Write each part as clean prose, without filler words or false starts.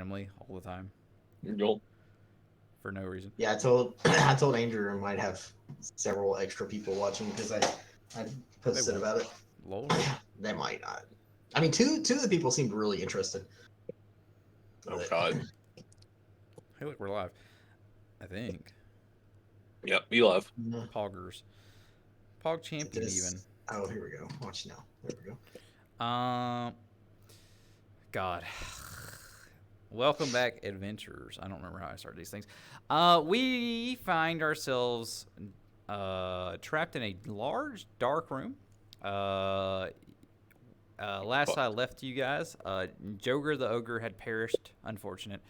randomly all the time You'll for no reason. Yeah, I told I told Andrew I might have several extra people watching because I posted won't. about it. Lord. They might not. I mean, two of the people seemed really interested. Oh But- God. Hey, look, we're live. I think. Yep, you love. No, Poggers. Pog champion this- even. Oh, here we go. Watch now. There we go. God. Welcome back, adventurers. I don't remember how I started these things. We find ourselves trapped in a large, dark room. Last I left you guys, Joger the ogre had perished. Unfortunate.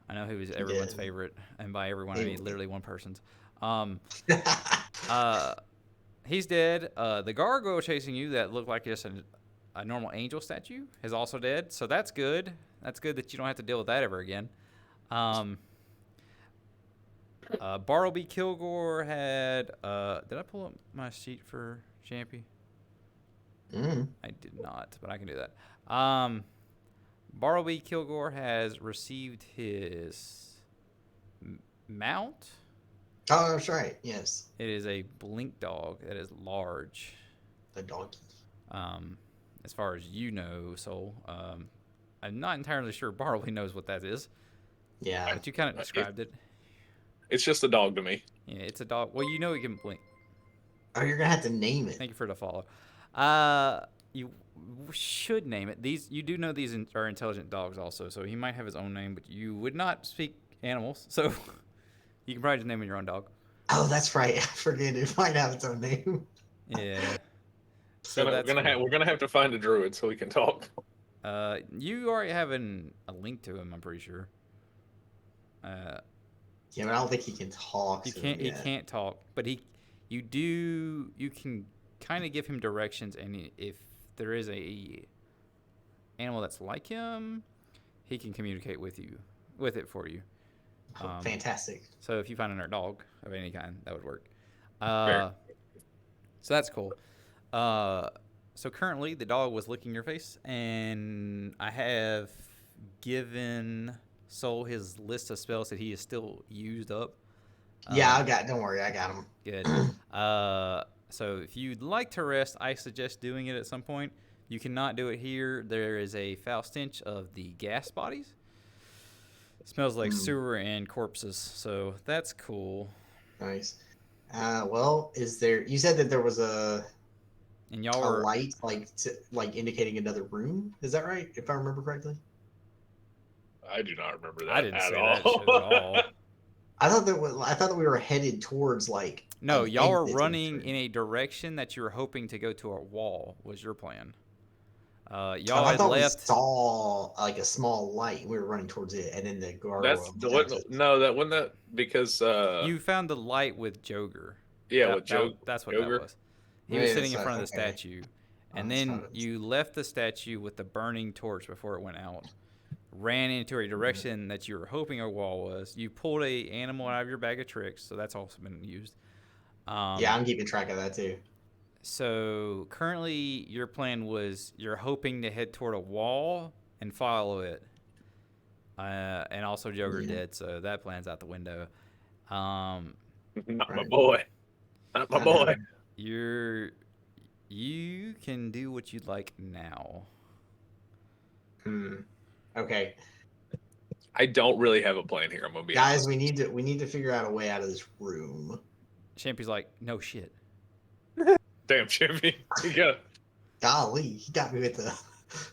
I know he was everyone's did. favorite, and by everyone I mean literally one person's. He's dead. The gargoyle chasing you that looked like just a normal angel statue is also dead. So that's good. That's good that you don't have to deal with that ever again. Bartleby Kilgore had. Did I pull up my sheet for Champy? I did not, but I can do that. Bartleby Kilgore has received his mount. Oh, that's right. Yes, It is a blink dog that is large. the donkey. As far as you know, Soul. I'm not entirely sure Bartleby knows what that is, Yeah. but you kind of described it. It's just a dog to me. Yeah, it's a dog. Well, you know he can blink. Oh, you're gonna have to name it. Thank you for the follow. You should name it. You do know these are intelligent dogs also, so he might have his own name, but you would not speak animals, so you can probably just name it your own dog. Oh, that's right. I forget it might have its own name. Yeah. So We're gonna have to find a druid so we can talk. You already have a link to him, I'm pretty sure. Yeah, but I don't think he can talk. He to can't. him He yet. can't talk, but you can kind of give him directions, and if there is a animal that's like him, he can communicate with it for you. Oh, fantastic. So if you find another dog of any kind, that would work. Fair. So that's cool. So currently the dog was licking your face, and I have given Soul his list of spells that he is still used up. Yeah, don't worry, I got him. Good. So if you'd like to rest, I suggest doing it at some point. You cannot do it here. There is a foul stench of the gas bodies. It smells like sewer and corpses, so that's cool. Nice. Well, you said that there was a And y'all were light like indicating another room. Is that right? If I remember correctly. I do not remember that I didn't at say all. that shit at all. I thought that we were headed towards like. No, an y'all were exit running room. in a direction that you were hoping to go to a wall. Was your plan? I Y'all had thought we left. saw like a small light. We were running towards it, and then the gargoyle. That's the one. No, that wasn't that because You found the light with Joger. yeah, with Joe. That's what Joger. that was. He was Yeah, sitting in so- front of the okay. statue, Oh, and that's then how it is. you left the statue with the burning torch before it went out. Ran into a direction that you were hoping a wall was. You pulled a animal out of your bag of tricks, so that's also been used. Yeah, I'm keeping track of that too. So currently, your plan was you're hoping to head toward a wall and follow it. And also Joker Yeah. dead, so that plan's out the window. Not my Right. boy. Not my I know. boy. You can do what you'd like now. Okay, I don't really have a plan here. I'm gonna be guys, honest. we need to figure out a way out of this room. Champy's like, no shit. Damn, Chippy. You got Golly, he got me with the.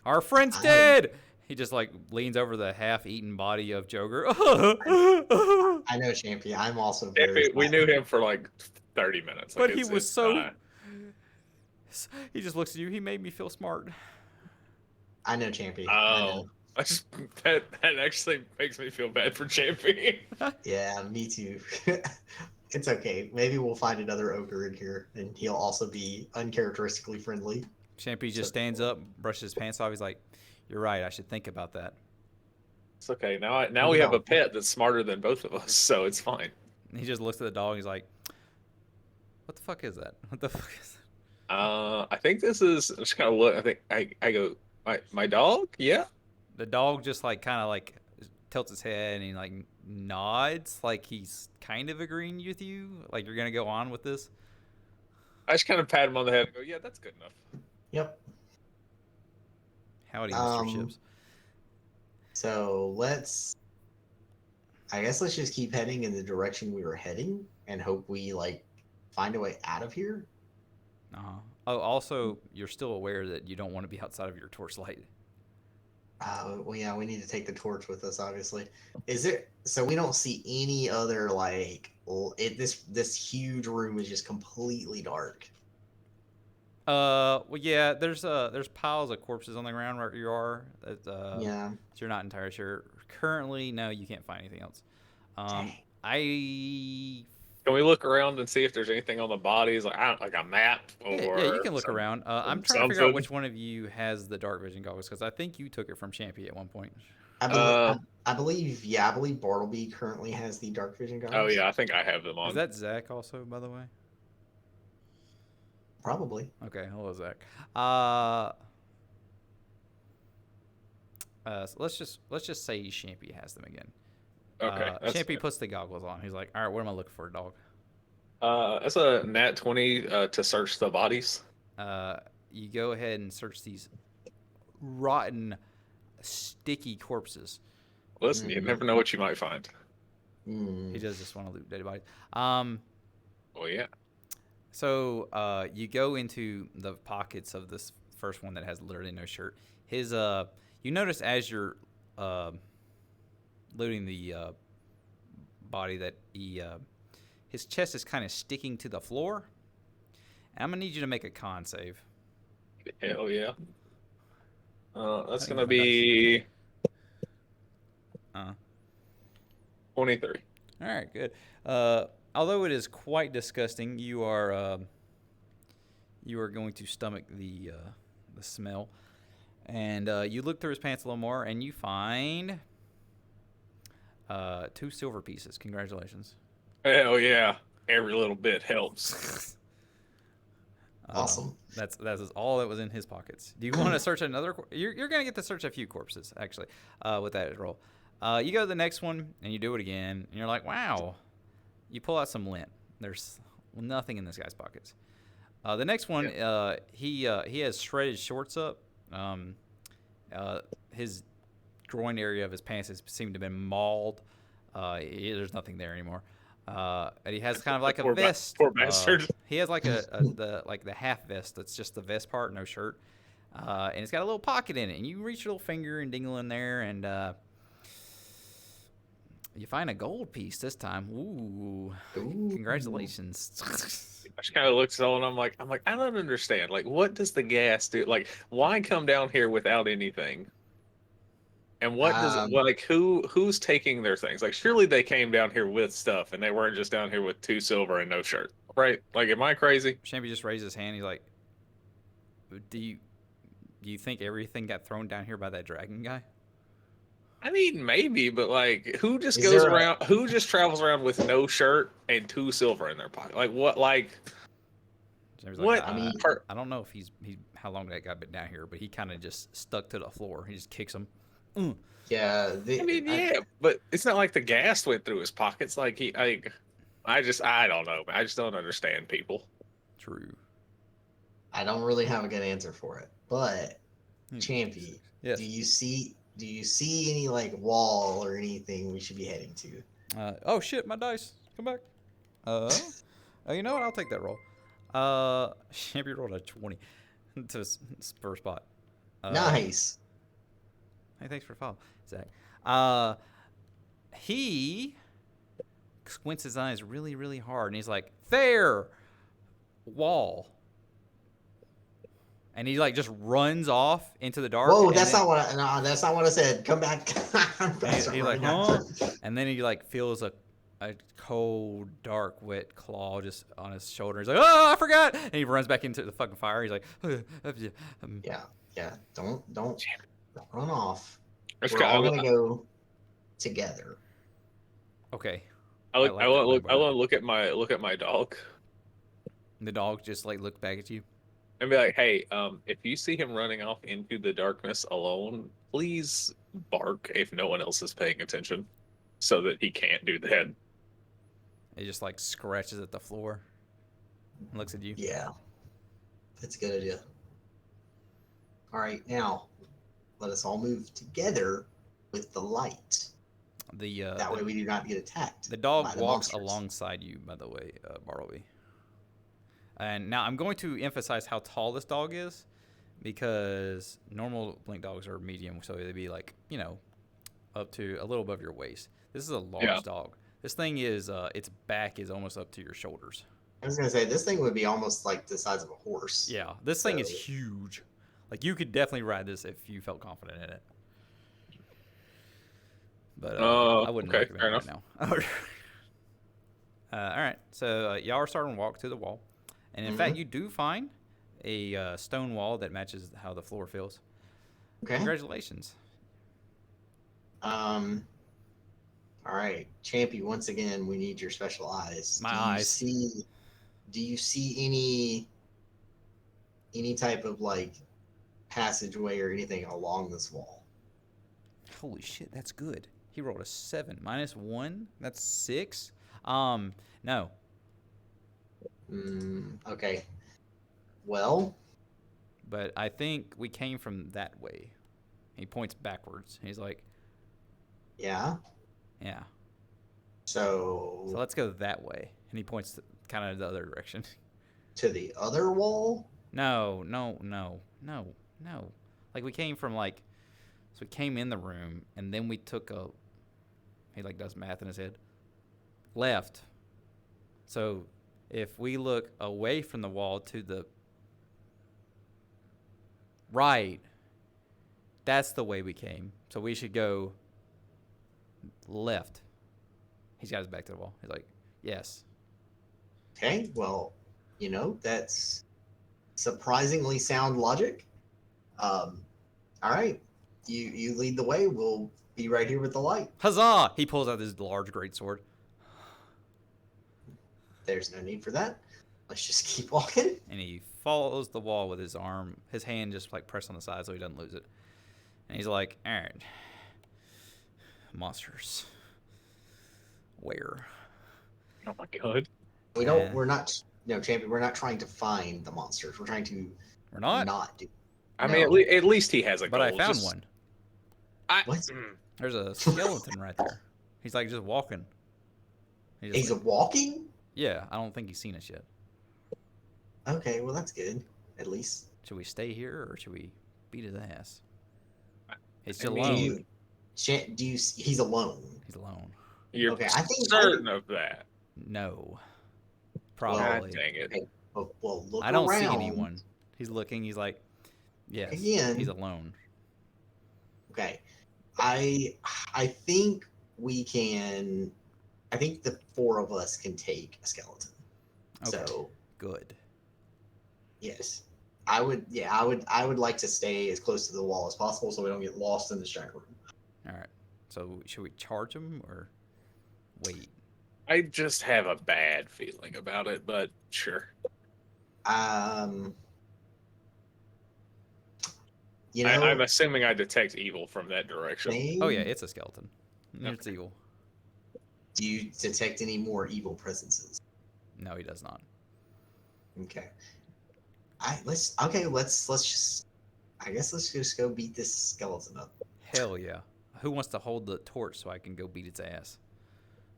Our friend's I- dead! He just like leans over the half-eaten body of Joker. I know, Champion. I'm also very. Chippy. We knew him for like 30 minutes. But Like, he it's- was it's so. not- He just looks at you. He made me feel smart. I know, Champion. I know. Oh, that actually makes me feel bad for Chippy. Yeah, me too. It's okay. Maybe we'll find another ogre in here, and he'll also be uncharacteristically friendly. Champy just stands up, brushes his pants off. He's like, "You're right. I should think about that." It's okay. Now we have a pet that's smarter than both of us, so it's fine. And he just looks at the dog. He's like, "What the fuck is that? What the fuck is that?" I think this is. I'm just kind of look. I think I go. My dog. Yeah. The dog just like kind of like tilts his head and he like nods, like he's kind of agreeing with you, like you're gonna go on with this. I just kind of pat him on the head and go, "Yeah, that's good enough." Yep. Howdy, Mr. Chips. So I guess let's just keep heading in the direction we were heading and hope we like find a way out of here. Oh, also, you're still aware that you don't want to be outside of your torchlight. Well, yeah, we need to take the torch with us, obviously. So we don't see any other like this huge room is just completely dark. Well, yeah, there's piles of corpses on the ground where you are. Yeah. So you're not entirely sure. Currently, no, you can't find anything else. Dang. Can we look around and see if there's anything on the bodies, like a map or? Yeah, you can look around. I'm trying to figure out which one of you has the dark vision goggles because I think you took it from Champy at one point. I believe Bartleby currently has the dark vision goggles. Oh yeah, I think I have them on. Is that Zach also, by the way? Probably. Okay, hello Zach. So let's just say Champy has them again. Okay. Champy puts the goggles on. He's like, all right, what am I looking for, dog? That's a nat 20 to search the bodies. You go ahead and search these rotten, sticky corpses. Listen, you never know what you might find. He does just want to loot dead bodies. Well, yeah. So you go into the pockets of this first one that has literally no shirt. His you notice as you're looting the body that his chest is kind of sticking to the floor. I'm gonna need you to make a con save. Hell yeah. That's gonna be 23. All right, good. Although it is quite disgusting, you are going to stomach the smell, and you look through his pants a little more, and you find 2 silver pieces. Congratulations. Hell yeah! Every little bit helps. Awesome. That's all that was in his pockets. Do you want to search another? You're gonna get to search a few corpses actually with that roll. You go to the next one and you do it again, and you're like, wow. You pull out some lint. There's nothing in this guy's pockets. The next one, he has shredded shorts up. His groin area of his pants seemed to have been mauled. There's nothing there anymore. And he has kind of like a vest. Poor bastard. He has like the half vest that's just the vest part, no shirt. And it's got a little pocket in it. And you reach your little finger and dingle in there, and you find a gold piece this time. Ooh. Congratulations. I just kind of looks at all and I'm like, I don't understand. Like, what does the gas do? Like, why come down here without anything? And what does who's taking their things? Like, surely they came down here with stuff, and they weren't just down here with 2 silver and no shirt, right? Like, am I crazy? Champy just raised his hand. He's like, "Do you think everything got thrown down here by that dragon guy?" I mean, maybe, but like, who just goes around? Who just travels around with no shirt and 2 silver in their pocket? Like, what? Like, what? I mean, I don't know if he's how long that guy been down here, but he kind of just stuck to the floor. He just kicks him. Yeah. But it's not like the gas went through his pockets. Like I don't know. I just don't understand people. True. I don't really have a good answer for it, but Champy, yes. Do you see any like wall or anything we should be heading to? Oh shit, my dice. Come back. Oh, you know what? I'll take that roll. Champy rolled a 20 to spur spot. Nice. Hey, thanks for following, Zach. He squints his eyes really, really hard, and he's like, "There, wall." And he like just runs off into the dark. Whoa, that's not what I said. Come back. He's like, huh? And then he like feels a cold, dark, wet claw just on his shoulder. He's like, "Oh, I forgot!" And he runs back into the fucking fire. He's like, yeah. Don't run off. We're all gonna go together. Okay. I want to look at my dog. The dog just like looked back at you And be like, hey, if you see him running off into the darkness alone, please bark if no one else is paying attention, so that he can't do that. It just like scratches at the floor and looks at you. Yeah, that's a good idea. All right, now let us all move together with the light. That way we do not get attacked. The dog by the walks monsters. alongside you, by the way, Bartleby. And now I'm going to emphasize how tall this dog is, because normal blink dogs are medium, so they'd be like, up to a little above your waist. This is a large dog. This thing is, its back is almost up to your shoulders. I was gonna say this thing would be almost like the size of a horse. Yeah, this thing is huge. Like, you could definitely ride this if you felt confident in it. But I wouldn't recommend it right now. All right, so y'all are starting to walk to the wall. And in fact, you do find a stone wall that matches how the floor feels. Okay. Congratulations. All right, Champy. Once again, we need your special eyes. My eyes. Do you see any type of like passageway or anything along this wall? Holy shit, that's good. He rolled a 7. -1. That's 6. No. Okay. Well. But I think we came from that way. He points backwards. He's like, Yeah. yeah. So let's go that way. And he points to kind of the other direction. To the other wall? No. Like, we came from, like, so we came in the room, and then we took he, like, does math in his head. Left. So if we look away from the wall to the right, that's the way we came. So we should go left. He's got his back to the wall. He's like, yes. Okay, well, that's surprisingly sound logic. All right, you lead the way. We'll be right here with the light. Huzzah! He pulls out his large greatsword. There's no need for that. Let's just keep walking. And he follows the wall with his hand just like pressed on the side so he doesn't lose it. And he's like, all right, monsters, where? Oh my god. We're not, Champion, we're not trying to find the monsters. We're trying to We're not do. I mean, at least he has a goal. But I found one. What? There's a skeleton right there. He's like just walking. He's walking? Yeah, I don't think he's seen us yet. Okay, well that's good. At least. Should we stay here or should we beat his ass? He's alone. He's alone. He's alone. You're okay, I think certain of that. No. Probably. God dang it. Okay, well, look I don't around. see anyone. He's looking. He's like, yes. Again. He's alone. Okay. I think we can. I think the 4 of us can take a skeleton. Okay. So good. Yes. I would like to stay as close to the wall as possible so we don't get lost in this giant room. All right. So should we charge him or wait? I just have a bad feeling about it, but sure. I'm assuming I detect evil from that direction. Oh yeah, it's a skeleton. It's evil. Do you detect any more evil presences? No, he does not. Okay. Let's just go beat this skeleton up. Hell yeah. Who wants to hold the torch so I can go beat its ass?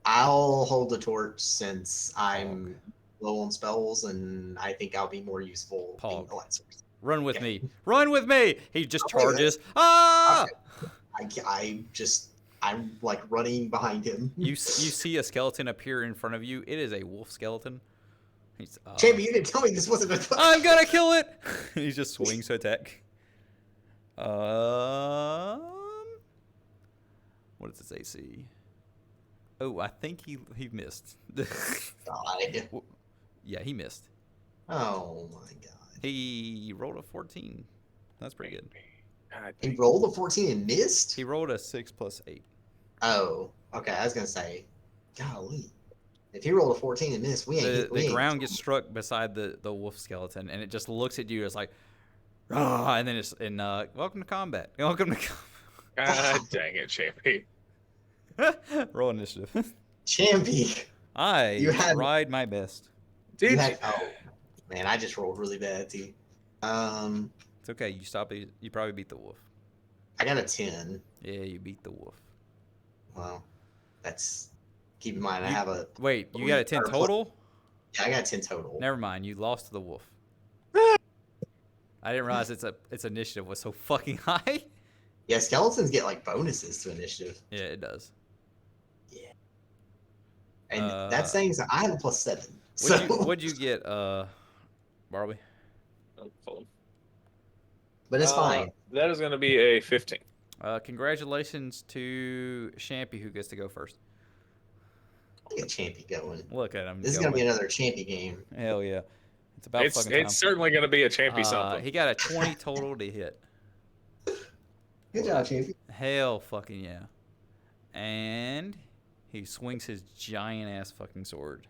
I'll hold the torch since I'm low on spells and I think I'll be more useful being a light source. Run with me. Run with me. He just charges. Ah! Okay. I'm like running behind him. You see a skeleton appear in front of you. It is a wolf skeleton. Jamie, you didn't tell me this wasn't a. I'm gonna kill it. He just swings to attack. What is its AC? Oh, I think he missed. God. Yeah, he missed. Oh my god. He rolled a 14. That's pretty good. He rolled a 14 and missed? He rolled a 6 + 8. Oh, okay. I was gonna say, golly. If he rolled a 14 and missed, The ground gets struck beside the wolf skeleton, and it just looks at you. It's like, ah, and then welcome to combat. Welcome to combat. God dang it, Champy. Roll initiative. Champy, I had- tried my best. you Did had. Oh man, I just rolled really bad, too. It's okay. You probably beat the wolf. I got a 10. Yeah, you beat the wolf. Well, that's. Keep in mind, I have a. Wait, you got a 10 or total? Yeah, I got 10 total. Never mind. You lost to the wolf. I didn't realize its initiative was so fucking high. Yeah, skeletons get like bonuses to initiative. Yeah, it does. And that's saying so I have a +7. So What'd you get, Barbie? but it's fine. That is going to be a 15. Congratulations to Champy, who gets to go first. Get Champy going. Look at him. This is gonna be another Champy game. Hell yeah. It's about fucking time. It's certainly going to be a Champy something. He got a 20 total to hit. Good job, Champy. Hell fucking yeah. And he swings his giant ass fucking sword.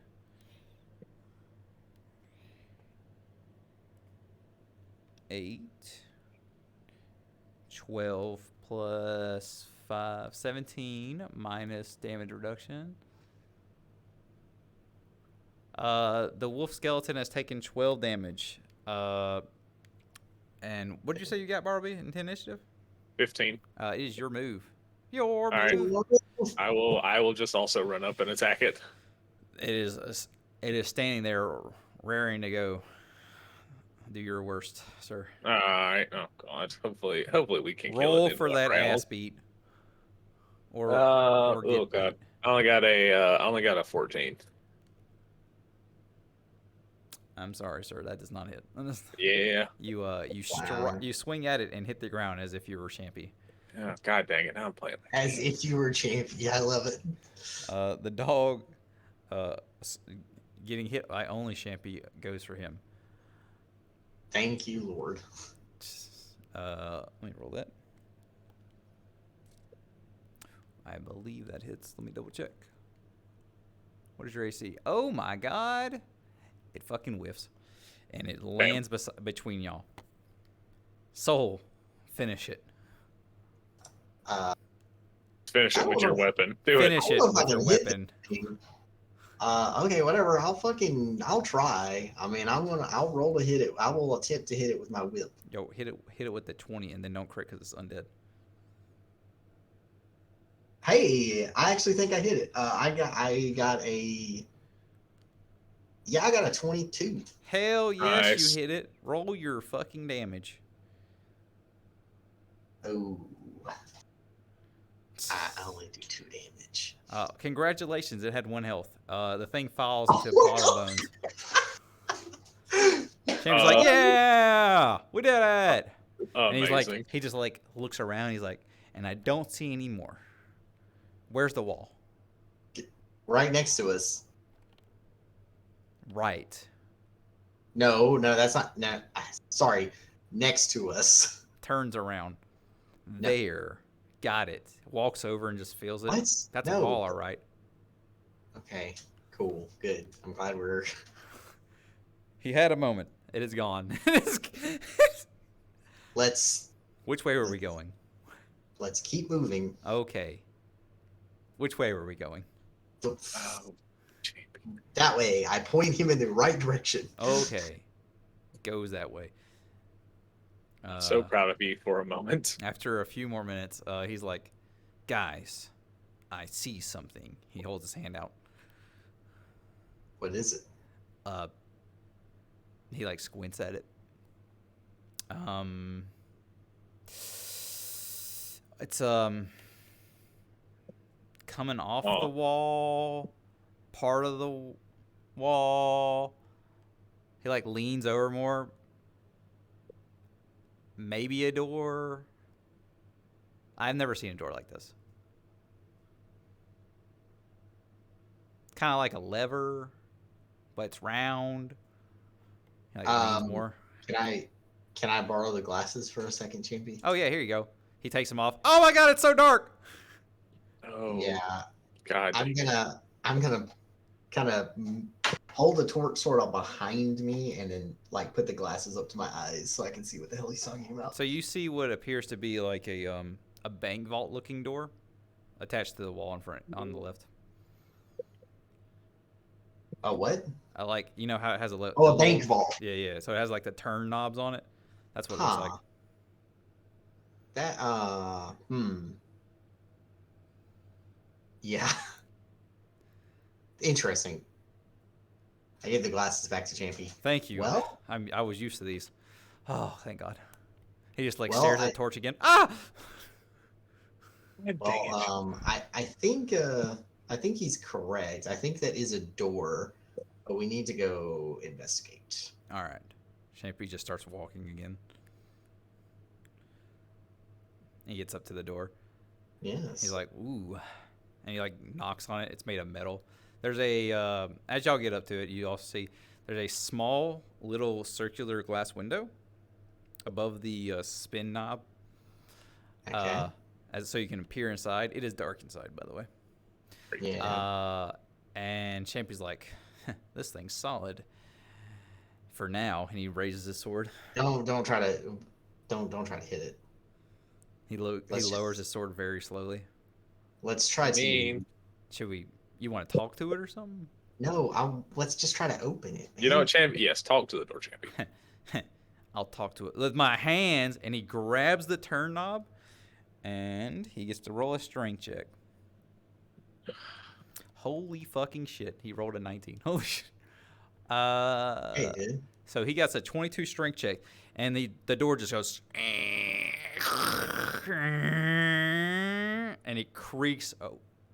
Eight. 12 plus 5. 17 minus damage reduction. The wolf skeleton has taken 12 damage. And what did you say you got, Barbie, in 10 initiative? 15. It is your move. Your All move. right. I will just also run up and attack it. It is standing there, raring to go. Do your worst, sir. All right. Oh God. Hopefully we can kill it. Roll in for one that round. ass beat. Or get Oh God. beat. I only got a 14. I'm sorry, sir. That does not hit. Yeah. You swing at it and hit the ground as if you were Champy. Oh, God dang it! Now I'm playing. As if you were Champy. I love it. The dog getting hit by only Champy goes for him. Thank you, Lord. Let me roll that. I believe that hits. Let me double check. What is your AC? Oh my God! It fucking whiffs, and it lands between y'all. Soul, finish it. Finish it with your weapon. Do Finish it. it with your weapon. Okay, whatever. I'll try. I mean, I'll roll to hit it. I will attempt to hit it with my whip. Yo, hit it with the 20, and then don't crit because it's undead. Hey, I actually think I hit it. I got a 22. Hell yes, Nice. you hit it. Roll your fucking damage. Oh, I only do 2 damage. Congratulations, it had 1 health. The thing falls into a pile of bones. Shane's like, yeah, we did it. And he's Amazing. like, he just like looks around. He's like, and I don't see any more. Where's the wall? Right next to us. Right. No, that's not. No, sorry, next to us. Turns around. No. There. Got it. Walks over and just feels it. What? That's No. a wall, all right. Okay, cool, good. I'm glad we're. He had a moment. It is gone. Let's Which way were we going? keep moving. Okay. Which way were we going? Oh, That way, I point him in the right direction. Okay. Goes that way. so proud of you for a moment. After a few more minutes, he's like, guys, I see something. He holds his hand out. What is it? He like squints at it. It's coming off the wall, part of the wall. He like leans over more. Maybe a door. I've never seen a door like this. Kind of like a lever, but it's round. He, like, leans more. Can I borrow the glasses for a second, Champy? Oh yeah, here you go. He takes them off. Oh my God, it's so dark. Oh Yeah. God. I'm gonna kind of hold the sword up behind me and then like put the glasses up to my eyes so I can see what the hell he's talking about. So you see what appears to be like a a bank vault looking door attached to the wall in front on the left. A what? I like, you know how it has a Oh, a bank vault. Yeah. So it has like the turn knobs on it. That's what it Huh. looks like. That Yeah. Interesting. I give the glasses back to Champy. Thank you. Well, I was used to these. Oh, thank God. He just like Well, stares at the torch again. Ah! I think he's correct. I think that is a door, but we need to go investigate. All right. Champy just starts walking again. He gets up to the door. Yes. He's like, ooh. And he like knocks on it. It's made of metal. There's a, as y'all get up to it, you also see there's a small little circular glass window above the spin knob. Okay. So you can peer inside. It is dark inside, by the way. Yeah. And Champy's like, this thing's solid for now. And he raises his sword. Don't try to hit it. He lowers his sword very slowly. Let's try to. Should we? You want to talk to it or something? No, let's just try to open it. You know, Champ. Yes, talk to the door, Champy. I'll talk to it with my hands. And he grabs the turn knob, and he gets to roll a strength check. Holy fucking shit! He rolled a 19. Holy shit. Hey, dude. So he gets a 22 strength check, and the door just goes, and it creaks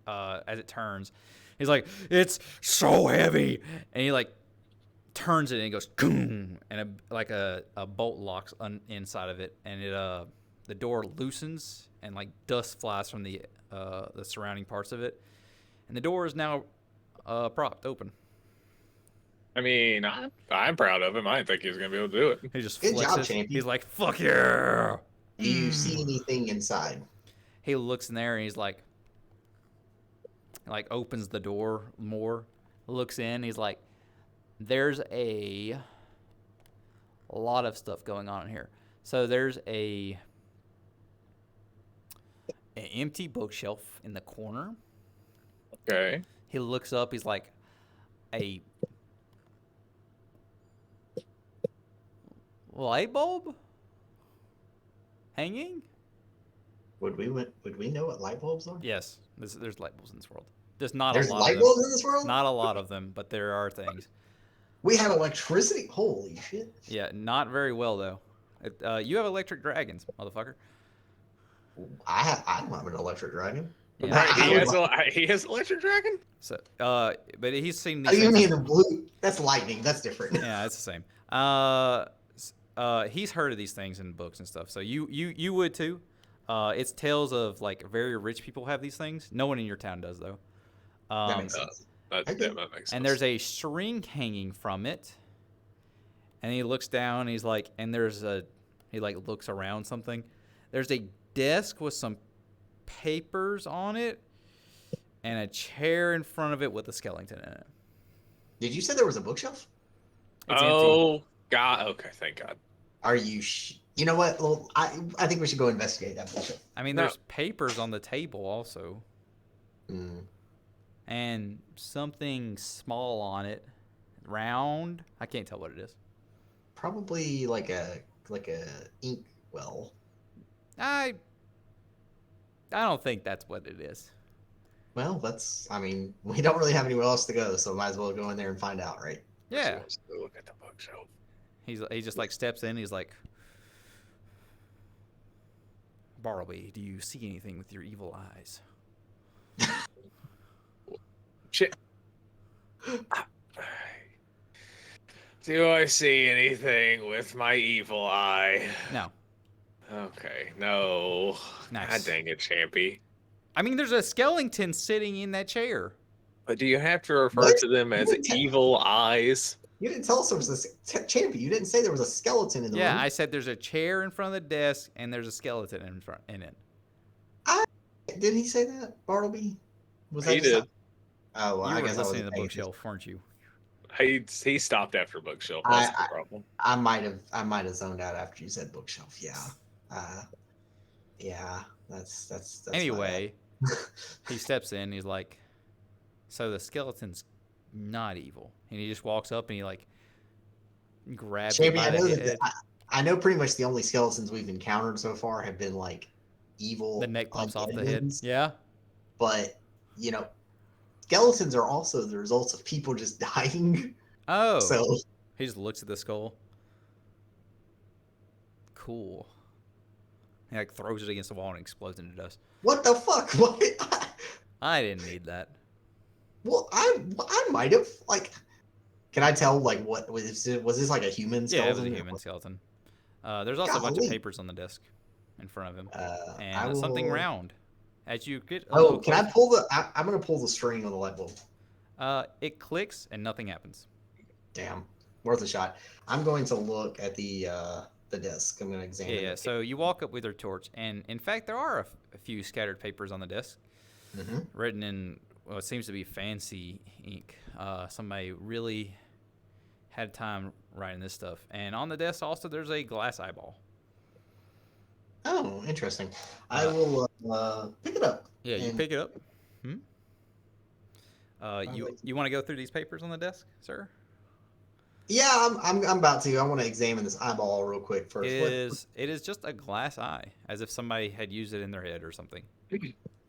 as it turns. He's like, it's so heavy, and he like turns it and it goes, and a bolt locks inside of it, and the door loosens and like dust flies from the surrounding parts of it, and the door is now propped open. I mean, I'm proud of him. I didn't think he was going to be able to do it. He just Good job, flexes. champion. He's like, fuck yeah. Do you see anything inside? He looks in there and he's like opens the door more, looks in. He's like, there's a lot of stuff going on in here. So there's an empty bookshelf in the corner. Okay. He looks up. He's like, a light bulb hanging. Would we know what light bulbs are? Yes, there's light bulbs in this world. There's not There's a lot. light of bulbs in this world. Not a lot of them, but there are things. We have electricity. Holy shit! Yeah, not very well though. You have electric dragons, motherfucker. I don't have an electric dragon. Yeah. Right, he has electric dragon. So, but he's seen these. Oh, you things. mean the blue? That's lightning. That's different. Yeah, it's the same. He's heard of these things in books and stuff. So you would too. It's tales of like very rich people have these things. No one in your town does though. That makes sense. That makes sense. And there's a string hanging from it. And he looks down. And he's like, and he like looks around something. There's a desk with some papers on it, and a chair in front of it with a skeleton in it. Did you say there was a bookshelf? It's empty. God. Okay, thank God. Are you? You know what? Well, I think we should go investigate that bookshelf. I mean, there's papers on the table also. And something small on it, round. I can't tell what it is. Probably like a ink well. I don't think that's what it is. Well, I mean, we don't really have anywhere else to go, so might as well go in there and find out, right? Yeah. Let's go look at the bookshelf. He just like steps in. He's like, Bartleby, do you see anything with your evil eyes? Shit. Do I see anything with my evil eye? No. Okay, no. Nice. God dang it, Champy. I mean, there's a skeleton sitting in that chair. But do you have to refer to them as evil eyes? You didn't tell us there was a champion. You didn't say there was a skeleton in the room. Yeah, I said there's a chair in front of the desk and there's a skeleton in it. Did he say that, Bartleby? He did. Oh, well, You I were guess listening to the bookshelf, weren't you? He stopped after bookshelf. That's the problem. I might have zoned out after you said bookshelf. Yeah. Yeah, that's Anyway, he steps in. He's like, so the skeleton's not evil, and he just walks up and he like grabs it Champion, by I the know head. I know pretty much the only skeletons we've encountered so far have been like The evil neck pops off undead the head. ones. Yeah. But you know, skeletons are also the results of people just dying. Oh. So He just looks at the skull. Cool. He like throws it against the wall and explodes into dust. what the fuck? What? I didn't need that. Well, I might have like. Can I tell like what was this? Was this like a human Yeah, it skeleton? was a human skeleton. There's also a bunch of Golly. papers on the desk in front of him, I and something will. round. As you get a Oh, little can I closer, pull the? I'm gonna pull the string on the light bulb. it clicks and nothing happens. Damn, worth a shot. I'm going to look at the desk. I'm gonna Yeah, examine. yeah. So you walk up with your torch, and in fact, there are a few scattered papers on the desk, written in what seems to be fancy ink. Somebody really had time writing this stuff. And on the desk, also, there's a glass eyeball. Oh, interesting. I will pick it up. Yeah, you and- pick it up. You want to go through these papers on the desk, sir? Yeah, I'm about to. I want to examine this eyeball real quick first. It is just a glass eye, as if somebody had used it in their head or something.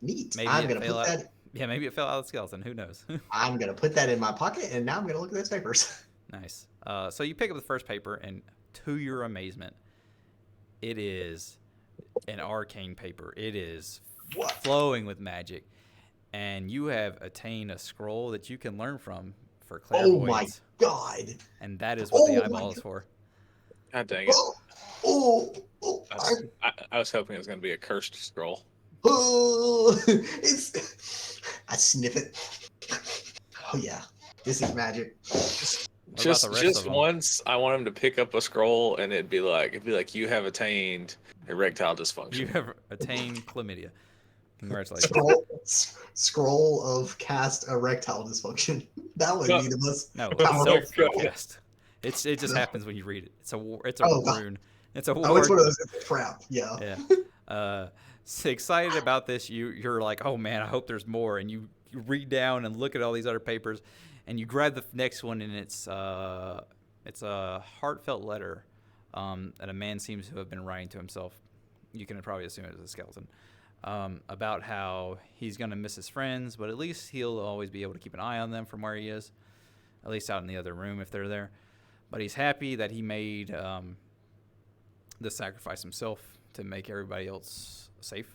Neat. Maybe I'm it gonna fell put out. that. Yeah, maybe it fell out of the skeleton. Who knows? I'm gonna put that in my pocket, and now I'm gonna look at those papers. Nice. So you pick up the first paper, and to your amazement, it is an arcane paper. It is What? flowing with magic, and you have attained a scroll that you can learn from for Oh my clairvoyance. god. And that is what the Oh my eyeball is God. for. God dang it! Oh, I was hoping it was going to be a cursed scroll. it's. I sniff it. Oh yeah, this is magic. What about the rest of Just them? once, I want him to pick up a scroll, and it'd be like you have attained erectile dysfunction. You have attained chlamydia. Congratulations. Scroll of cast erectile dysfunction. That would be the most. No, powerful self-cast. It just happens when you read it. It's a rune. It's a Oh, ward. it's one of those crap. Yeah. Yeah. So excited about this. You're like, oh man, I hope there's more. And you read down and look at all these other papers, and you grab the next one, and it's a heartfelt letter that a man seems to have been writing to himself. You can probably assume it was a skeleton. About how he's going to miss his friends, but at least he'll always be able to keep an eye on them from where he is, at least out in the other room if they're there. But he's happy that he made the sacrifice himself to make everybody else safe.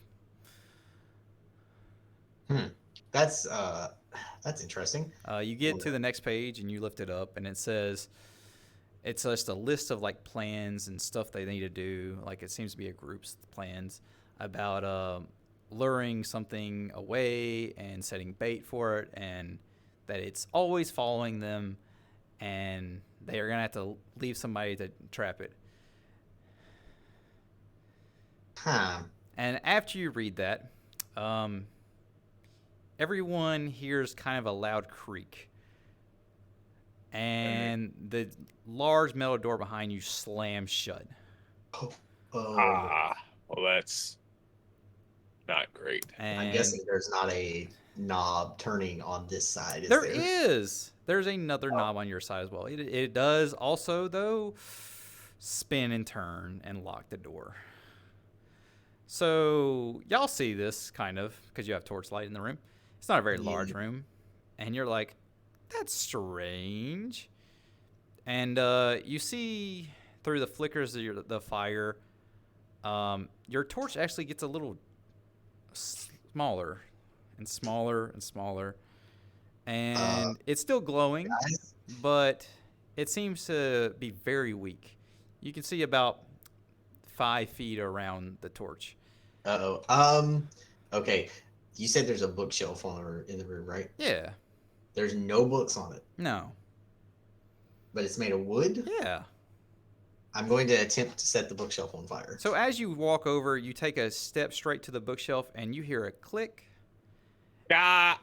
That's interesting. You get to the next page and you lift it up, and it says it's just a list of like plans and stuff they need to do. Like it seems to be a group's plans about luring something away and setting bait for it, and that it's always following them, and they are gonna have to leave somebody to trap it. Huh. And after you read that, everyone hears kind of a loud creak. And the large metal door behind you slams shut. Oh. Well, that's not great. And I'm guessing there's not a knob turning on this side. there is. There's another knob on your side as well. It does also, though, spin and turn and lock the door. So y'all see this kind of because you have torchlight in the room. It's not a very large room, and you're like, that's strange. And you see through the flickers of the fire, your torch actually gets a little smaller and smaller and smaller, and it's still glowing, Guys? but it seems to be very weak. You can see about 5 feet around the torch. Okay. You said there's a bookshelf in the room, right? Yeah. There's no books on it, No. but it's made of wood. Yeah. I'm going to attempt to set the bookshelf on fire. So as you walk over, you take a step straight to the bookshelf, and you hear a click, Ah!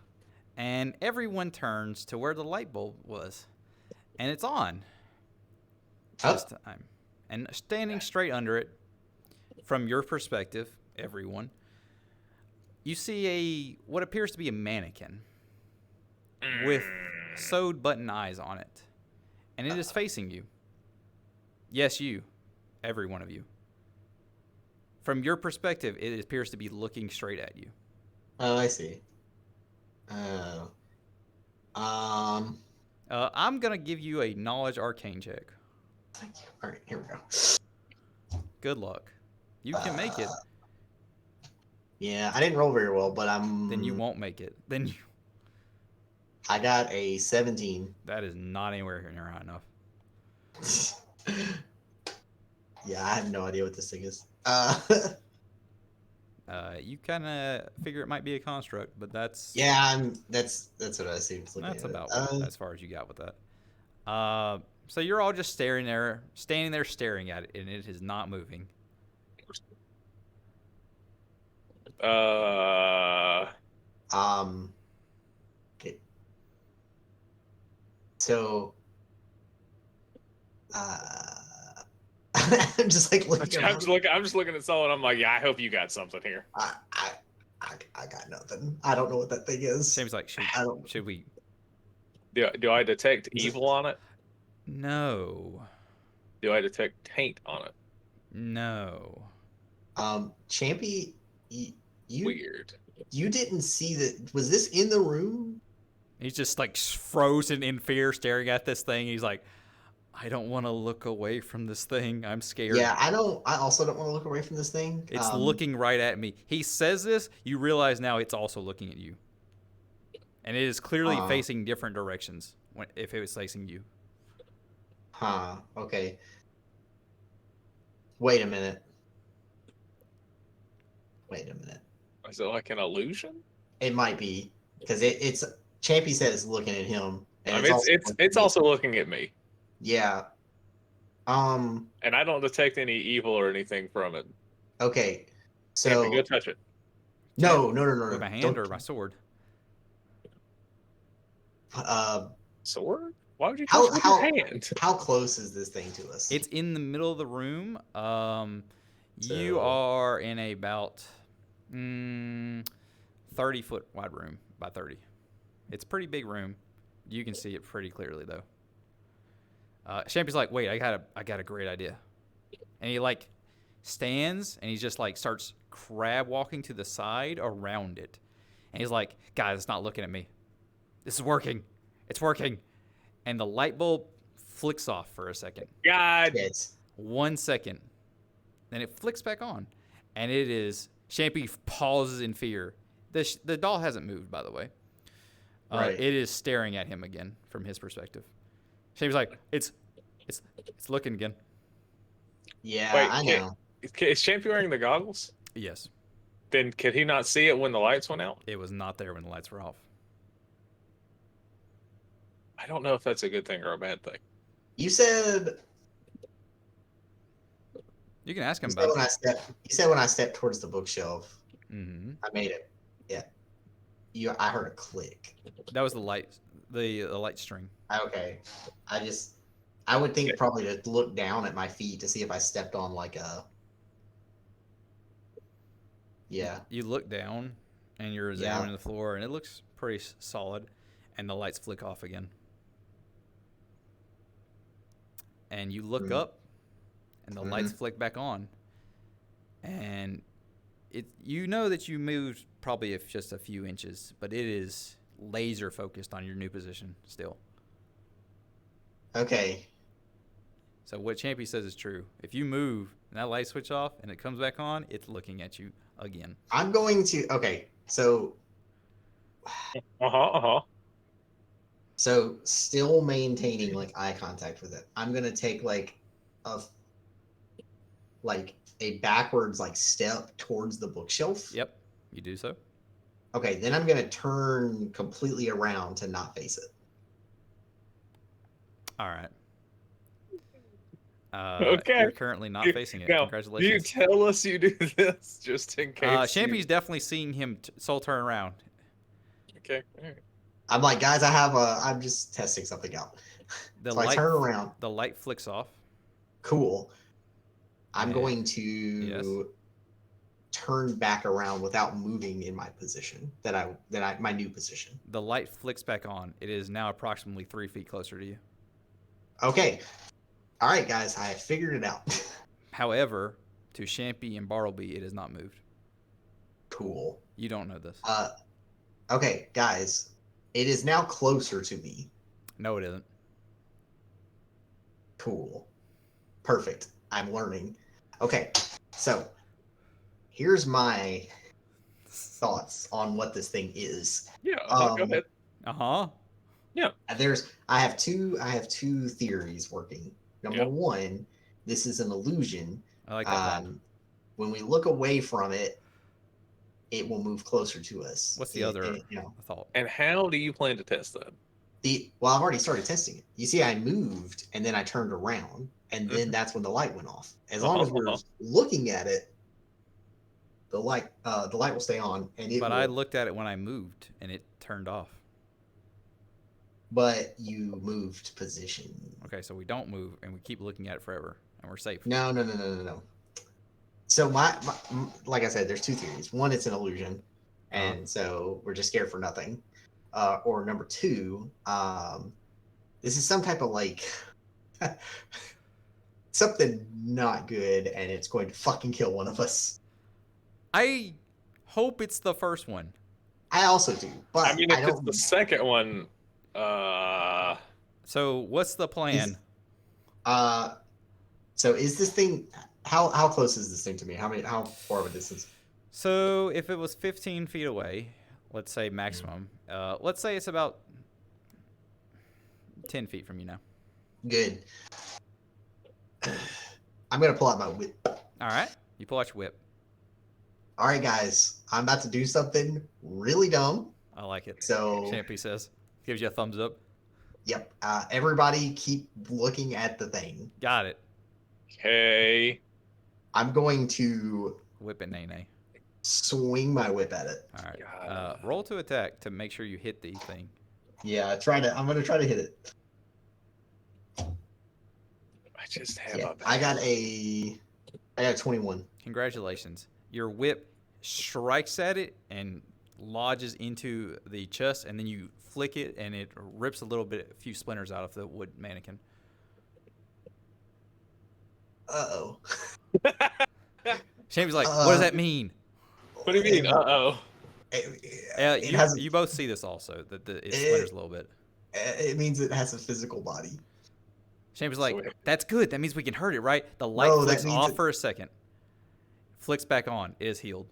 and everyone turns to where the light bulb was, and it's on this time. And standing straight under it, from your perspective, everyone, you see what appears to be a mannequin with sewed button eyes on it, and it is facing you. Yes, you, every one of you. From your perspective, it appears to be looking straight at you. Oh, I see. Oh. I'm gonna give you a knowledge arcane check. Thank you. All right, here we go. Good luck. You can make it. Yeah, I didn't roll very well, but Then you won't make it. Then you. I got a 17. That is not anywhere near high enough. Yeah, I have no idea what this thing is. You kind of figure it might be a construct, but that's Yeah, that's what I assumed. that's about as far as you got with that. So you're all just standing there staring at it, and it is not moving. Okay. So, I'm just like looking. I'm just looking at Saul, and I'm like, yeah, I hope you got something here. I got nothing. I don't know what that thing is. Seems like should we? Do I detect evil on it? No. Do I detect taint on it? No. Champy, you Weird. You didn't see that? Was this in the room? He's just like frozen in fear, staring at this thing. He's like, I don't want to look away from this thing. I'm scared. Yeah, I don't. I also don't want to look away from this thing. It's looking right at me. He says this. You realize now it's also looking at you, and it is clearly facing different directions if it was facing you. Huh. Okay. Wait a minute. Is it like an illusion? It might be because it's Champy said it's looking at him. And I mean, it's also looking at me. Yeah. And I don't detect any evil or anything from it. Okay. So Champy, go touch it. No. With my hand or my sword? Sword? Why would you touch it with your hand? How close is this thing to us? It's in the middle of the room. You are in about 30-foot wide room by 30. It's a pretty big room. You can see it pretty clearly though. Champy's like, wait, I got a great idea. And he like stands and he just like starts crab walking to the side around it. And he's like, guys, it's not looking at me. This is working. It's working. And the light bulb flicks off for a second. God. 1 second. Then it flicks back on. And it is, Champy pauses in fear. The doll hasn't moved, by the way. Right. It is staring at him again from his perspective. Champy's like, it's looking again. Yeah, Wait, I know. Is Champy wearing the goggles? Yes. Then could he not see it when the lights went out? It was not there when the lights were off. I don't know if that's a good thing or a bad thing. You said. You can ask him about it. You said when I stepped towards the bookshelf, Mm-hmm. I made it. Yeah. I heard a click. That was the light string. Okay. I would think probably to look down at my feet to see if I stepped on like a. Yeah. You look down and you're examining the floor and it looks pretty solid, and the lights flick off again. And you look up and the lights flick back on. And you know that you moved probably just a few inches, but it is laser focused on your new position still. Okay. So what Champy says is true. If you move and that light switch off and it comes back on, it's looking at you again. I'm going to. Okay. So. So still maintaining like eye contact with it. I'm gonna take like a backwards like step towards the bookshelf. Yep, you do so. Okay, then I'm gonna turn completely around to not face it. All right. Okay. You're currently not facing it. Now, Congratulations. you tell us you do this just in case. Champy's definitely seeing him soul turn around. Okay. All right. I'm like, guys, I'm just testing something out. I turn around. The light flicks off. Cool. I'm going to. Yes. turn back around without moving in my position my new position. The light flicks back on. It is now approximately 3 feet closer to you. Okay. All right, guys, I have figured it out. However, to Champy and Bartleby, it has not moved. Cool. You don't know this. Okay, guys, it is now closer to me. No, it isn't. Cool. Perfect. I'm learning. Okay, so here's my thoughts on what this thing is. Yeah, go ahead. Yeah. I have two theories working. Number one, this is an illusion. I like that plan. When we look away from it, it will move closer to us. What's the other thought? And how do you plan to test that? Well, I've already started testing it. You see, I moved and then I turned around, and then that's when the light went off. As long as we're looking at it, the light will stay on. But I looked at it when I moved, and it turned off. But you moved position. Okay, so we don't move, and we keep looking at it forever, and we're safe. No. So my like I said, there's two theories. One, it's an illusion, and so we're just scared for nothing. Or number two, this is some type of like something not good, and it's going to fucking kill one of us. I hope it's the first one. I also do, but I mean, if it's the second one, So what's the plan? So is this thing? How close is this thing to me? How far of a distance? So if it was 15 feet away, let's say maximum. Let's say it's about 10 feet from you now. Good. I'm gonna pull out my whip. All right, you pull out your whip. All right, guys, I'm about to do something really dumb. I like it. So Champy says, gives you a thumbs up. Yep. Everybody keep looking at the thing. Got it. Okay. I'm going to whip it, nay. Swing my whip at it. All right. Roll to attack to make sure you hit the thing. Yeah, I'm gonna try to hit it. I just have I got a 21. Congratulations. Your whip strikes at it and lodges into the chest, and then you flick it, and it rips a few splinters out of the wood mannequin. Uh-oh. Shame's like, what does that mean? What do you mean, uh-oh? You both see this also, that it splinters a little bit. It means it has a physical body. Shame's like, that's good. That means we can hurt it, right? The light flicks off for a second. Flicks back on. It is healed.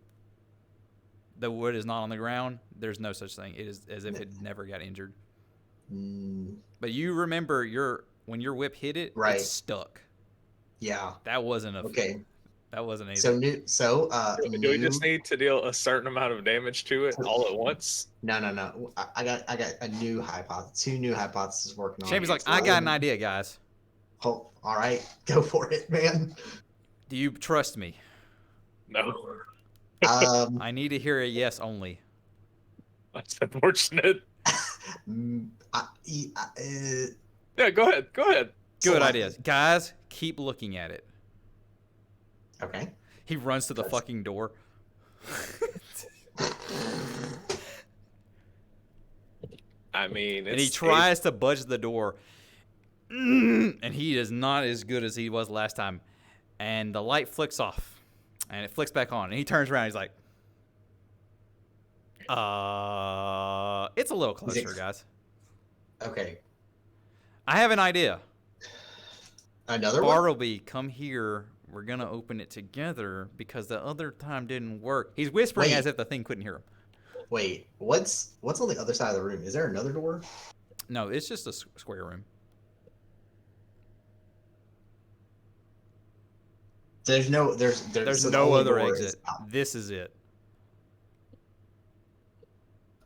The wood is not on the ground. There's no such thing. It is as if it never got injured. But you remember when your whip hit it, it stuck. Yeah. That wasn't okay. That wasn't anything. Do we just need to deal a certain amount of damage to it all at once? No. I got a new hypothesis. 2 new hypotheses working on. Shame's like, I got an idea, guys. Oh, all right, go for it, man. Do you trust me? No. I need to hear a yes only. That's unfortunate. Yeah, go ahead. Good ideas. Guys, keep looking at it. Okay. He runs to the fucking door. I mean, and he tries to budge the door. And he is not as good as he was last time. And the light flicks off. And it flicks back on. And he turns around. He's like, it's a little closer, guys. Okay. I have an idea. Another one? Bartleby, come here. We're going to open it together because the other time didn't work. He's whispering as if the thing couldn't hear him. Wait, what's on the other side of the room? Is there another door? No, it's just a square room. There's no other exit. This is it.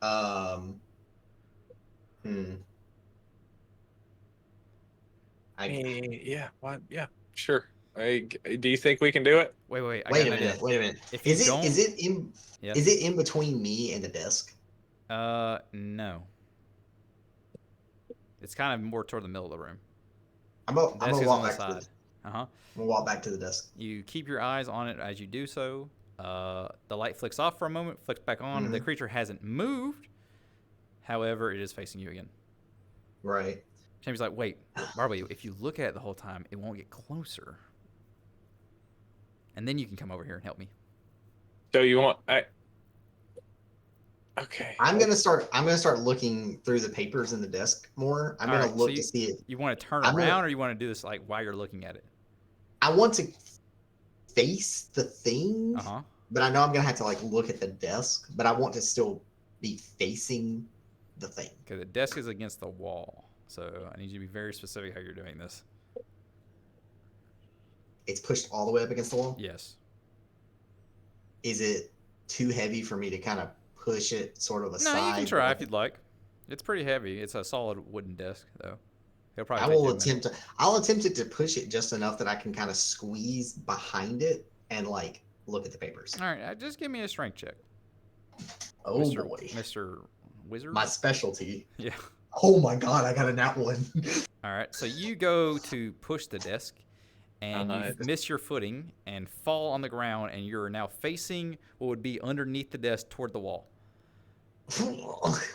Yeah. What? Yeah. Sure. Do you think we can do it? Wait a minute. Is it in between me and the desk? No. It's kind of more toward the middle of the room. I'm gonna walk back to the desk. Uh-huh. I'm gonna walk back to the desk. You keep your eyes on it as you do so. The light flicks off for a moment, flicks back on. The creature hasn't moved. However, it is facing you again. Right. Jamie's like, wait, Barbie, if you look at it the whole time, it won't get closer. And then you can come over here and help me. So you want Okay. I'm gonna start looking through the papers in the desk more. I'm gonna look to see it. You want to turn around, or you want to do this like while you're looking at it? I want to face the thing, Uh-huh. but I know I'm gonna have to like look at the desk. But I want to still be facing the thing. Okay, the desk is against the wall, so I need you to be very specific how you're doing this. It's pushed all the way up against the wall. Yes. Is it too heavy for me to kind of push it sort of aside? No, you can try if you'd like. It's pretty heavy. It's a solid wooden desk, though. It'll probably I take you will a minute. attempt to. I'll attempt it to push it just enough that I can kind of squeeze behind it and like look at the papers. All right, just give me a strength check. Oh Mr. boy, Mr. Wizard. my specialty. Yeah. Oh my god, I got a nat one. All right, so you go to push the desk, and you Uh-huh. miss your footing and fall on the ground, and you're now facing what would be underneath the desk toward the wall.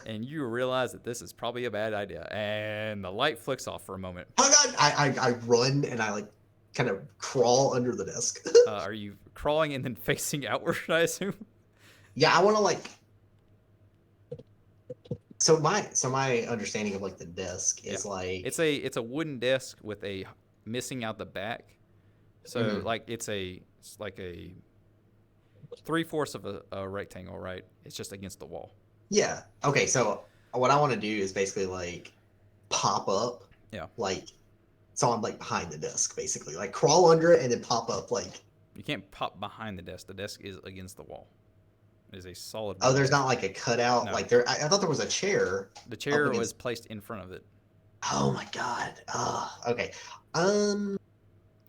And you realize that this is probably a bad idea, and the light flicks off for a moment. Oh god, I run and I like kind of crawl under the desk. Are you crawling and then facing outward, I assume? Yeah, I want to like. So my understanding of like the desk is like It's a wooden desk with a missing out the back. So like it's like a 3/4 of a rectangle, right? It's just against the wall. yeah. Okay, so what I want to do is basically like pop up. Yeah. Like, so I'm like behind the desk, basically, like crawl under it and then pop up like. You can't pop behind the desk. The desk is against the wall. It is a solid. Oh, there's desk. not like a cutout. No. Like there, I thought there was a chair. The chair against- was placed in front of it. Oh my god. Okay. So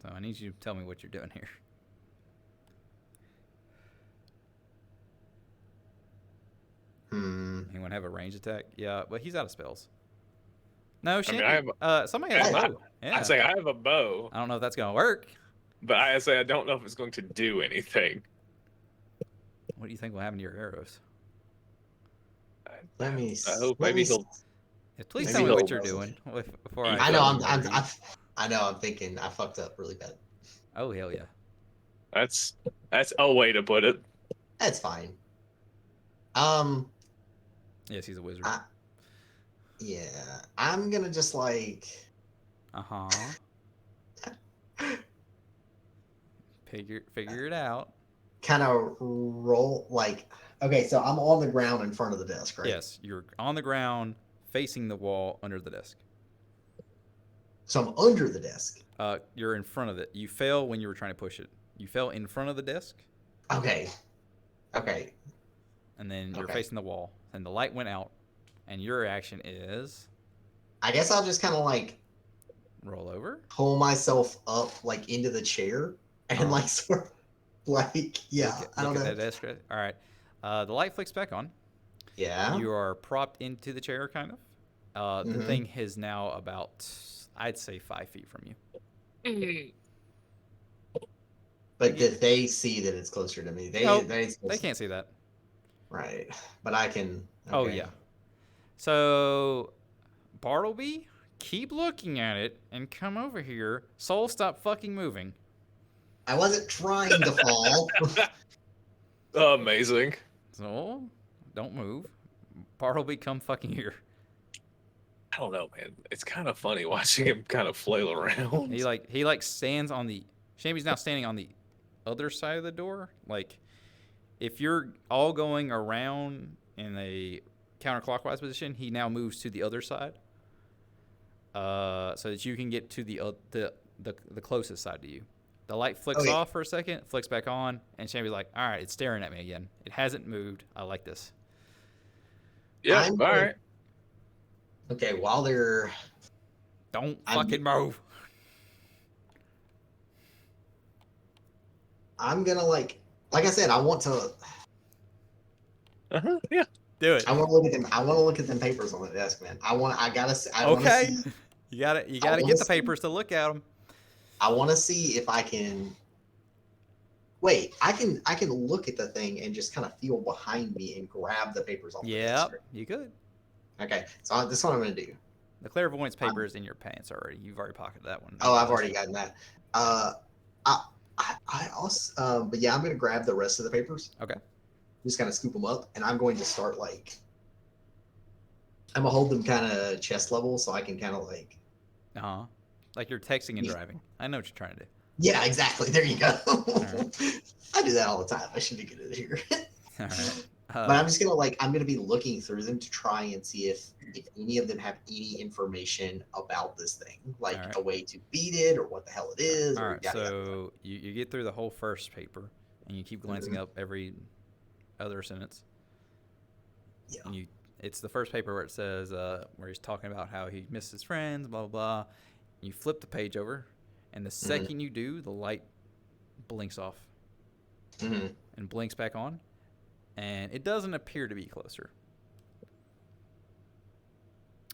I need you to tell me what you're doing here. Anyone have a range attack? Yeah, but he's out of spells. No, shit. Somebody has a bow. Yeah. I say I have a bow, I don't know if that's gonna work. but I say I don't know if it's going to do anything. What do you think will happen to your arrows? Let me. I hope let maybe me- he'll. Yeah, please Maybe tell me he'll- what you're doing before I. I know. tell you what you're doing. I know. I'm thinking. I fucked up really bad. Oh hell yeah! That's a way to put it. That's fine. Yes, he's a wizard. Yeah. I'm gonna just like. Uh huh. Figure it out. Kind of roll like. Okay, so I'm on the ground in front of the desk, right? Yes, you're on the ground facing the wall under the desk. So I'm under the desk. You're in front of it. You fell when you were trying to push it. You fell in front of the desk, Okay. Okay. and then you're Okay. facing the wall, and the light went out, and your action is I guess I'll just kind of like roll over. pull myself up like into the chair and like sort of like I don't Look know. at that desk. All right. The light flicks back on. Yeah. You are propped into the chair, kind of. The thing is now about, I'd say, 5 feet from you. But did they see that it's closer to me? Nope, they can't see that. Right. But I can. Oh, okay. yeah. So, Bartleby, keep looking at it and come over here. Soul, stop fucking moving. I wasn't trying to fall. Amazing. So, don't move. Bartleby, come fucking here. I don't know, man. It's kind of funny watching him kind of flail around. He stands on the. Shamey's now standing on the other side of the door. Like, if you're all going around in a counterclockwise position, he now moves to the other side, so that you can get to the closest side to you. The light flicks off for a second, flicks back on, and Shamey's like, "All right, it's staring at me again. It hasn't moved. I like this." Yeah. I'm All going- right. Okay, while they're Don't fucking move. I'm gonna like I said, I want to Yeah. Do it. I want to look at them. I want to look at them papers on the desk, man. I wanna Okay. see, You gotta wanna get the see- papers to look at them. I want to see if I can Wait, I can look at the thing and just kind of feel behind me and grab the papers off the desk. Yep, you could. Okay, so this is what I'm gonna do. The clairvoyance paper is in your pants already. You've already pocketed that one. Oh, I've already gotten that. I also, but yeah, I'm gonna grab the rest of the papers. Okay. Just kind of scoop them up, and I'm going to start like. I'm gonna hold them kind of chest level, so I can kind of like. Like you're texting and driving. I know what you're trying to do. Yeah, exactly. There you go. Right. I do that all the time. I should be good at it here. All right. But I'm just gonna I'm gonna be looking through them to try and see if any of them have any information about this thing, like right. a way to beat it or what the hell it is. All or right. yada, yada. So you get through the whole first paper, and you keep glancing up every other sentence. Yeah. And it's the first paper where it says where he's talking about how he missed his friends, blah blah blah. You flip the page over, and the second you do, the light blinks off and blinks back on, and it doesn't appear to be closer.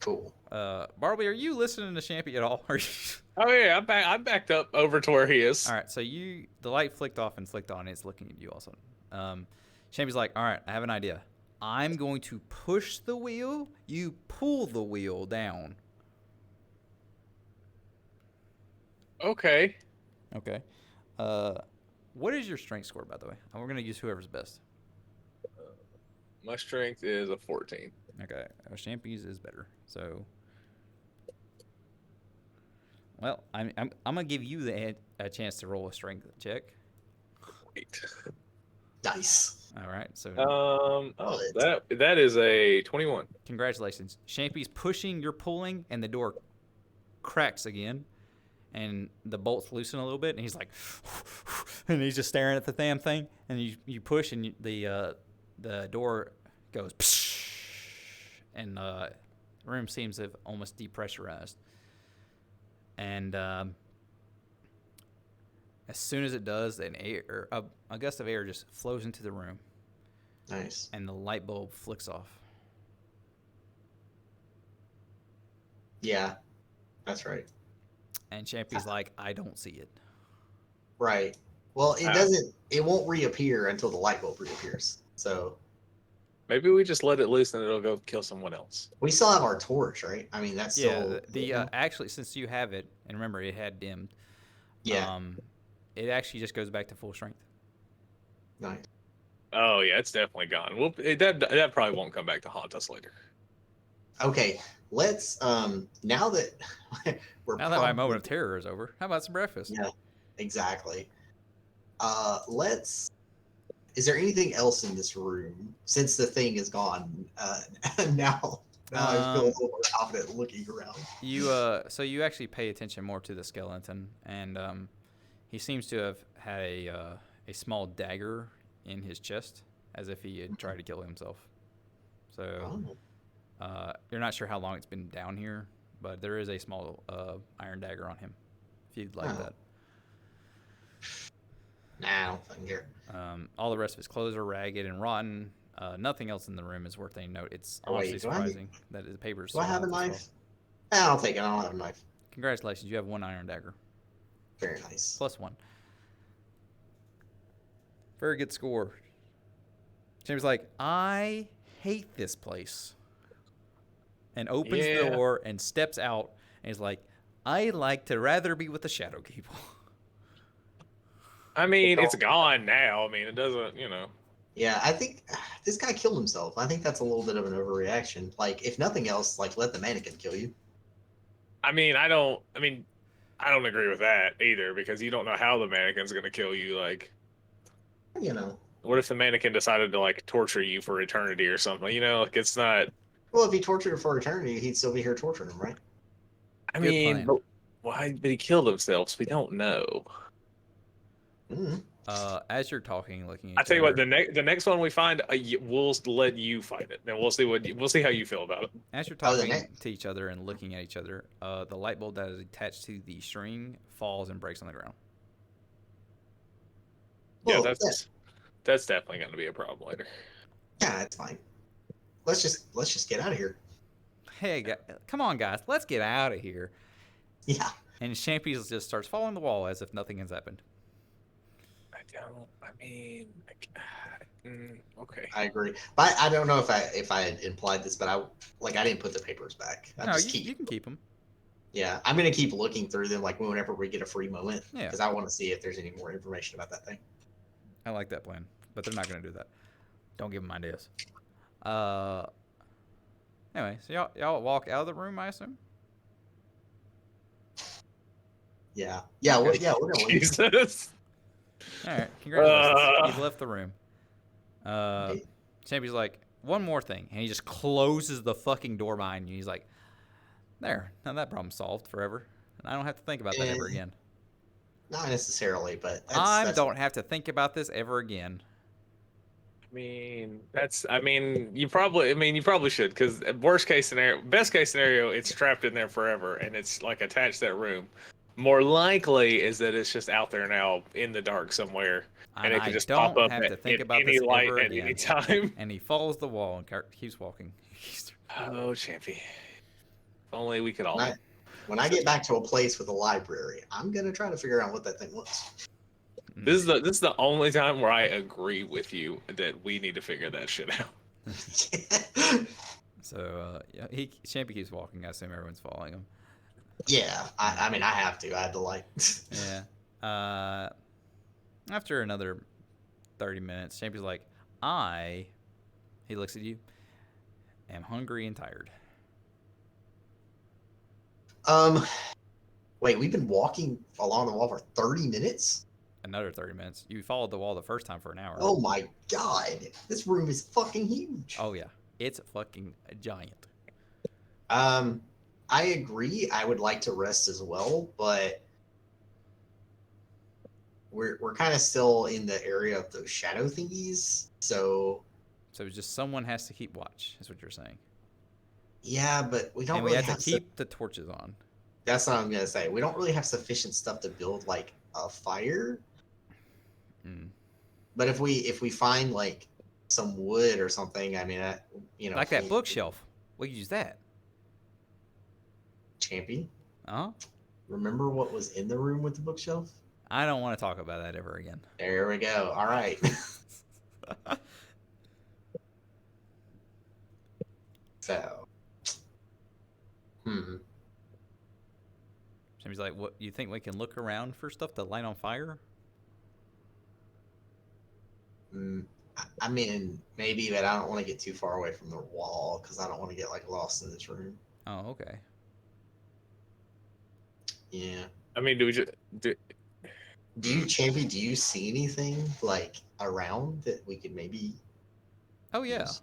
Cool. Bartleby, are you listening to Champy at all? Oh yeah, I'm backed up over to where he is. All right, so the light flicked off and flicked on, and it's looking at you also. Champy's like, all right, I have an idea. I'm going to push the wheel. You pull the wheel down. Okay. Okay. What is your strength score, by the way? We're going to use whoever's best. My strength is a 14. Okay. Champy's is better. So, well, I'm going to give you a chance to roll a strength check. Great. Nice. All right. So, that is a 21. Congratulations. Champy's pushing, you're pulling, and the door cracks again. And the bolts loosen a little bit, and he's like, and he's just staring at the damn thing. And you push, and the door goes, and the room seems to have almost depressurized. And as soon as it does, a gust of air just flows into the room. Nice. And the light bulb flicks off. Yeah, that's right. And Champy's like, I don't see it. Right. Well, it won't reappear until the light bulb reappears. So maybe we just let it loose and it'll go kill someone else. we still have our torch, right? I mean, that's still actually, since you have it, and remember it had dimmed. Yeah. It actually just goes back to full strength. Nice. Oh yeah, it's definitely gone. Well, that probably won't come back to haunt us later. Okay, let's now that my moment of terror is over, how about some breakfast? Yeah, exactly. Is there anything else in this room since the thing is gone? Now I feel a little more confident looking around. So you actually pay attention more to the skeleton, and he seems to have had a small dagger in his chest, as if he had tried to kill himself. So. You're not sure how long it's been down here, but there is a small iron dagger on him, if you'd like that. Nah, I don't think here. All the rest of his clothes are ragged and rotten. Nothing else in the room is worth any note. It's honestly surprising that the papers. Do I have a knife? I'll take it. I don't have a knife. Congratulations, you have one iron dagger. Very nice. +1. Very good score. James like, I hate this place. And opens the door and steps out and is like, I like to rather be with the Shadow People. I mean, it's gone now. I mean, it doesn't, Yeah, I think this guy killed himself. I think that's a little bit of an overreaction. Like, if nothing else, like, let the mannequin kill you. I don't agree with that either, because you don't know how the mannequin's going to kill you. Like, what if the mannequin decided to, like, torture you for eternity or something? Like, it's not. Well, if he tortured her for eternity, he'd still be here torturing him, right? I mean, but why did he kill himself? So we don't know. Mm-hmm. As you're talking, looking at I tell you what, the next one we find, we'll let you fight it, and we'll see how you feel about it. As you're talking to each other and looking at each other, the light bulb that is attached to the string falls and breaks on the ground. Yeah, that's definitely going to be a problem later. Yeah, that's fine. Let's just get out of here. Hey, come on, guys, let's get out of here. Yeah. And Champy just starts following the wall as if nothing has happened. don't. I mean, okay. I agree, but I don't know if I had implied this, but I didn't put the papers back. I No, just keep. you can keep them. Yeah, I'm gonna keep looking through them like whenever we get a free moment, Yeah. because I want to see if there's any more information about that thing. I like that plan, but they're not gonna do that. Don't give them ideas. Anyway, so y'all walk out of the room, I assume. Yeah, Okay. we're gonna leave. Jesus. All right, congratulations. Uh. You've left the room. Okay. Champy's like, one more thing, and he just closes the fucking door behind you. He's like, there, now that problem's solved forever, and I don't have to think about that ever again. Not necessarily, but I don't have to think about this ever again. I mean, you probably should, because best case scenario, it's trapped in there forever and it's like attached to that room. More likely is that it's just out there now in the dark somewhere, and it can just pop up have to think about any this light ever at again. any time. And he follows the wall and keeps walking. Oh, Champy. If only we could all. When I get back to a place with a library, I'm gonna try to figure out what that thing was. This is the only time where I agree with you that we need to figure that shit out. So yeah, Champy keeps walking. I assume everyone's following him. Yeah, I mean I have to. I had to like. Yeah. After another 30 minutes, Champy's like, he looks at you, am hungry and tired. Wait, we've been walking along the wall for 30 minutes? Another 30 minutes. You followed the wall the first time for an hour. Oh my god. This room is fucking huge. Oh yeah. It's fucking giant. I agree. I would like to rest as well, but we're kind of still in the area of those shadow thingies, so just someone has to keep watch, is what you're saying. Yeah, but we don't and really we have to keep the torches on. That's what I'm gonna say. We don't really have sufficient stuff to build like a fire. But if we find like some wood or something, I mean, like that bookshelf, we could use that. Champy. Uh-huh. Remember what was in the room with the bookshelf? I don't want to talk about that ever again. There we go. All right. So. Somebody's like, "What? You think we can look around for stuff to light on fire?" I mean, maybe, but I don't want to get too far away from the wall because I don't want to get like lost in this room. Oh, okay. Yeah. I mean, do you, Champy? Do you see anything like around that we could maybe? Oh yeah. Use?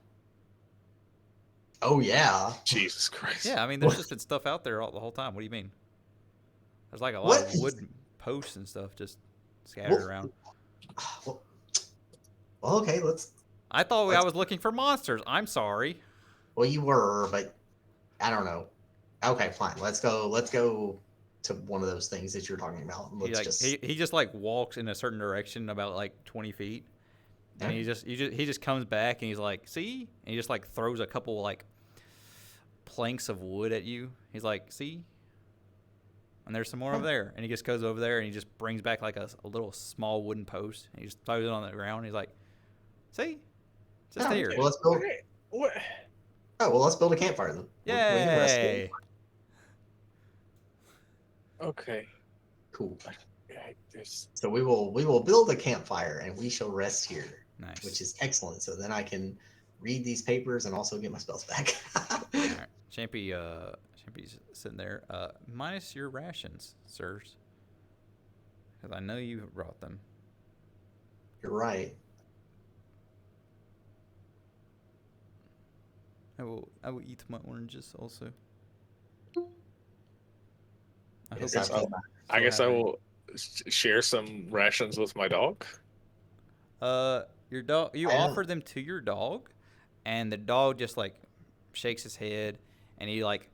Oh yeah. Jesus Christ. Yeah, I mean, there's just been stuff out there the whole time. What do you mean? There's like a lot of wood posts and stuff just scattered around. Well, okay, I thought I was looking for monsters. I'm sorry. Well, you were, but I don't know. Okay, fine. Let's go to one of those things that you're talking about. He just like walks in a certain direction about like 20 feet, and he just comes back and he's like, "See?" And he just like throws a couple like planks of wood at you. He's like, "See?" And there's some more over there, and he just goes over there and he just brings back like a little small wooden post. And he just throws it on the ground. And he's like, "See, just here." Well, let's build. What? Oh well, let's build a campfire then. Yay! Okay. Cool. Yeah, so we will build a campfire and we shall rest here. Nice. Which is excellent. So then I can read these papers and also get my spells back. All right. Champy's sitting there. Minus your rations, sirs. Because I know you brought them. You're right. I will eat my oranges also. I guess I will share some rations with my dog. Your dog. You offer them to your dog, and the dog just like shakes his head, and he like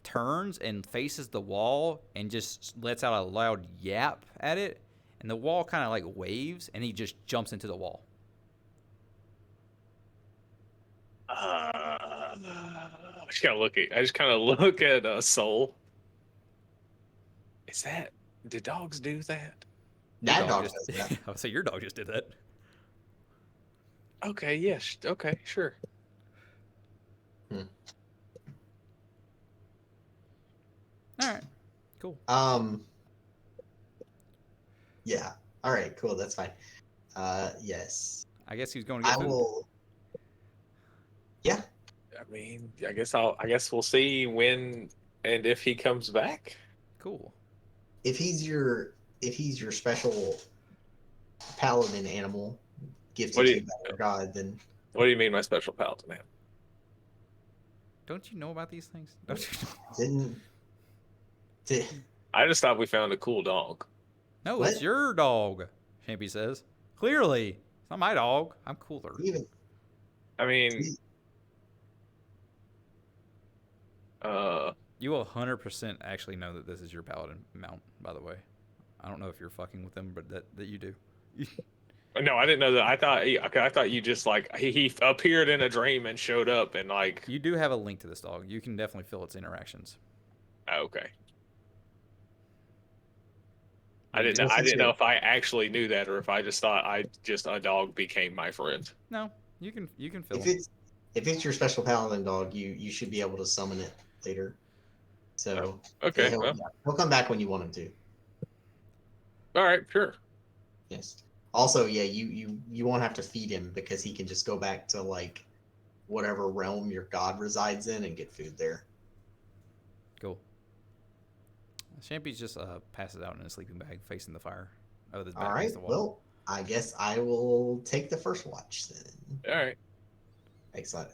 turns and faces the wall and just lets out a loud yap at it, and the wall kind of like waves, and he just jumps into the wall. I just kind of look at Soul. Did dogs do that? Your That dog dog just. does that. I would say your dog just did that. Okay, yes. Okay, sure. Hmm. All right. Cool. Yeah. All right. Cool. That's fine. Yes. I guess he's going to I get food. will. Yeah. I mean, I guess we'll see when and if he comes back. Cool. If he's your special paladin animal What gifted do to you you by your god, then What do you mean, my special paladin man? Don't you know about these things? Don't you? didn't. Did, I just thought we found a cool dog. No, What? it's your dog. Champy says. Clearly, it's not my dog. I'm cooler. even I mean, You will 100% actually know that this is your paladin mount. By the way, I don't know if you're fucking with them, but that you do. no, I didn't know that. I thought you just like he appeared in a dream and showed up and like. You do have a link to this dog. You can definitely feel its interactions. Okay. But you I since didn't know you're if I actually knew that or if I just thought a dog became my friend. No, you can feel if them. it's your special paladin dog, you should be able to summon it later. So Okay. he'll come back when you want him to. All right. Sure. Yes. Also, yeah, you won't have to feed him because he can just go back to like whatever realm your god resides in and get food there. Cool. Champy just passes out in a sleeping bag facing the fire. Oh, his back All right. against the wall. Well, I guess I will take the first watch then. All right. Excellent.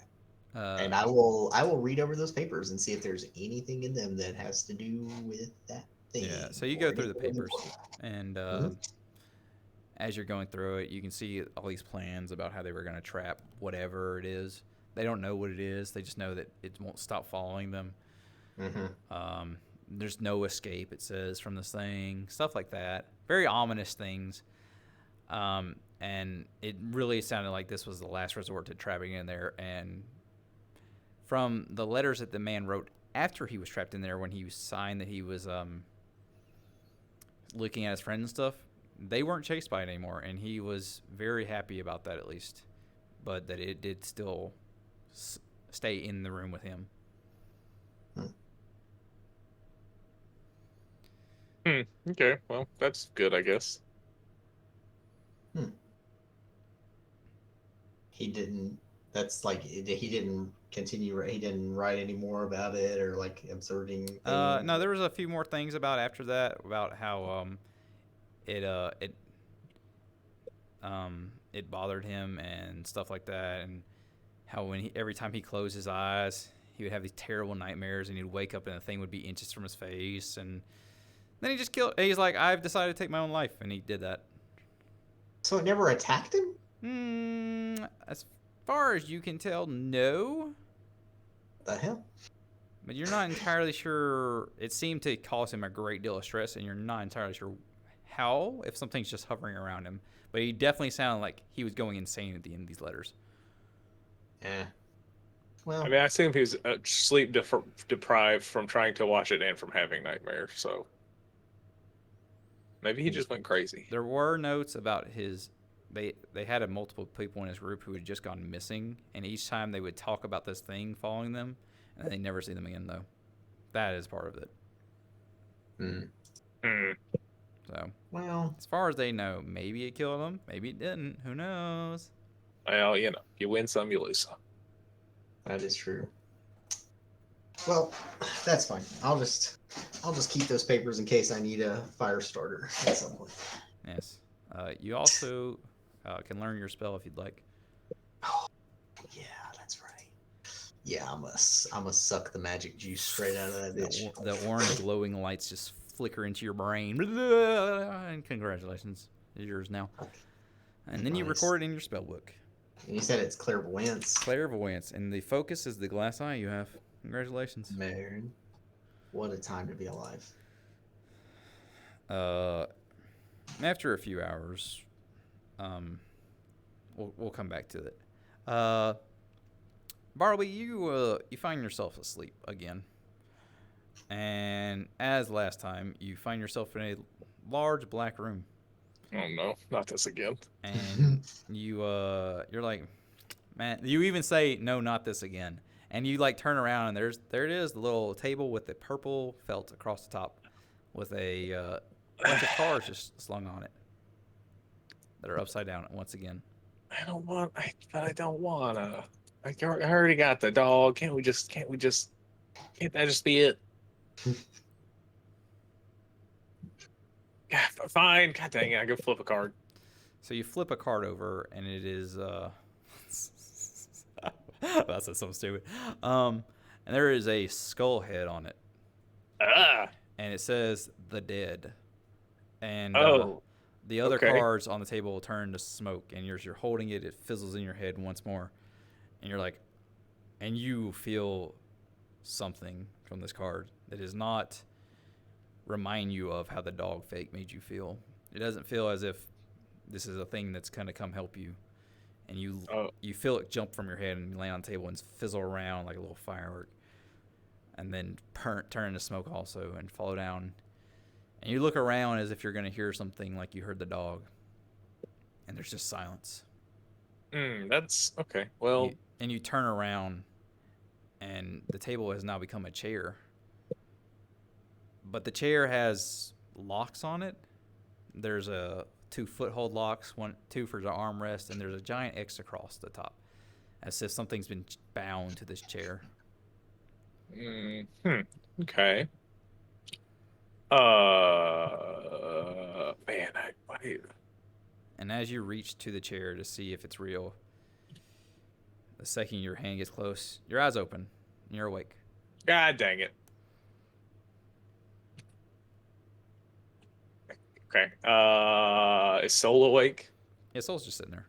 And I will read over those papers and see if there's anything in them that has to do with that thing. Yeah, so you go through the papers, and as you're going through it, you can see all these plans about how they were going to trap whatever it is. They don't know what it is. They just know that it won't stop following them. Mm-hmm. There's no escape, it says, from this thing. Stuff like that. Very ominous things. And it really sounded like this was the last resort to trapping in there. And from the letters that the man wrote after he was trapped in there, when he signed that he was looking at his friends and stuff, they weren't chased by it anymore, and he was very happy about that, at least, but that it did still stay in the room with him. Okay. Well, that's good, I guess. He didn't. That's like he didn't continue. He didn't write any more about it or like observing. No, there was a few more things about after that about how it bothered him and stuff like that, and how when every time he closed his eyes, he would have these terrible nightmares, and he'd wake up and the thing would be inches from his face, and then he just killed. He's like, I've decided to take my own life, and he did that. So it never attacked him? As far as you can tell, no. What the hell? But you're not entirely sure. It seemed to cause him a great deal of stress, and you're not entirely sure how, if something's just hovering around him. But he definitely sounded like he was going insane at the end of these letters. Yeah. Well, I mean, I assume he was sleep deprived from trying to watch it and from having nightmares. So maybe he just went crazy. There were notes about his. They had multiple people in his group who had just gone missing, and each time they would talk about this thing following them, and they never see them again, though. That is part of it. So, well, as far as they know, maybe it killed them, maybe it didn't. Who knows? Well, you know, you win some, you lose some. that is true. Well, that's fine. I'll just keep those papers in case I need a fire starter at some point. Yes. You also can learn your spell if you'd like. Oh, yeah, that's right. Yeah, I'm gonna suck the magic juice straight out of that bitch. The orange glowing lights just flicker into your brain. And congratulations, it's yours now. And then you Nice. record it in your spell book. And you said it's clairvoyance. Clairvoyance, and the focus is the glass eye you have. Congratulations. Man, what a time to be alive. After a few hours, we'll come back to it. Barley, you find yourself asleep again, and as last time, you find yourself in a large black room. Oh no, not this again. And you're like, man. You even say, "No, not this again." And you like turn around and there it is, the little table with the purple felt across the top, with a bunch of cards just slung on it that are upside down once again. But I don't wanna. I already got the dog. Can't that just be it? Yeah, fine. God dang it. I go flip a card. So you flip a card over, and it is that's so stupid. And there is a skull head on it, Ah. and it says "the dead." And Oh, the other okay. cards on the table will turn to smoke, and you're holding it. It fizzles in your head once more, and you're like, and you feel something from this card that does not remind you of how the dog fake made you feel. It doesn't feel as if this is a thing that's gonna come help you, and Oh, you feel it jump from your head and lay on the table and fizzle around like a little firework, and then turn into smoke also and fall down. And you look around as if you're gonna hear something like you heard the dog, and there's just silence. that's okay. You Well, and you turn around, and the table has now become a chair, but the chair has locks on it. There's a two foothold locks, two for the armrest, and there's a giant X across the top, as if something's been bound to this chair. okay. Man, And as you reach to the chair to see if it's real, the second your hand gets close, your eyes open, and you're awake. God dang it. Okay. Is Soul awake? Yeah, Soul's just sitting there.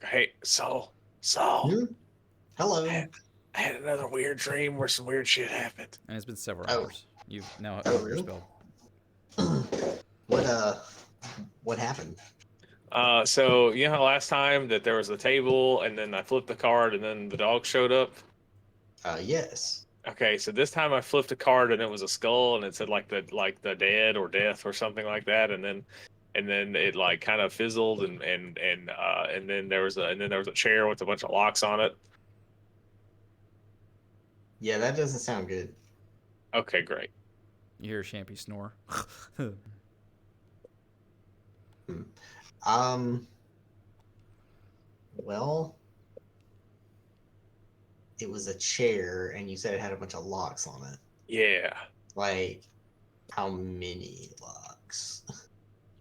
Hey, Soul. Hello. I had another weird dream where some weird shit happened. And it's been several Oh. hours. You've now Oh, over your really? spell. What happened? So you know how last time that there was a table and then I flipped the card and then the dog showed up? Yes. Okay, so this time I flipped a card and it was a skull and it said like the dead or death or something like that, and then it like kind of fizzled and then there was a chair with a bunch of locks on it. Yeah, that doesn't sound good. Okay, great. You hear Champy snore. Um. Well, it was a chair, and you said it had a bunch of locks on it. Yeah. Like, how many locks?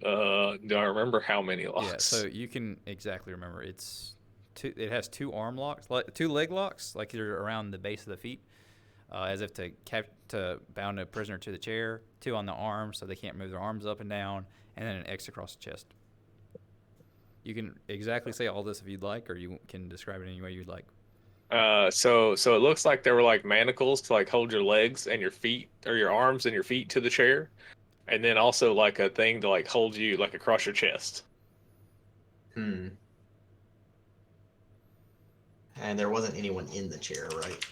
Do I remember how many locks? Yeah, so you can exactly remember. It's two. It has two arm locks, two leg locks, like they're around the base of the feet, as if to bound a prisoner to the chair. Two on the arms, so they can't move their arms up and down, and then an X across the chest. You can exactly say all this if you'd like, or you can describe it any way you'd like. So it looks like there were like manacles to like hold your legs and your feet or your arms and your feet to the chair, and then also like a thing to like hold you like across your chest. Hmm. And there wasn't anyone in the chair, right?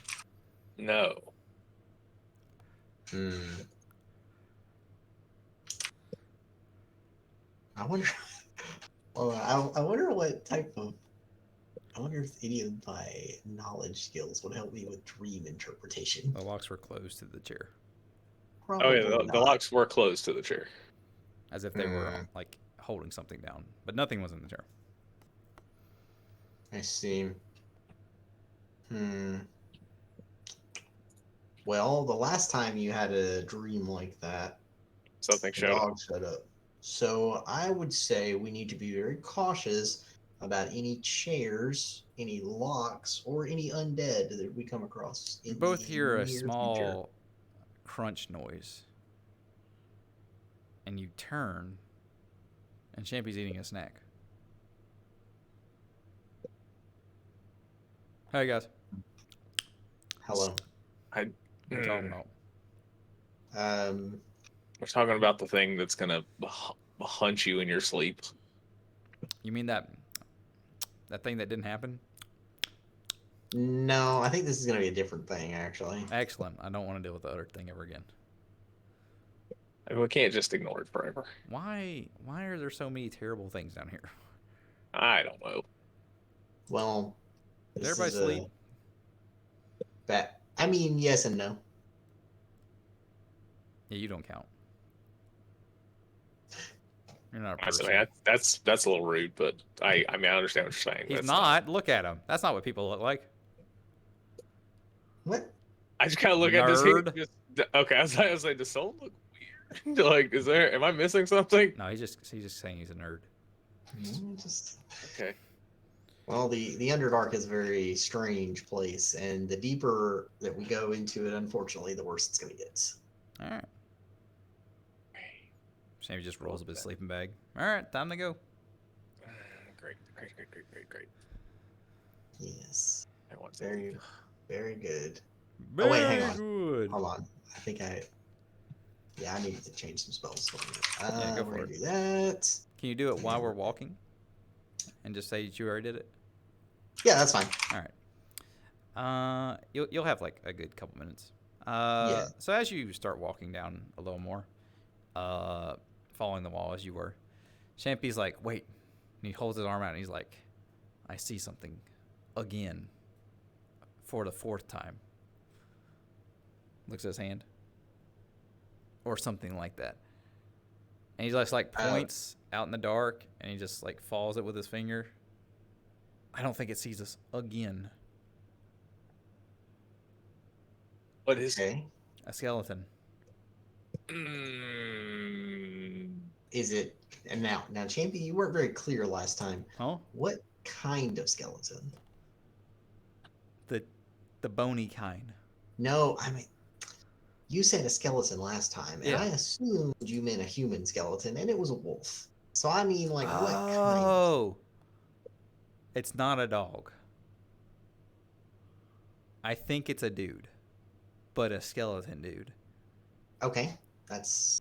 No. Hmm. I wonder. I wonder what type of. I wonder if any of my knowledge skills would help me with dream interpretation. The locks were closed to the chair, Probably Oh yeah, the not. locks were closed to the chair. as if they were like holding something down, but nothing was in the chair. I see. Hmm. Well, the last time you had a dream like that, Something the showed up. dog showed up. So I would say we need to be very cautious about any chairs, any locks, or any undead that we come across You in both the hear a near future. small crunch noise, and you turn, and Champy's eating a snack. Hey guys, Hello. I. what are you talking about? We're talking about the thing that's gonna hunt you in your sleep. You mean that thing that didn't happen? No, I think this is going to be a different thing, actually. Excellent. I don't want to deal with the other thing ever again. I mean, we can't just ignore it forever. Why are there so many terrible things down here? I don't know. Well, Did this everybody is sleep? a bad. I mean, yes and no. Yeah, you don't count. You're not a I said, person. that's a little rude, but I mean, I understand what you're saying. He's That's not. Look at him. That's not what people look like. What? I just kind of look at this. Nerd. Okay, I was like, does someone look weird? Like, am I missing something? No, he's just saying he's a nerd. Just Okay. well, the Underdark is a very strange place, and the deeper that we go into it, unfortunately, the worse it's gonna get. All right. Sammy just rolls up his sleeping bag. All right, time to go. Great. Yes. I want to Very, very good. Very Oh wait, hang on. good. Hold on. I think I needed to change some spells. Yeah, go we're for gonna it. do that. Can you do it while we're walking? And just say that you already did it? Yeah, that's fine. All right. You'll have like a good couple minutes. Yeah. So as you start walking down a little more, following the wall as you were, Champy's like, wait. And he holds his arm out and he's like, I see something again for the 4th time. Looks at his hand. Or something like that. And he just like points out in the dark and he just like follows it with his finger. I don't think it sees us again. What is Okay. A skeleton. Is it? And now, Champy, you weren't very clear last time. Huh? What kind of skeleton? The bony kind. No, I mean, you said a skeleton last time, and Yeah. I assumed you meant a human skeleton, and it was a wolf. So I mean, like, what kind? Oh. It's not a dog. I think it's a dude. But a skeleton dude. Okay, that's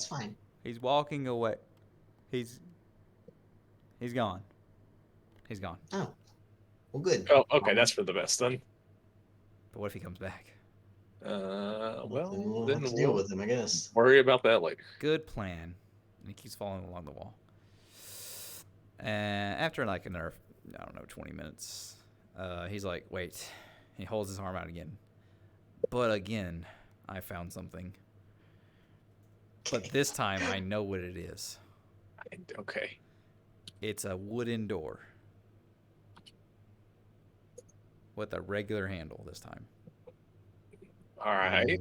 fine. He's walking away. He's gone. He's gone. Oh, well, good. Oh, okay, that's for the best then. But what if he comes back? We'll then have to deal with him, I guess. Worry about that later. Good plan. And he keeps following along the wall. And after like another, 20 minutes, he's like, wait. He holds his arm out again. But again, I found something. But this time I know what it is. Okay. It's a wooden door. With a regular handle this time. All right.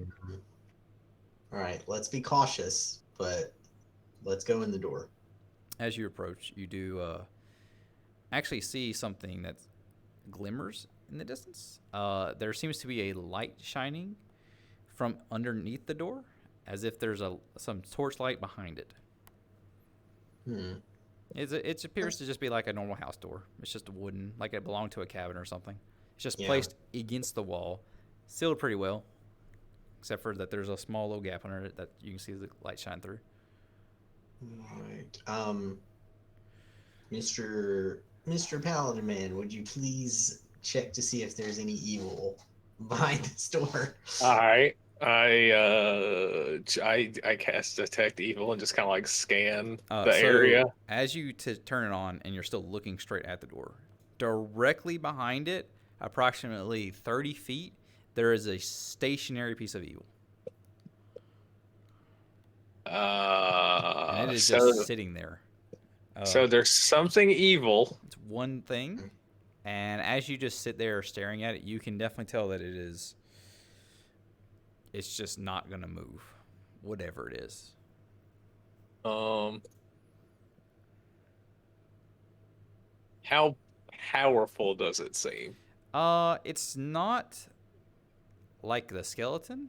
All right, let's be cautious, but let's go in the door. As you approach, you do actually see something that glimmers in the distance. There seems to be a light shining from underneath the door, as if there's some torchlight behind it. It appears to just be like a normal house door. It's just a wooden, like it belonged to a cabin or something. It's just placed against the wall, sealed pretty well, except for that there's a small little gap under it that you can see the light shine through. All right. Mr. Paladin Man, would you please check to see if there's any evil behind this door? All right. I cast detect evil and just kind of like scan the area. As you turn it on and you're still looking straight at the door, directly behind it, approximately 30 feet, there is a stationary piece of evil. And it is just sitting there. So there's something evil. It's one thing, and as you just sit there staring at it, you can definitely tell that it's just not going to move, whatever it is. How powerful does it seem? It's not like the skeleton,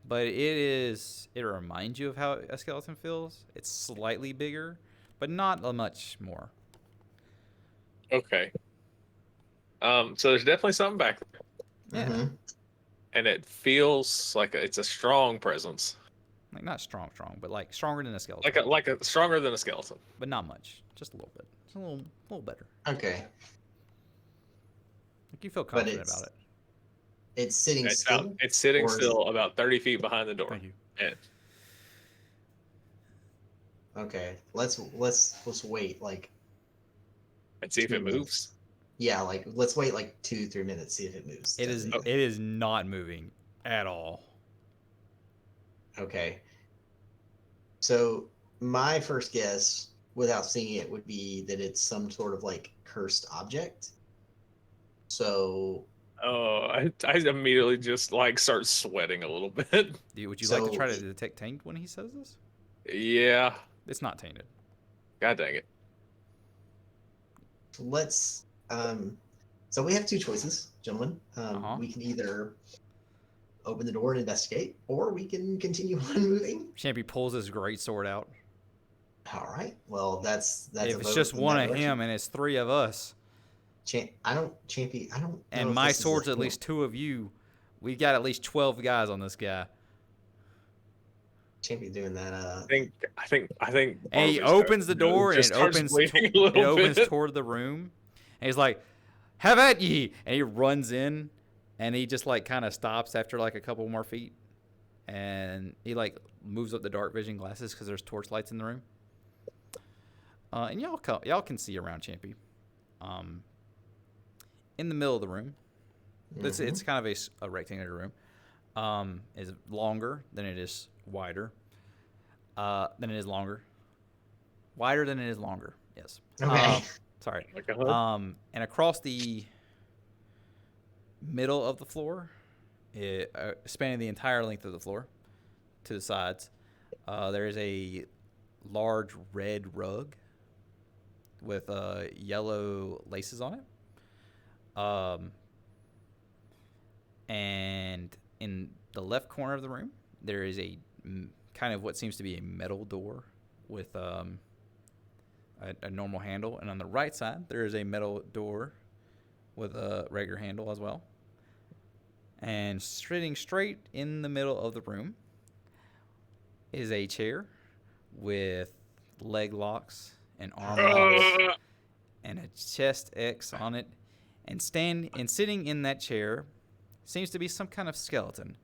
but it reminds you of how a skeleton feels. It's slightly bigger, but not much more. Okay. So there's definitely something back there. Yeah. Mm-hmm. And it feels like it's a strong presence. Like not strong, but like stronger than a skeleton. Like a stronger than a skeleton. But not much. Just a little bit. Just a little better. Okay. Like you feel confident about it. It's sitting still? It's sitting still about 30 feet behind the door. Thank you. And Okay. Let's wait like And see if 2 it minutes. moves. Yeah, like let's wait like 2-3 minutes, see if it moves. It is not moving at all. Okay. So my first guess, without seeing it, would be that it's some sort of like cursed object. So Oh, I immediately just like start sweating a little bit. Would you like to So try to detect taint when he says this? Yeah. It's not tainted. God dang it. let's so we have two choices, gentlemen. Uh-huh. We can either open the door and investigate, or we can continue on moving. Champy pulls his great sword out. All right. Well, that's If a it's vote just in one that of direction. him and it's 3 of us, I don't know and if my this is sword's at least 2 of you, we've got at least 12 guys on this guy. Champy doing that. I think And he Barley's opens the door and just it starts opens bleeding a it little opens bit. toward the room. And he's like, "Have at ye!" And he runs in, and he just like kind of stops after like a couple more feet, and he like moves up the dark vision glasses because there's torch lights in the room. And y'all can see around Champy. In the middle of the room, it's kind of a rectangular room. Is longer than it is wider. Than it is longer. Wider than it is longer. Yes. Okay. Sorry. Like a hug? And across the middle of the floor, spanning the entire length of the floor to the sides, there is a large red rug with yellow laces on it. And in the left corner of the room, there is a kind of what seems to be a metal door with a normal handle. And on the right side, there is a metal door with a regular handle as well. And sitting straight in the middle of the room is a chair with leg locks and arm locks and a chest X on it. And sitting in that chair seems to be some kind of skeleton.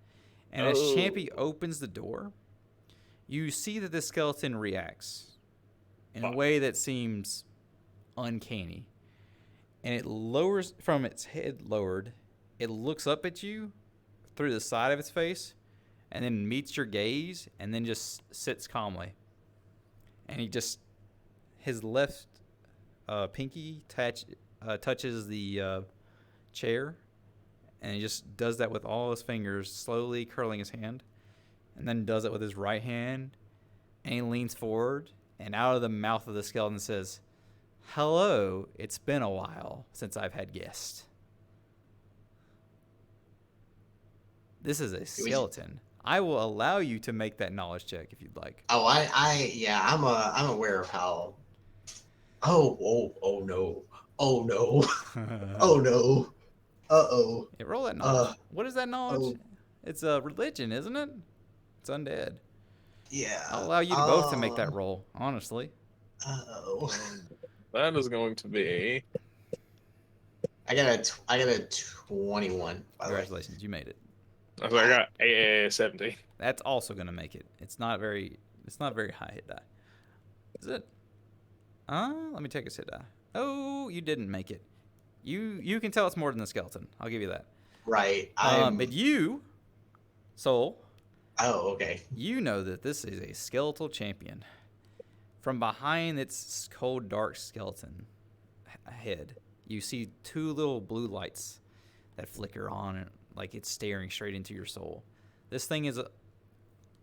And as Champy opens the door, you see that the skeleton reacts in a way that seems uncanny. And it lowers from its head lowered, it looks up at you through the side of its face and then meets your gaze and then just sits calmly. And his left pinky touches the chair, and he just does that with all his fingers, slowly curling his hand, and then does it with his right hand, and he leans forward, and out of the mouth of the skeleton says, "Hello, it's been a while since I've had guests." This is a skeleton. I will allow you to make that knowledge check if you'd like. Oh, I'm aware of how. Oh no. Oh no. Oh no. Uh-oh. Yeah, roll that knowledge. What is that knowledge? It's a religion, isn't it? It's undead. Yeah. I'll allow you to both to make that roll, honestly. Uh-oh. That is going to be. I got a 21. By Congratulations, you made it. I got a 70. That's also gonna make it. It's not very high hit die. Is it? Let me take a hit die. Oh, you didn't make it. You can tell it's more than the skeleton. I'll give you that. Right. But you, Soul. Oh, okay. You know that this is a skeletal champion. From behind its cold, dark skeleton head, you see 2 little blue lights that flicker on, like it's staring straight into your soul. This thing is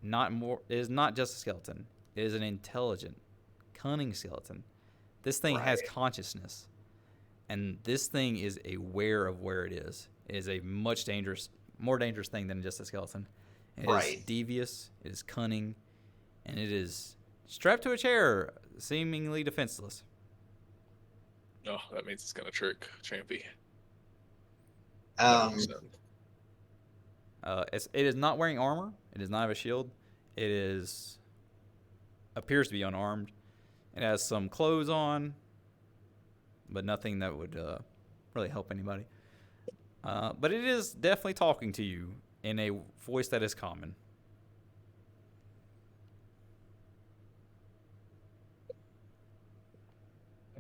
not just a skeleton. It is an intelligent, cunning skeleton. This thing has consciousness, and this thing is aware of where it is. It is a more dangerous thing than just a skeleton. It is devious, it is cunning, and it is strapped to a chair, seemingly defenseless. Oh, that means it's gonna trick Champy. It is not wearing armor. It does not have a shield. Appears to be unarmed. It has some clothes on, but nothing that would really help anybody. But it is definitely talking to you in a voice that is common.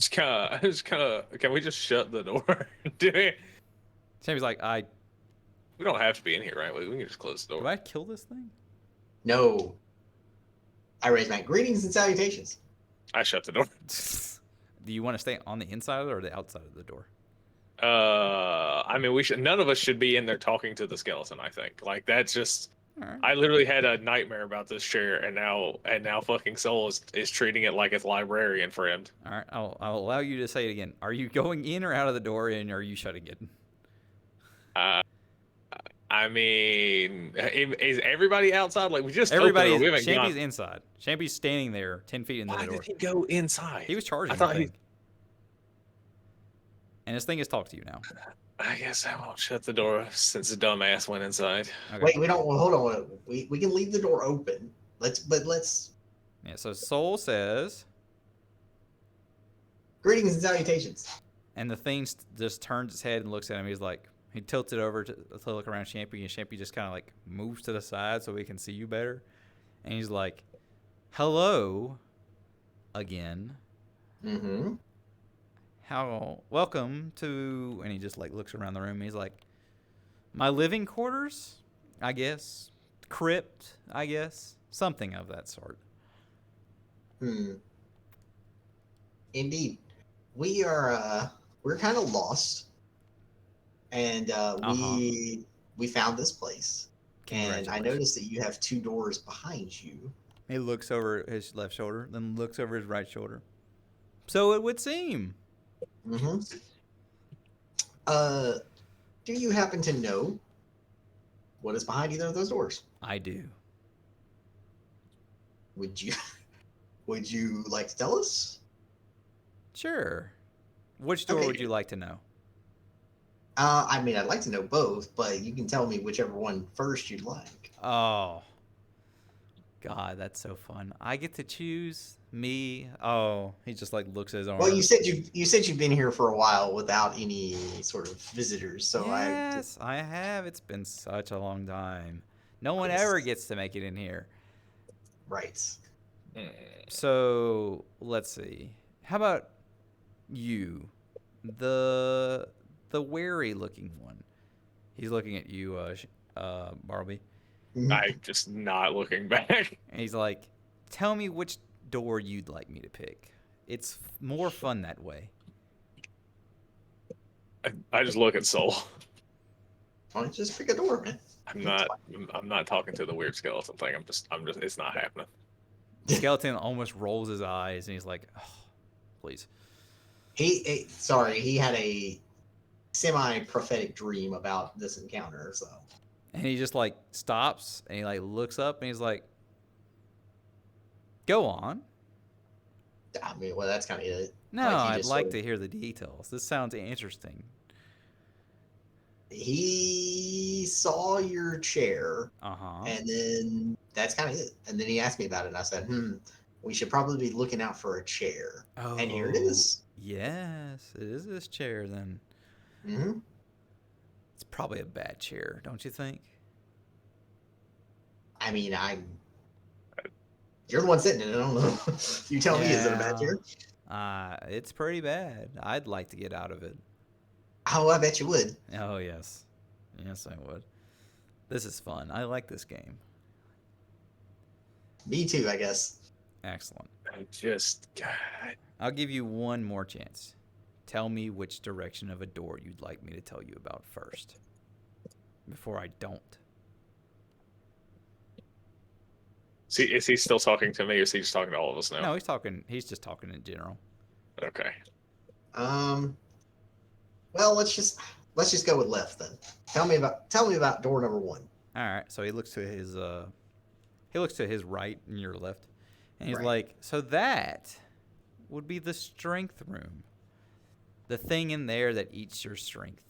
Can we just shut the door? Do we? Champy's like, We don't have to be in here, right? We can just close the do door. I kill this thing? No. I raise my greetings and salutations. I shut the door. Do you want to stay on the inside or the outside of the door? I mean, we should. None of us should be in there talking to the skeleton. I think. Like that's just. All right. I literally had a nightmare about this chair, and now fucking Soul is treating it like its librarian friend. All right. I'll allow you to say it again. Are you going in or out of the door, and are you shutting it? I mean, is everybody outside? Like we just Everybody's. opened the door. We haven't Champy's gone. inside. Champy's standing there, 10 feet in the Why door. did he go inside? He was charging. I thought the thing. And this thing has talked to you now. I guess I won't shut the door since the dumbass went inside. Okay. Wait, we don't. Well, hold on. We can leave the door open. Let's. Yeah. So Soul says, Greetings and salutations. and the thing just turns its head and looks at him. He's like, he tilts it over to look around Champy, and Champy just kind of like moves to the side so we can see you better. And he's like, "Hello, again. Mm-hmm. Welcome to," and he just like looks around the room. And he's like, "My living quarters, I guess, crypt, I guess, something of that sort." Indeed, we're kind of lost, and we found this place, and I noticed that you have 2 doors behind you. He looks over his left shoulder, then looks over his right shoulder. So it would seem. Mm-hmm. Do you happen to know what is behind either of those doors? I do. Would you like to tell us? Sure. Which door Okay. would you like to know? I mean, I'd like to know both, but you can tell me whichever one first you'd like. Oh. God, that's so fun. I get to choose me. Oh, he just like looks at his arm. Well, you said you've been here for a while without any sort of visitors, so yes, I have. It's been such a long time. No one Yes. ever gets to make it in here. Right. So let's see. How about you, the wary looking one? He's looking at you, Barbie, I'm just not looking back. and he's like, "Tell me which door you'd like me to pick. It's more fun that way." I just look at Soul. Why don't you just pick a door, man? I'm not talking to the weird skeleton thing. I'm just it's not happening. The skeleton almost rolls his eyes, and he's like, "Oh, please." He had a semi-prophetic dream about this encounter, so. And he just like stops, and he like looks up, and he's like, "Go on." I mean, well, that's kind of it. No, Like, he I'd just like sort to hear the details. This sounds interesting. He saw your chair, Uh-huh. and then that's kind of it. And then he asked me about it, and I said, we should probably be looking out for a chair. Oh, And here it is. Yes, it is this chair then. Mm-hmm. It's probably a bad chair, don't you think? I mean, you're the one sitting in it. I don't know. You tell me, is it a bad chair? It's pretty bad. I'd like to get out of it. Oh, I bet you would. Oh, yes. Yes, I would. This is fun. I like this game. Me too, I guess. Excellent. God. I'll give you one more chance. Tell me which direction of a door you'd like me to tell you about first. Before I don't. See, is he still talking to me, or is he just talking to all of us now? No, he's just talking in general. Okay. Well, let's just go with left then. Tell me about door number 1. All right. So he looks to his right and your left, and he's Right. like, "So that would be the strength room. The thing in there that eats your strength."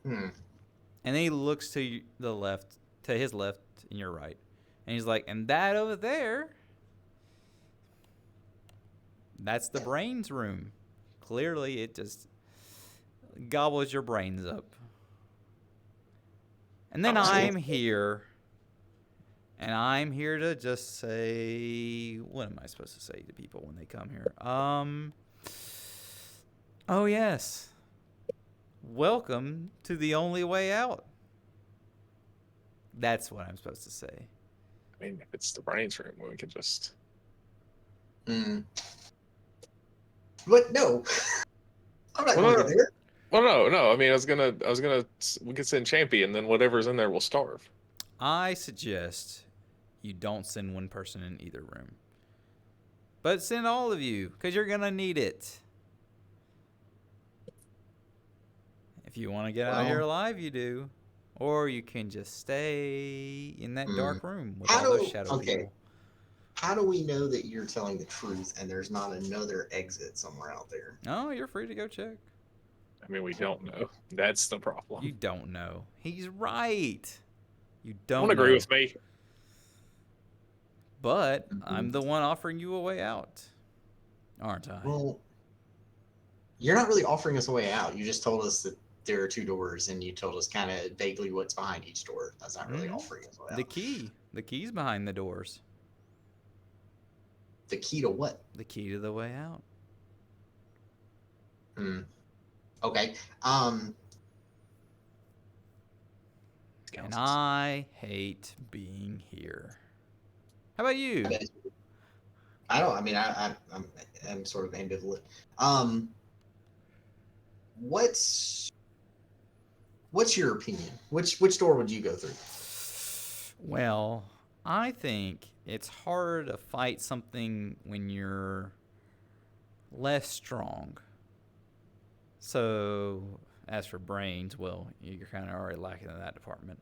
And then he looks to the left, to his left and your right, and he's like, "And that over there, that's the brains room. Clearly, it just gobbles your brains up. And then I'm here And I'm here to just say, what am I supposed to say to people when they come here? Oh yes. Welcome to the only way out. That's what I'm supposed to say. I mean, if it's the brains room, we could just. Mm. But no, I'm not Well, going in there. Well, no. I mean, we could send Champy, and then whatever's in there will starve. I suggest you don't send one person in either room. But send all of you, because you're going to need it. If you want to get out of here alive, you do. Or you can just stay in that dark room with all those shadow people. How do we know that you're telling the truth and there's not another exit somewhere out there? Oh, you're free to go check. I mean, we don't know. That's the problem. You don't know. He's right. You don't Don't agree with me. But I'm the one offering you a way out, aren't I? Well, you're not really offering us a way out. You just told us that there are 2 doors, and you told us kind of vaguely what's behind each door. That's not really offering us a way out. The key. The key's behind the doors. The key to what? The key to the way out. Okay. And I hate being here. How about you? I don't. I mean, I'm sort of ambivalent. What's your opinion? Which door would you go through? Well, I think it's hard to fight something when you're less strong. So, as for brains, well, you're kind of already lacking in that department.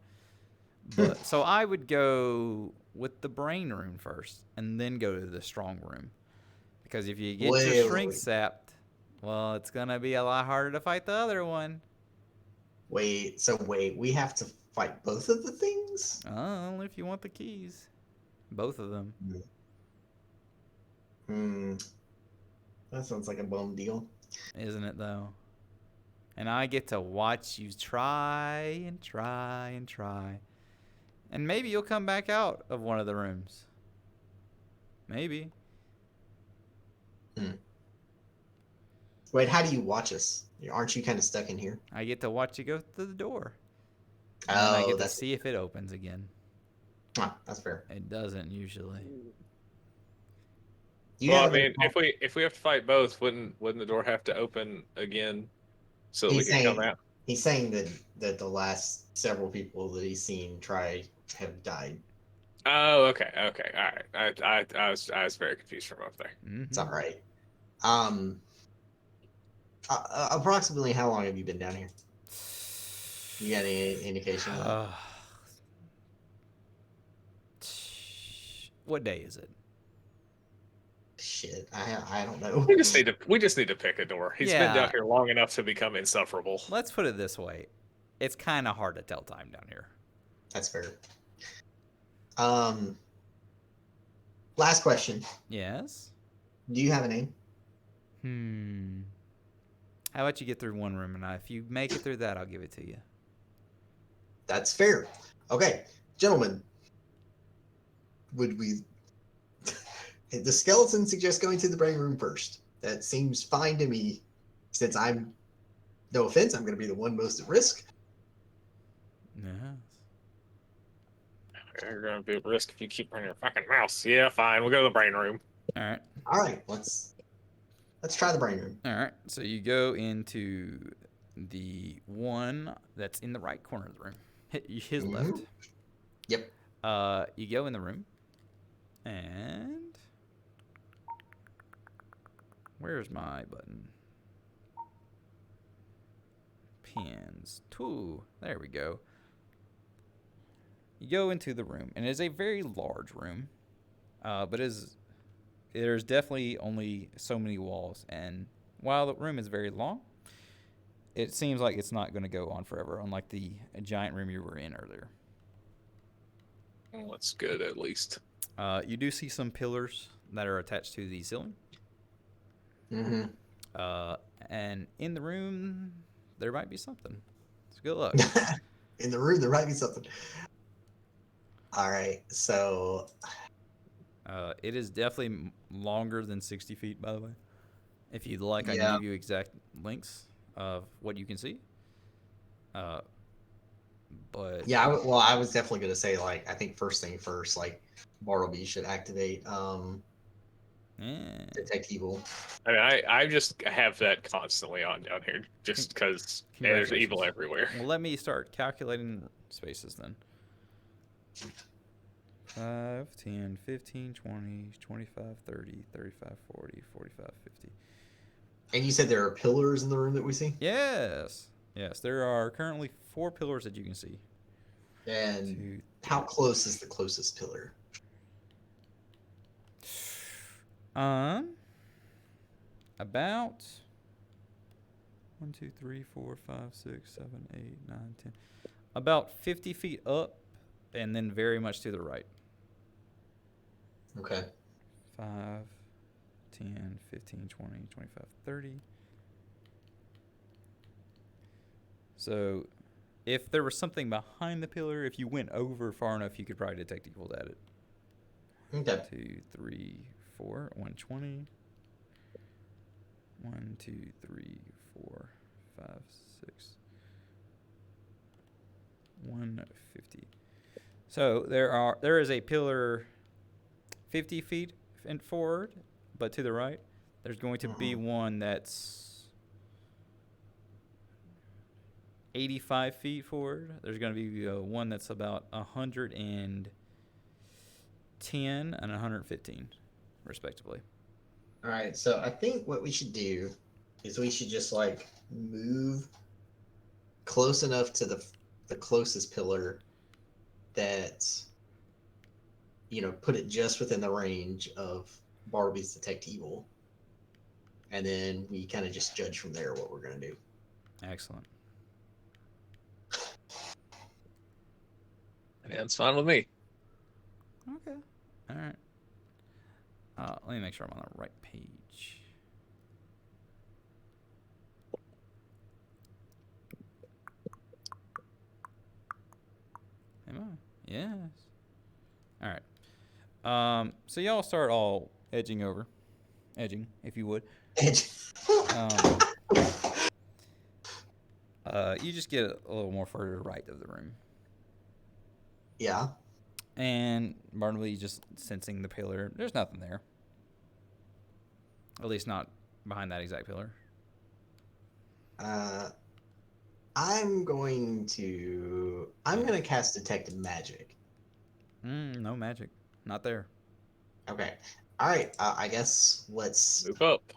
But so I would go with the brain room first, and then go to the strong room, because if you get your strength sapped, well, it's gonna be a lot harder to fight the other one. Wait, we have to fight both of the things? Only if you want the keys, both of them. That sounds like a bum deal, isn't it though? And I get to watch you try and try and try. And maybe you'll come back out of one of the rooms. Maybe. Wait, how do you watch us? Aren't you kind of stuck in here? I get to watch you go through the door. And then I get to see if it opens again. That's fair. It doesn't usually. Well, I mean, if we have to fight both, wouldn't the door have to open again so that we can come out? He's saying that the last several people that he's seen have died. Oh, okay, all right. I was very confused from up there. It's all right. Approximately how long have you been down here? You got any indication? What day is it? Shit, I don't know. We just need to pick a door. He's been down here long enough to become insufferable. Let's put it this way. It's kind of hard to tell time down here. That's fair. Last question. Yes? Do you have a name? How about you get through one room, and if you make it through that, I'll give it to you. That's fair. Okay, gentlemen. The skeleton suggests going to the brain room first. That seems fine to me, since no offense, I'm going to be the one most at risk. Yes. You're going to be at risk if you keep running your fucking mouse. Yeah, fine. We'll go to the brain room. All right. Let's try the brain room. All right. So you go into the one that's in the right corner of the room. His left. Yep. You go in the room, and where's my button? Pins. There we go. You go into the room, and it is a very large room, but there's definitely only so many walls, and while the room is very long, it seems like it's not going to go on forever, unlike the giant room you were in earlier. Well, that's good, at least. You do see some pillars that are attached to the ceiling. And in the room, there might be something. So good luck. In the room, there might be something. All right. So It is definitely longer than 60 feet, by the way. If you'd like, I can yeah, give you exact links of what you can see. Uh, but yeah. Well, I was definitely gonna say like I think first thing first, like Bartleby should activate eh, detect evil. I mean, I just have that constantly on down here, just because there's evil congratulations. everywhere. Well, let me start calculating spaces then. 5, 10, 15, 20, 25, 30, 35, 40, 45, 50. And you said there are pillars in the room that we see. Yes. Yes, there are currently 4 pillars that you can see. And 2, how close is the closest pillar? About 1, 2, 3, 4, 5, 6, 7, 8, 9, 10. About 50 feet up, and then very much to the right. Okay. 5, 10, 15, 20, 25, 30. So, if there was something behind the pillar, if you went over far enough, you could probably detect equals at it. Okay. 2, 3, 4, 120. 1, 2, 3, 4, 5, 6. 150. So there is a pillar 50 feet and forward, but to the right, there's going to be one that's 85 feet forward. There's going to be one that's about 110 and 115, respectively. All right. So I think what we should do is we should just like move close enough to the closest pillar that put it just within the range of Barbie's detect evil, and then we kind of just judge from there what we're gonna do. Excellent. Yeah, it's fine with me. Okay. All right. Let me make sure I'm on the right page. Am I? Yes. All right. So y'all start all edging, if you would. Um, you just get a little more further right of the room. Yeah. And Barnaby just sensing the pillar. There's nothing there. At least not behind that exact pillar. I'm going to cast detect magic. No magic. Not there. Okay. All right. I guess let's Move up.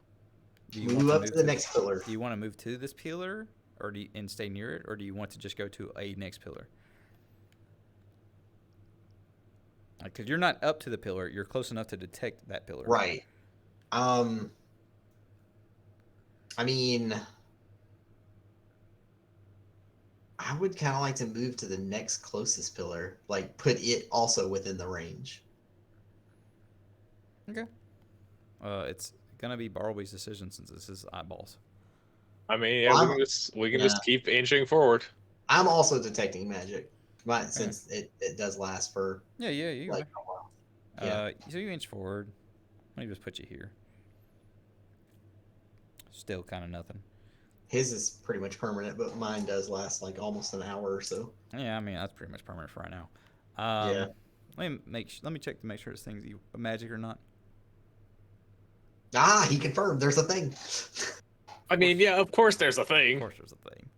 Do you move want to up move to the next pillar. Do you want to move to this pillar, or and stay near it, or do you want to just go to a next pillar? Because you're not up to the pillar, you're close enough to detect that pillar. Right. I mean, I would kind of like to move to the next closest pillar, like put it also within the range. Okay. It's gonna be Bartleby's decision since this is eyeballs. I mean, yeah, Well, we can just keep inching forward. I'm also detecting magic, since it does last for Yeah, you like are. a while. Yeah. So you inch forward. Let me just put you here. Still kind of nothing. His is pretty much permanent, but mine does last like almost an hour or so. Yeah, I mean that's pretty much permanent for right now. Yeah. Let me check to make sure this thing's magic or not. Ah, he confirmed. There's a thing. I mean, yeah, of course there's a thing. Of course, there's a thing.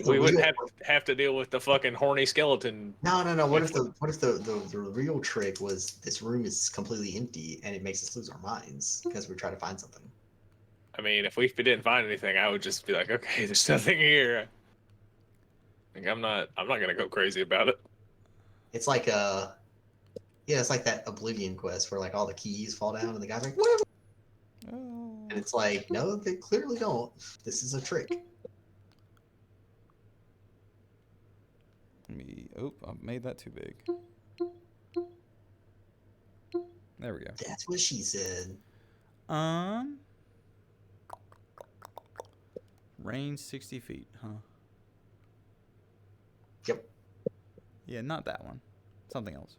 We wouldn't have to deal with the fucking horny skeleton. No. What if the real trick was this room is completely empty and it makes us lose our minds because we're trying to find something? I mean, if we didn't find anything, I would just be like, okay, there's nothing here. Like, I'm not gonna go crazy about it. It's like it's like that Oblivion quest where like all the keys fall down and the guy's like, whatever. Oh. And it's like, no, they clearly don't. This is a trick. I made that too big. There we go. That's what she said. Range 60 feet, huh? Yep. Yeah, not that one. Something else.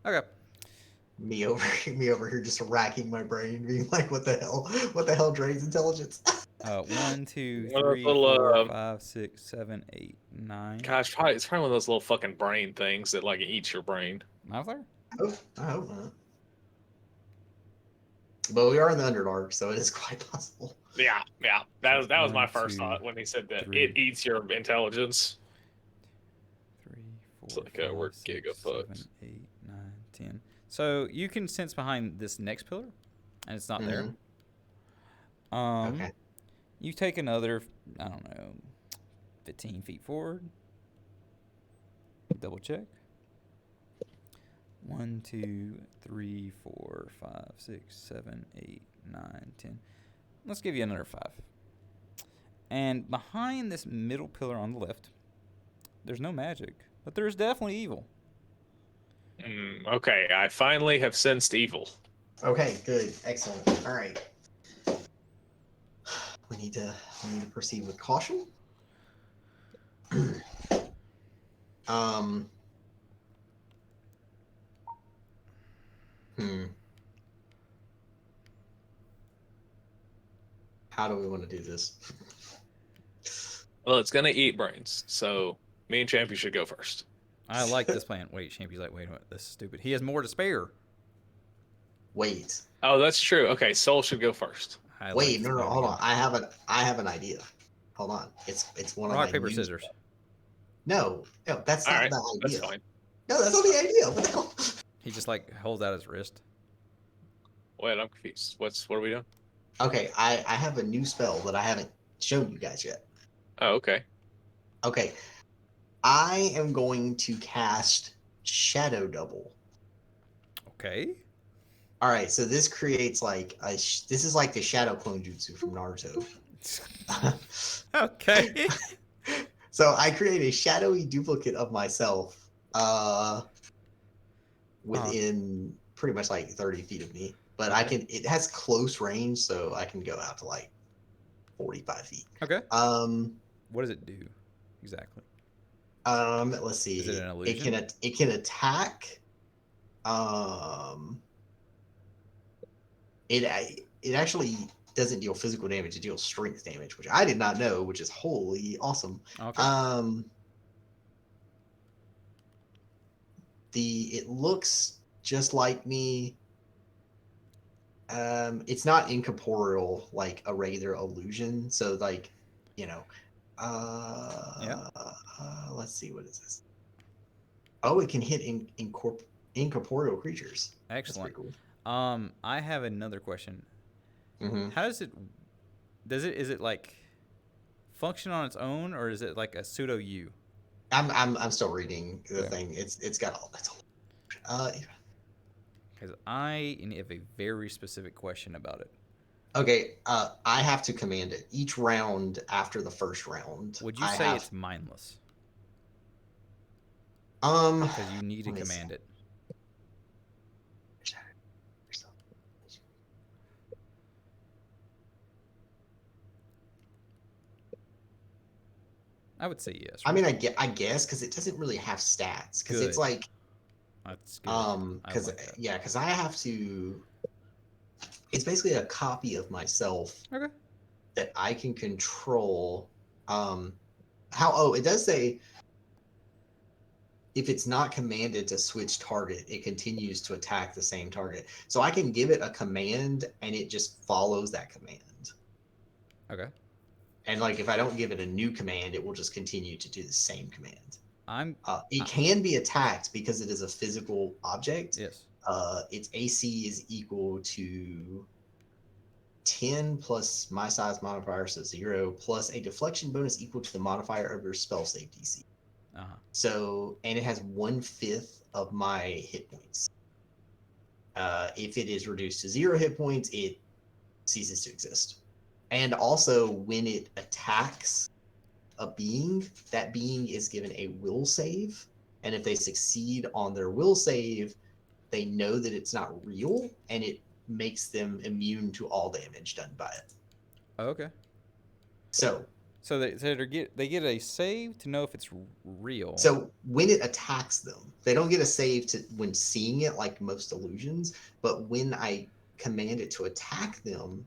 Okay. Me over me over here just racking my brain, being like, what the hell? What the hell drains intelligence? 1, 2, One of those 3, little, 4, 5, 6, 7, 8, 9. gosh, probably it's probably one of those little fucking brain things that like eats your brain. Mouthfire? I hope not. But we are in the Underdark, so it is quite possible. Yeah. That was my 1, first 2, thought when he said that 3, it eats your intelligence. 3, It's 4, like 5, we're 6, 7, gigafucks. 8, 9, 10. So you can sense behind this next pillar, and it's not there. Okay. You take another, I don't know, 15 feet forward. Double check. 1, 2, 3, 4, 5, 6, 7, 8, 9, 10. Let's give you another 5. And behind this middle pillar on the left, there's no magic, but there's definitely evil. Okay, I finally have sensed evil. Okay, good. Excellent. All right. We need to proceed with caution. um How do we want to do this? Well, it's gonna eat brains, so me and Champy should go first. I like this plan. Wait, Champy's like, wait a minute, this is stupid. He has more to spare. Wait. Oh, that's true. Okay, Soul should go first. Wait, no, hold on. I have an idea. Hold on. It's one of my Rock, paper, new- scissors. No, that's All not right, the that's idea. fine. No, that's not the idea. What the hell? He just like holds out his wrist. Wait, I'm confused. What are we doing? Okay, I have a new spell that I haven't shown you guys yet. Oh, okay. Okay. I am going to cast Shadow Double. Okay. All right, so this creates like this is like the Shadow Clone Jutsu from Naruto. Okay. So I create a shadowy duplicate of myself within pretty much like 30 feet of me. But it has close range, so I can go out to like 45 feet. Okay. What does it do exactly? Let's see. Is it an illusion? It can attack. It actually doesn't deal physical damage, it deals strength damage, which I did not know, which is wholly awesome. Okay. It looks just like me. It's not incorporeal like a regular illusion, so like, you know, let's see, what is this? Oh, it can hit incorporeal creatures. Excellent. That's pretty cool. I have another question. Mm-hmm. How is it like function on its own, or is it like a pseudo you? I'm still reading the thing. It's got all that's all. Because I have a very specific question about it. Okay, I have to command it each round after the first round. Would you say it's mindless? Because you need to command it. I would say yes. Right? I mean, I guess because it doesn't really have stats. Because it's like, that's good. because I have to. It's basically a copy of myself. Okay. That I can control. It does say if it's not commanded to switch target, it continues to attack the same target. So I can give it a command and it just follows that command. Okay. And like if I don't give it a new command, it will just continue to do the same command. It can can be attacked because it is a physical object. Yes. Its AC is equal to 10 plus my size modifier, so 0, plus a deflection bonus equal to the modifier of your spell save DC. So, and it has 1/5 of my hit points. If it is reduced to 0 hit points, it ceases to exist. And also, when it attacks a being, that being is given a will save. And if they succeed on their will save, they know that it's not real, and it makes them immune to all damage done by it. Okay. So, So they get a save to know if it's real. So when it attacks them, they don't get a save to when seeing it like most illusions, but when I command it to attack them,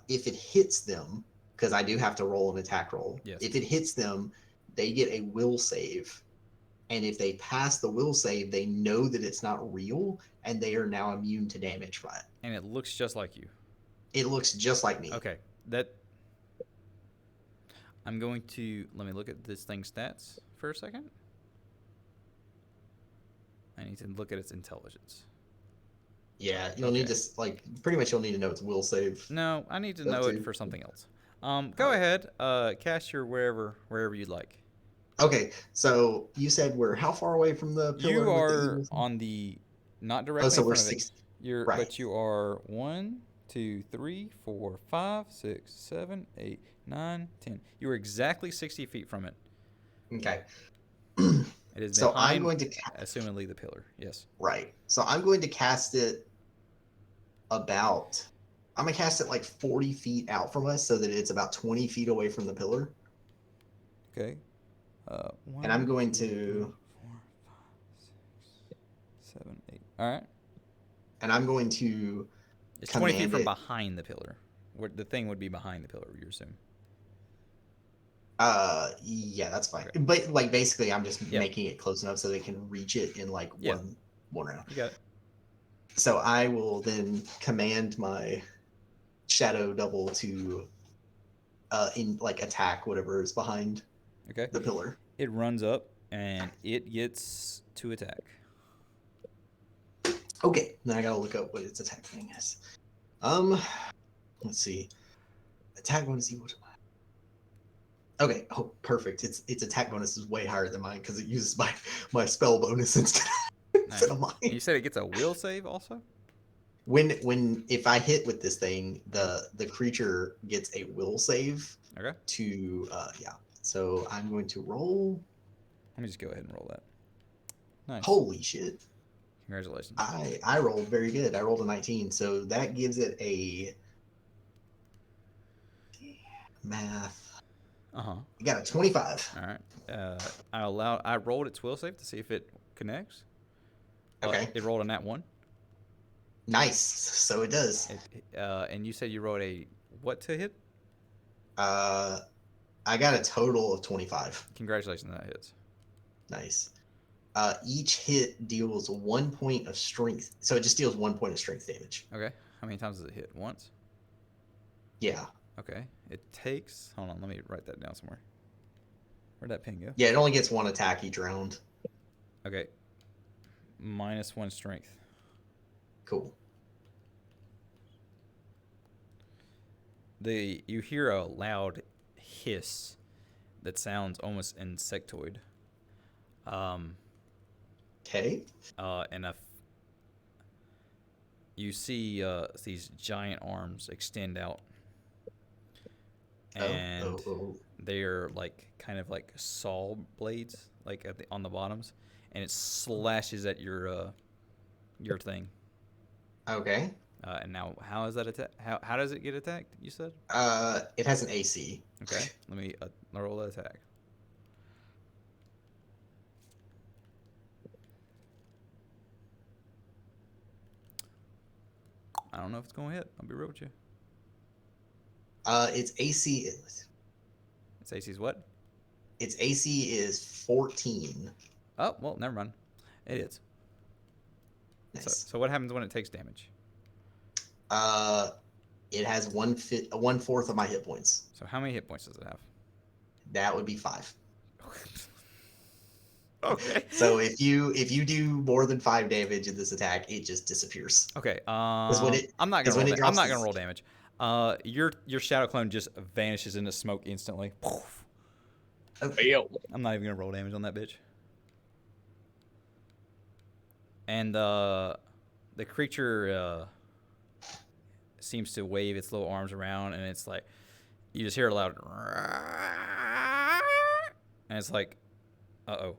if it hits them, because I do have to roll an attack roll. Yes. If it hits them, they get a will save. And if they pass the will save, they know that it's not real, and they are now immune to damage by it. And it looks just like you. It looks just like me. Okay. I'm going to let me look at this thing's stats for a second. I need to look at its intelligence. Yeah, you'll need to pretty much you'll need to know its will save. No, I need to know it for something else. Go ahead. Cast your wherever you'd like. Okay, so you said we're how far away from the pillar? You are on the not directly so in we're front of it. 60. Right. But you are 1, 2, 3, 4, 5, 6, 7, 8, 9, 10. You are exactly 60 feet from it. Okay. It is so behind, I'm going to assumingly the pillar. Yes. Right. So I'm going to cast it I'm gonna cast it like 40 feet out from us so that it's about 20 feet away from the pillar. Okay. 1, and I'm going 2, 3, to 4, 5, 6, 7, 8. All right. And I'm going to It's 20 feet from behind the pillar. The thing would be behind the pillar, you assume. Yeah, that's fine. Okay. But like basically I'm just making it close enough so they can reach it in like one round. You got it. So I will then command my shadow double to attack whatever is behind the pillar. It runs up and it gets to attack. Okay, now I gotta look up what its attack thing is. Let's see. Attack bonus equal to mine. Okay, oh perfect. Its attack bonus is way higher than mine because it uses my spell bonus instead of mine. You said it gets a will save also? If I hit with this thing, the creature gets a will save. Okay. To So I'm going to roll. Let me just go ahead and roll that. Nice. Holy shit. Congratulations. I rolled very good. I rolled a 19, so that gives it a math. You got a 25. All right. I rolled its will save to see if it connects. Okay. It rolled a nat 1. Nice. So it does. And you said you rolled a what to hit? I got a total of 25. Congratulations, that hits. Nice. Each hit deals 1 point of strength. So it just deals 1 point of strength damage. Okay. How many times does it hit? Once? Yeah. Okay. It takes... Hold on. Let me write that down somewhere. Where'd that pin go? Yeah, it only gets 1 attack each round. Okay. -1 strength. Cool. You hear a loud hiss that sounds almost insectoid. Okay. And you see these giant arms extend out, and they are kind of like saw blades, on the bottoms, and it slashes at your thing. Okay. And now, how is that attack? How does it get attacked? You said. It has an AC. Okay. Let me roll the attack. I don't know if it's going to hit. I'll be real with you. Its AC is. Its AC is what? Its AC is 14. Oh, well, never mind. It is. Nice. So what happens when it takes damage? It has 1/4 of my hit points. So how many hit points does it have? That would be 5. Okay. So if you do more than 5 damage in this attack, it just disappears. Okay. I'm not gonna roll damage. Your shadow clone just vanishes into smoke instantly. Okay. I'm not even gonna roll damage on that bitch. And the creature seems to wave its little arms around, and it's like you just hear a loud, and it's like, uh-oh.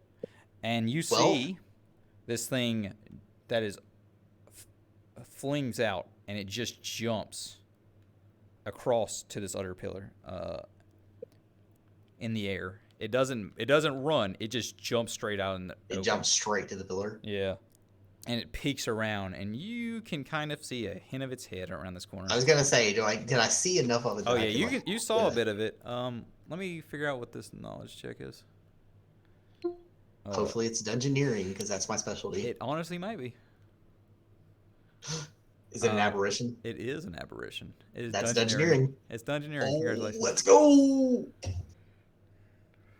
And you see this thing that is flings out, and it just jumps across to this other pillar. in the air. It doesn't run. It just jumps straight out in the It open. jumps straight to the pillar. Yeah. And it peeks around, and you can kind of see a hint of its head around this corner. I was gonna say, did I see enough of it? Oh yeah, you saw a bit of it. Let me figure out what this knowledge check is. Hopefully it's dungeoneering, because that's my specialty. It honestly might be. Is it an aberration? It is an aberration. It is That's dungeoneering. It's dungeoneering. Oh, Congratulations. let's go!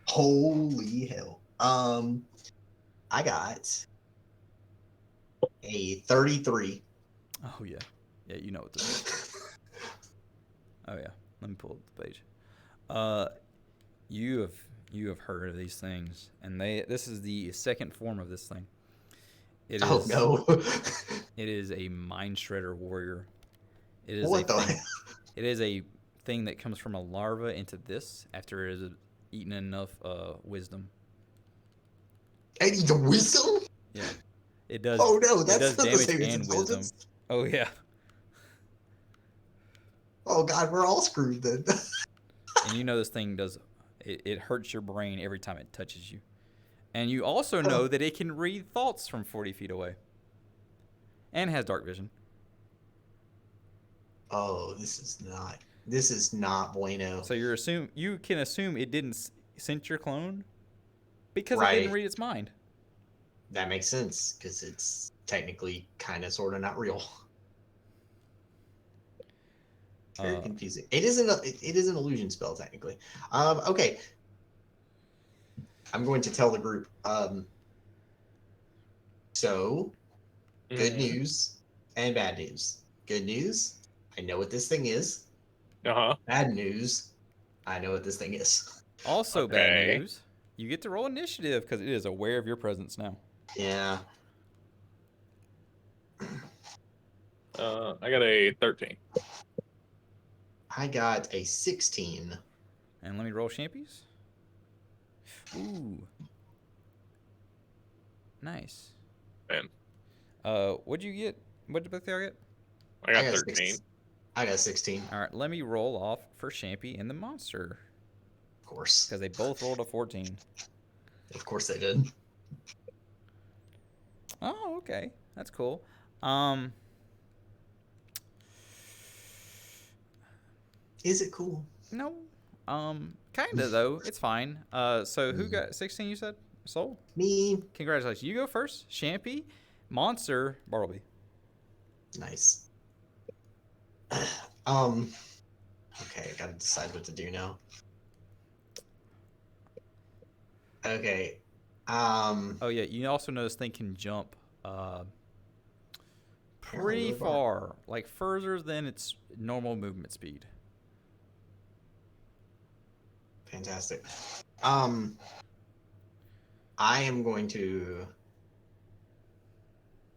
Holy hell. I got a 33. Oh yeah. Yeah, you know what this is. Oh yeah. Let me pull up the page. You have heard of these things, and this is the second form of this thing. It is, oh no. It is a mind shredder warrior. It is What the hell? It is a thing that comes from a larva into this after it has eaten enough wisdom. I need the wisdom? Yeah. It does. Oh no, that's does not the damage same as and wisdom. intelligence. Oh yeah. Oh god, we're all screwed then. And you know this thing does. It hurts your brain every time it touches you. And you also know that it can read thoughts from 40 feet away. And has dark vision. Oh, this is not bueno. So you can assume it didn't sense your clone because it Right. didn't read its mind. That makes sense, because it's technically kind of sort of not real. Very confusing. It is an illusion spell technically. Okay. I'm going to tell the group. So, good news and bad news. Good news, I know what this thing is. Bad news, I know what this thing is. Also, bad news, you get to roll initiative because it is aware of your presence now. Yeah. I got a 13. I got a 16. And let me roll champions. Ooh. Nice. Man. What'd you get? What did both y'all get? I got 13. I got 16. All right, let me roll off for Champy and the monster. Of course. Because they both rolled a 14. Of course they did. Oh, okay. That's cool. Is it cool? No. Kinda though. It's fine. So who got 16 you said? Soul? Me. Congratulations. You go first. Champy, monster, Bartleby. Nice. Okay, I gotta decide what to do now. Okay. Oh yeah, you also know this thing can jump pretty far, like further than its normal movement speed. Fantastic. I am going to.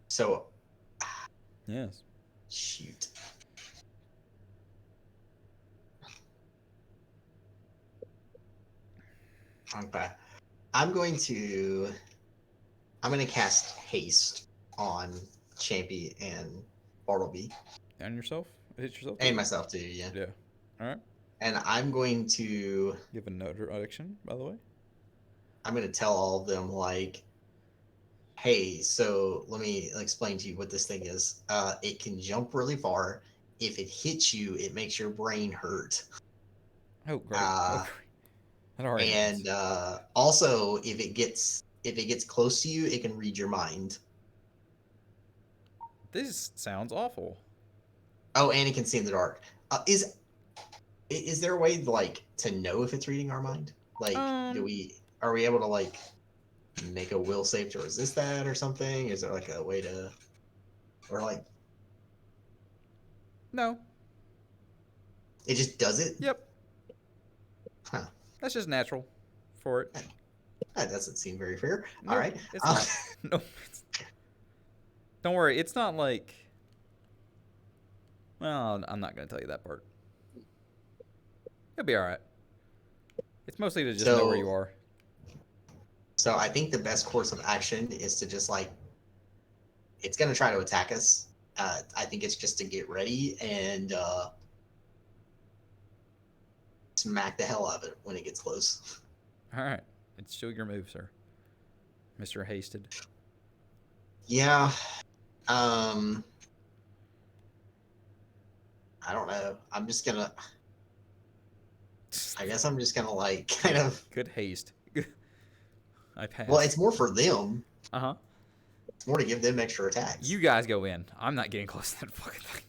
So. Yes. Shoot. Okay. I'm going to cast haste on Champy and Bartleby. And yourself? Hit yourself? And myself too, yeah. Yeah. Alright. And I'm going to You have a note action, by the way. I'm going to tell all of them, like, hey, so let me explain to you what this thing is. It can jump really far. If it hits you, it makes your brain hurt. Oh, great. And also, if it gets close to you, it can read your mind. This sounds awful. Oh, and it can see in the dark. Is there a way like to know if it's reading our mind? Like, are we able to like make a will save to resist that or something? Is there like a way to, or like? No. It just does it? Yep. Huh. That's just natural for it. That doesn't seem very fair. Nope, All right. It's not. No. Don't worry. It's not like. Well, I'm not going to tell you that part. It'll be all right. It's mostly to just know where you are. So I think the best course of action is to just like. It's going to try to attack us. I think it's just to get ready and. smack the hell out of it when it gets close. All right. It's still your move, sir. Mr. Hasted. Yeah. I don't know. I guess I'm just gonna like kind of. Good haste. I pass. Well, it's more for them. Uh-huh. It's more to give them extra attacks. You guys go in. I'm not getting close to that fucking thing.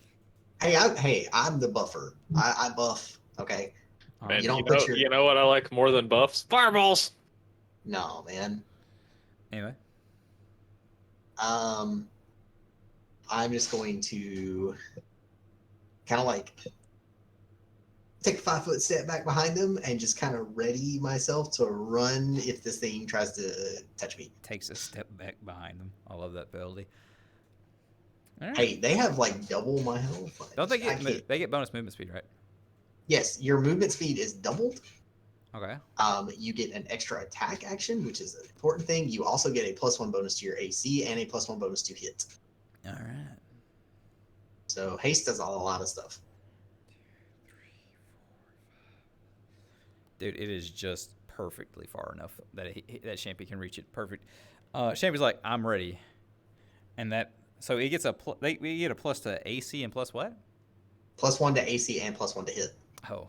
Hey, I'm the buffer. I buff. Okay. Man, You don't put your. you know what I like more than buffs? Fireballs. No, man. Anyway. I'm just going to kind of like take a 5-foot step back behind them and just kind of ready myself to run if this thing tries to touch me. Takes a step back behind them. I love that ability. Right. Hey, they have like double my health. Don't they get bonus movement speed, right? Yes, your movement speed is doubled. Okay. You get an extra attack action, which is an important thing. You also get a +1 bonus to your AC and a +1 bonus to hit. All right. So haste does a lot of stuff. Dude, it is just perfectly far enough that that Champy can reach it. Perfect. Champy's like, I'm ready, and that so he gets we get a plus to AC and plus what? +1 to AC and +1 to hit. Oh,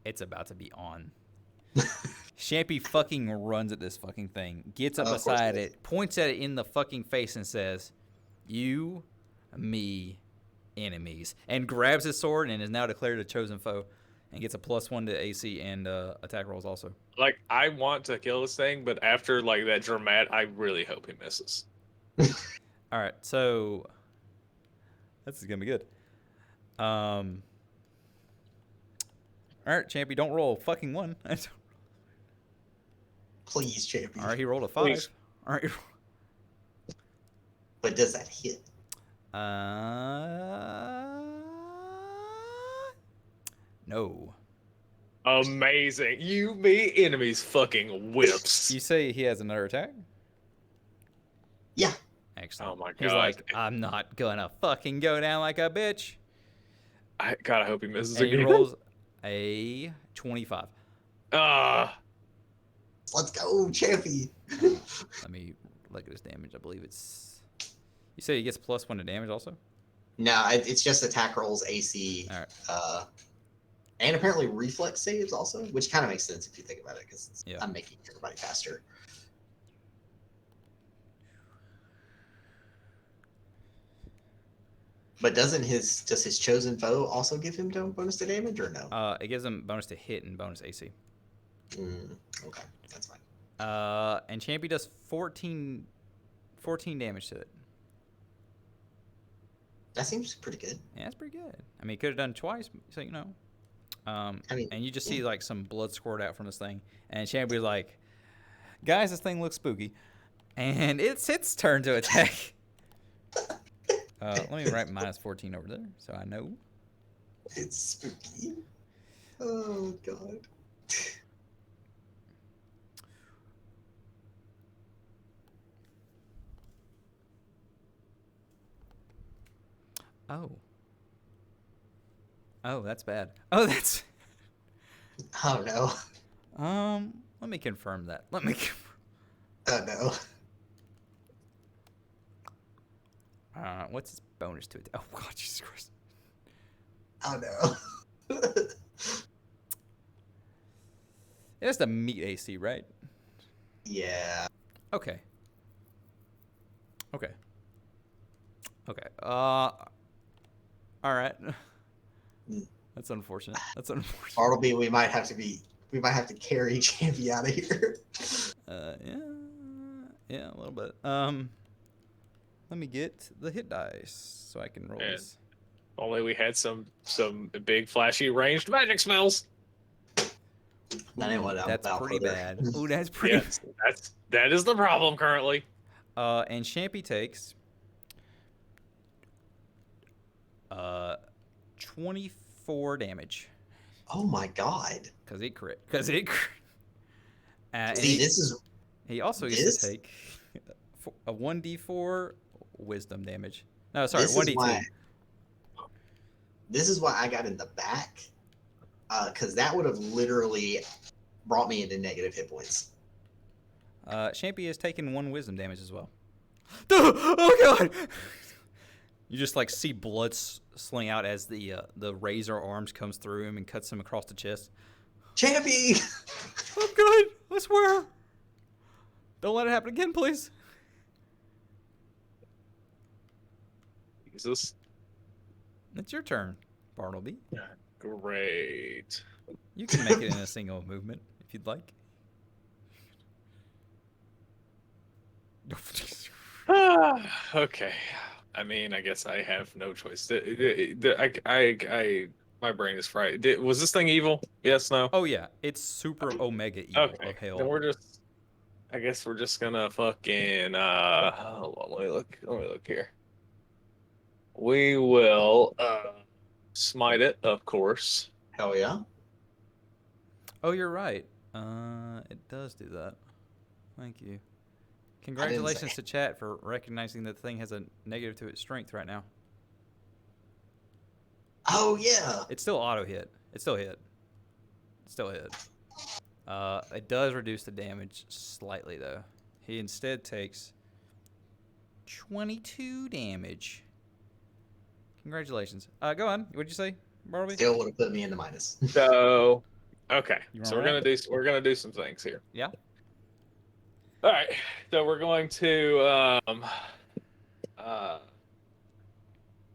it's about to be on. Champy fucking runs at this fucking thing, gets up beside it, points at it in the fucking face, and says, "You, me, enemies," and grabs his sword and is now declared a chosen foe. And gets a +1 to AC and attack rolls also. Like, I want to kill this thing, but after like that dramatic, I really hope he misses. All right, so this is gonna be good. All right, Champy, don't roll a fucking 1. Please, champion. All right, he rolled a 5. Please. All right. But does that hit? No. Amazing. You, me, enemies, fucking whips. You say he has another attack? Yeah. Excellent. Oh my god. He's like, I'm not gonna fucking go down like a bitch. God, I hope he misses And he again. rolls a 25. Let's go, champion. Let me look at his damage. I believe it's. You say he gets +1 to damage also? No, it's just attack rolls, AC, All right. and apparently reflex saves also, which kind of makes sense if you think about it, because Yeah. I'm making everybody faster. But does his chosen foe also give him bonus to damage or no? It gives him bonus to hit and bonus AC. Okay, that's fine. And Champy does 14 damage to it. That seems pretty good. Yeah, that's pretty good. I mean, he could have done twice, so you know. And you just see like some blood squirt out from this thing, and Champy's like, "Guys, this thing looks spooky," and it's its turn to attack. Let me write -14 over there so I know. It's spooky. Oh god. Oh, that's bad. Oh, that's. Oh no. Let me confirm that. Let me. Oh no. What's his bonus to it? Oh God, Jesus Christ. Oh no. It's the meat AC, right? Yeah. Okay. All right. That's unfortunate. Part be we might have to carry Champy out of here. Yeah, a little bit. Let me get the hit dice so I can roll this. Only we had some big flashy ranged magic spells. That ain't what I'm That's about, pretty brother. bad. Ooh, that's pretty. Yes, that is the problem currently. And Champy takes 24 damage. Oh my god. Because it crit. See, he also gets to take a 1d4 wisdom damage. No, sorry, 1d2. This is why I got in the back, because that would have literally brought me into negative hit points. Champy has taken 1 wisdom damage as well. Oh god! You just like see blood sling out as the razor arms comes through him and cuts him across the chest. Champy! I'm good. I swear. Don't let it happen again, please. Jesus. It's your turn, Bartleby. Great. You can make it in a single movement if you'd like. Okay. I mean, I guess I have no choice. My brain is fried. Was this thing evil? Yes, no? Oh yeah, it's super omega evil Okay. of hell. Then I guess we're just gonna fucking hold on, let me look here. We will smite it, of course. Hell yeah. Oh, you're right. It does do that. Thank you. Congratulations to chat for recognizing that the thing has a negative to its strength right now. Oh yeah. It's still auto hit. It still hit. It does reduce the damage slightly though. He instead takes 22 damage. Congratulations. Go on. What'd you say, Bartleby? Still would have put me in the minus. So okay. You So alright? we're gonna do some things here. Yeah. All right. So we're going to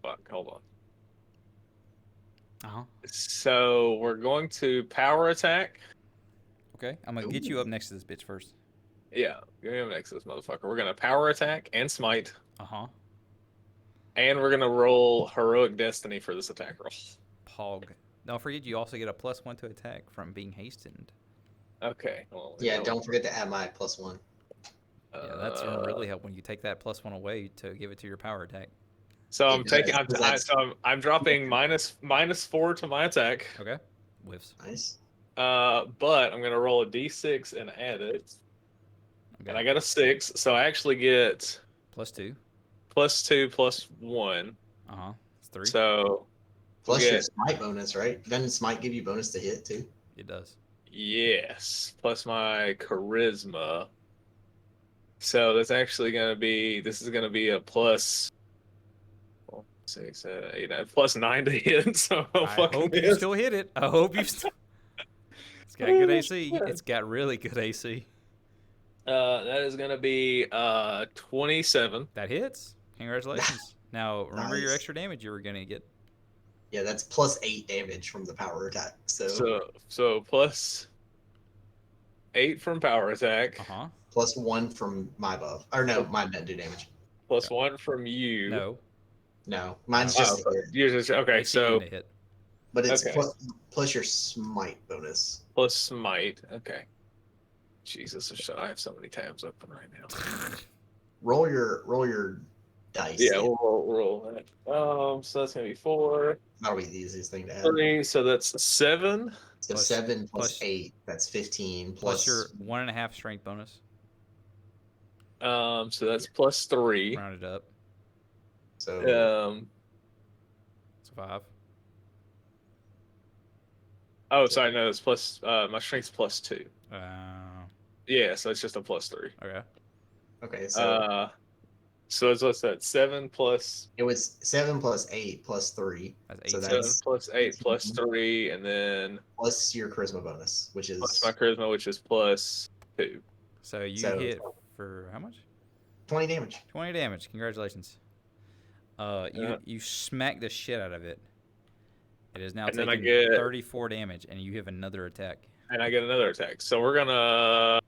fuck, hold on. Uh-huh. So we're going to power attack. Okay. I'm gonna get you up next to this bitch first. Yeah, give me next to this motherfucker. We're gonna power attack and smite, Uh-huh. and we're gonna roll heroic destiny for this attack roll. Pog. Don't forget you also get a +1 to attack from being hastened. Okay. Well, Yeah, don't forget to add my +1. Yeah, that's gonna really help when you take that +1 away to give it to your power attack. So I'm It taking. does, I'm dropping -4 to my attack. Okay. Whiffs. Nice. But I'm gonna roll a d6 and add it, Okay. and I got a 6, so I actually get +2. +2 +1. Uh-huh. It's 3. So Plus we'll your get, smite bonus, right? Doesn't smite give you bonus to hit too? It does. yes, plus my charisma. So that's actually gonna be. This is gonna be a plus. 6, 7, 8, 9, +9 to hit. So I hope you still hit it. I hope you still. It's got good AC. It's got really good AC. That is gonna be 27. That hits. Congratulations. Now remember your Nice. extra damage you were gonna get. Yeah, that's +8 damage from the power attack. So So plus 8 from power attack. Uh-huh. +1 from my buff. Or no, mine doesn't do damage. Plus 1 from you. No. No, mine's Oh, just a hit. Yours is okay. AC So and a hit. But it's okay. plus your smite bonus. plus smite. Okay. Jesus, I have so many tabs open right now. Roll your dice. Yeah, we'll roll that. So that's gonna be 4, That'll be the easiest thing to add. 3. So that's 7. So Plus- 7 plus- 8, that's 15. Plus your 1.5 strength bonus. So that's plus 3. Rounded up. So It's 5. Oh, sorry, no, it's plus. My strength's plus 2. Uh, Yeah, so it's just a plus 3. okay. okay, so So it's what's that? 7 plus it was 7 +8 +3. That's So 18. 7 that's plus 8 plus 3, and then plus your charisma bonus, which is plus my charisma, which is plus 2. So you So- hit for how much? 20 damage. 20 damage. Congratulations. You smack the shit out of it. It is now And then I taking get- 34 damage, and you have another attack. And I get another attack. So we're not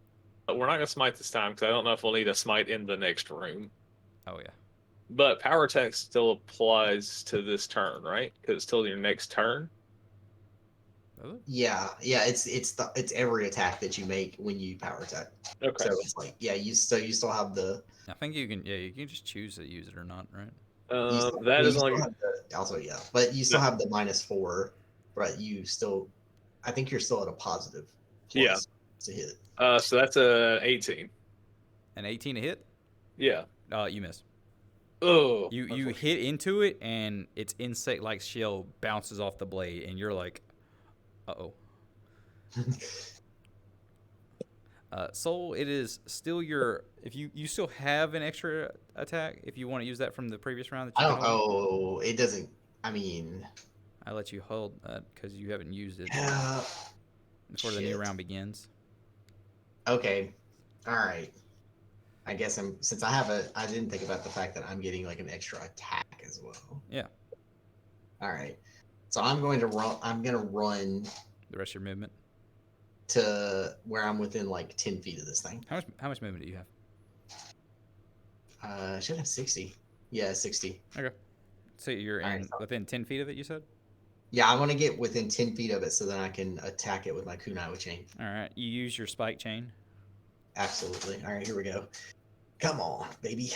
gonna smite this time because I don't know if we'll need a smite in the next room. Oh yeah. But power attack still applies to this turn, right? Because it's still your next turn. Does it? Yeah, it's every attack that you make when you power attack. Okay. So it's like you still have the I think you can. Yeah, you can just choose to use it or not, right? you still- That you is still only. have also but you still have the -4, but you still I think you're still at a positive Yeah. to hit. So that's a 18. An 18 to hit. Yeah. You miss. Oh. You hit into it, and its insect-like shell bounces off the blade, and you're like, Uh-oh. Soul, it is still your... If you still have an extra attack, if you want to use that from the previous round that I you don't. can hold. Oh, it doesn't. I mean, I let you hold that because you haven't used it uh, before the new shit. round begins. Okay. All right. I guess since I have a. I didn't think about the fact that I'm getting like an extra attack as well. Yeah. All right. So I'm going to run. I'm going to run The rest of your movement. to where I'm within like 10 feet of this thing. How much movement do you have? I should have 60. Yeah, 60. Okay. So you're All right, in within 10 feet of it, you said? Yeah, I want to get within 10 feet of it so then I can attack it with my kunai with chain. All right. You use your spike chain. Absolutely. All right, here we go. Come on, baby.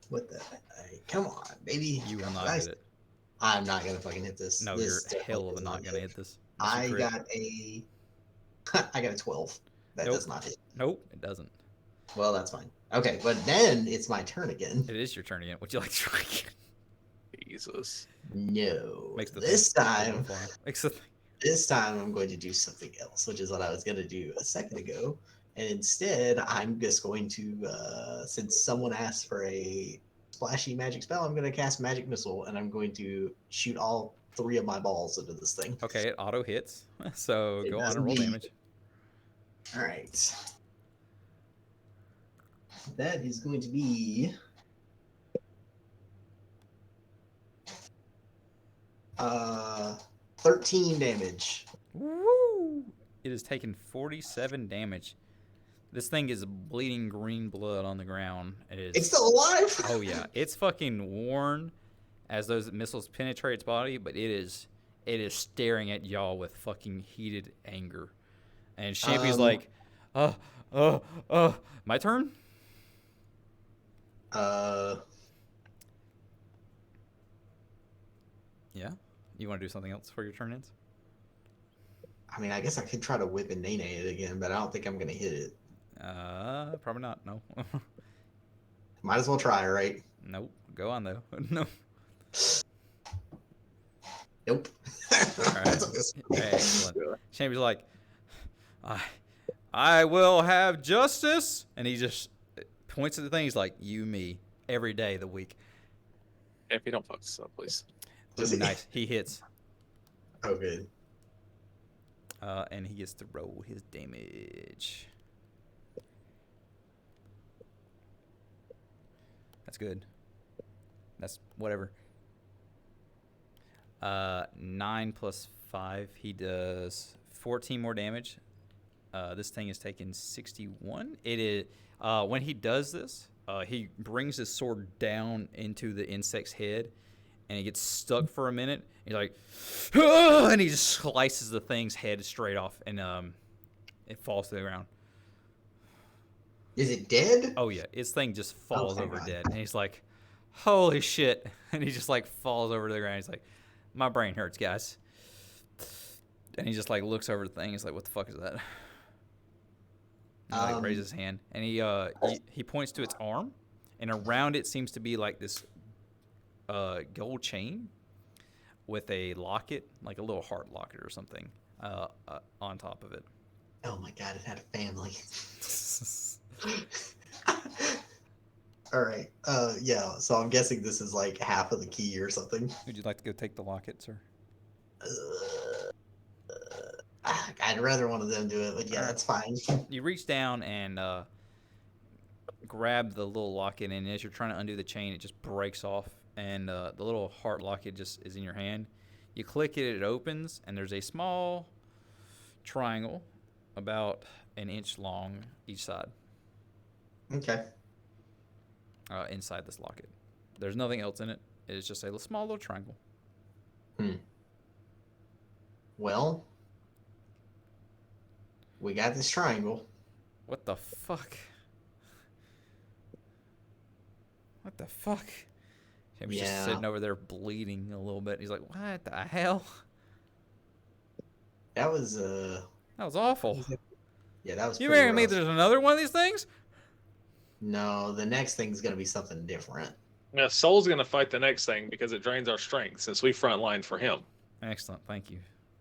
What the? Right, come on, baby. You will not hit it. I'm not gonna fucking hit this. No, this you're hell of a not gonna hit this. I got a 12. That Nope. does not hit. Nope, it doesn't. Well, that's fine. Okay, but then it's my turn again. It is your turn again. Would you like to try again? Jesus. No. Makes the This time, Makes the thing. this time I'm going to do something else, which is what I was gonna do a second ago. And instead, I'm just going to, since someone asked for a splashy magic spell, I'm going to cast Magic Missile, and I'm going to shoot all 3 of my balls into this thing. Okay, it auto hits. So It go on does and roll indeed. damage. All right. That is going to be 13 damage. Woo! It has taken 47 damage. This thing is bleeding green blood on the ground. It's still alive. Oh yeah, it's fucking worn as those missiles penetrate its body, but it is staring at y'all with fucking heated anger. And Champy's like, my turn? Yeah? You want to do something else before your turn ends? I mean, I guess I could try to whip and nene it again, but I don't think I'm going to hit it. Probably not. No. Might as well try, right? Nope. Go on, though. No. Nope. All right. Excellent. Champy's like, I will have justice. And he just points at the thing. He's like, you, me, every day of the week. If you don't fuck this up, please. Does he? Nice. He hits. Oh, good. And he gets to roll his damage. That's good. That's whatever. 9 plus 5. He does 14 more damage. This thing is taking 61. It is when he does this, he brings his sword down into the insect's head, and he gets stuck for a minute. He's like, and he just slices the thing's head straight off, and it falls to the ground. Is it dead? Oh yeah, its thing just falls over God. dead, and he's like, holy shit, and he just like falls over to the ground. He's like, my brain hurts, guys. And he just like looks over the thing. He's like, what the fuck is that? And he like raises his hand, and he points to its arm, and around it seems to be like this gold chain with a locket, like a little heart locket or something, on top of it. Oh my god, it had a family. All right. Yeah. So I'm guessing this is like half of the key or something. Would you like to go take the locket, sir? I'd rather one of them do it, but yeah, that's fine. You reach down and grab the little locket, and as you're trying to undo the chain, it just breaks off, and the little heart locket just is in your hand. You click it, it opens, and there's a small triangle about an inch long each side. Okay. Inside this locket. There's nothing else in it. It's just a small little triangle. Well, we got this triangle. What the fuck? What the fuck? He was just sitting over there bleeding a little bit. He's like, what the hell? That was That was awful. Yeah, that was. You pretty marrying me? rough. There's another one of these things? No, the next thing's gonna be something different. Now, Soul's going to fight the next thing because it drains our strength since we front line for him. Excellent, thank you.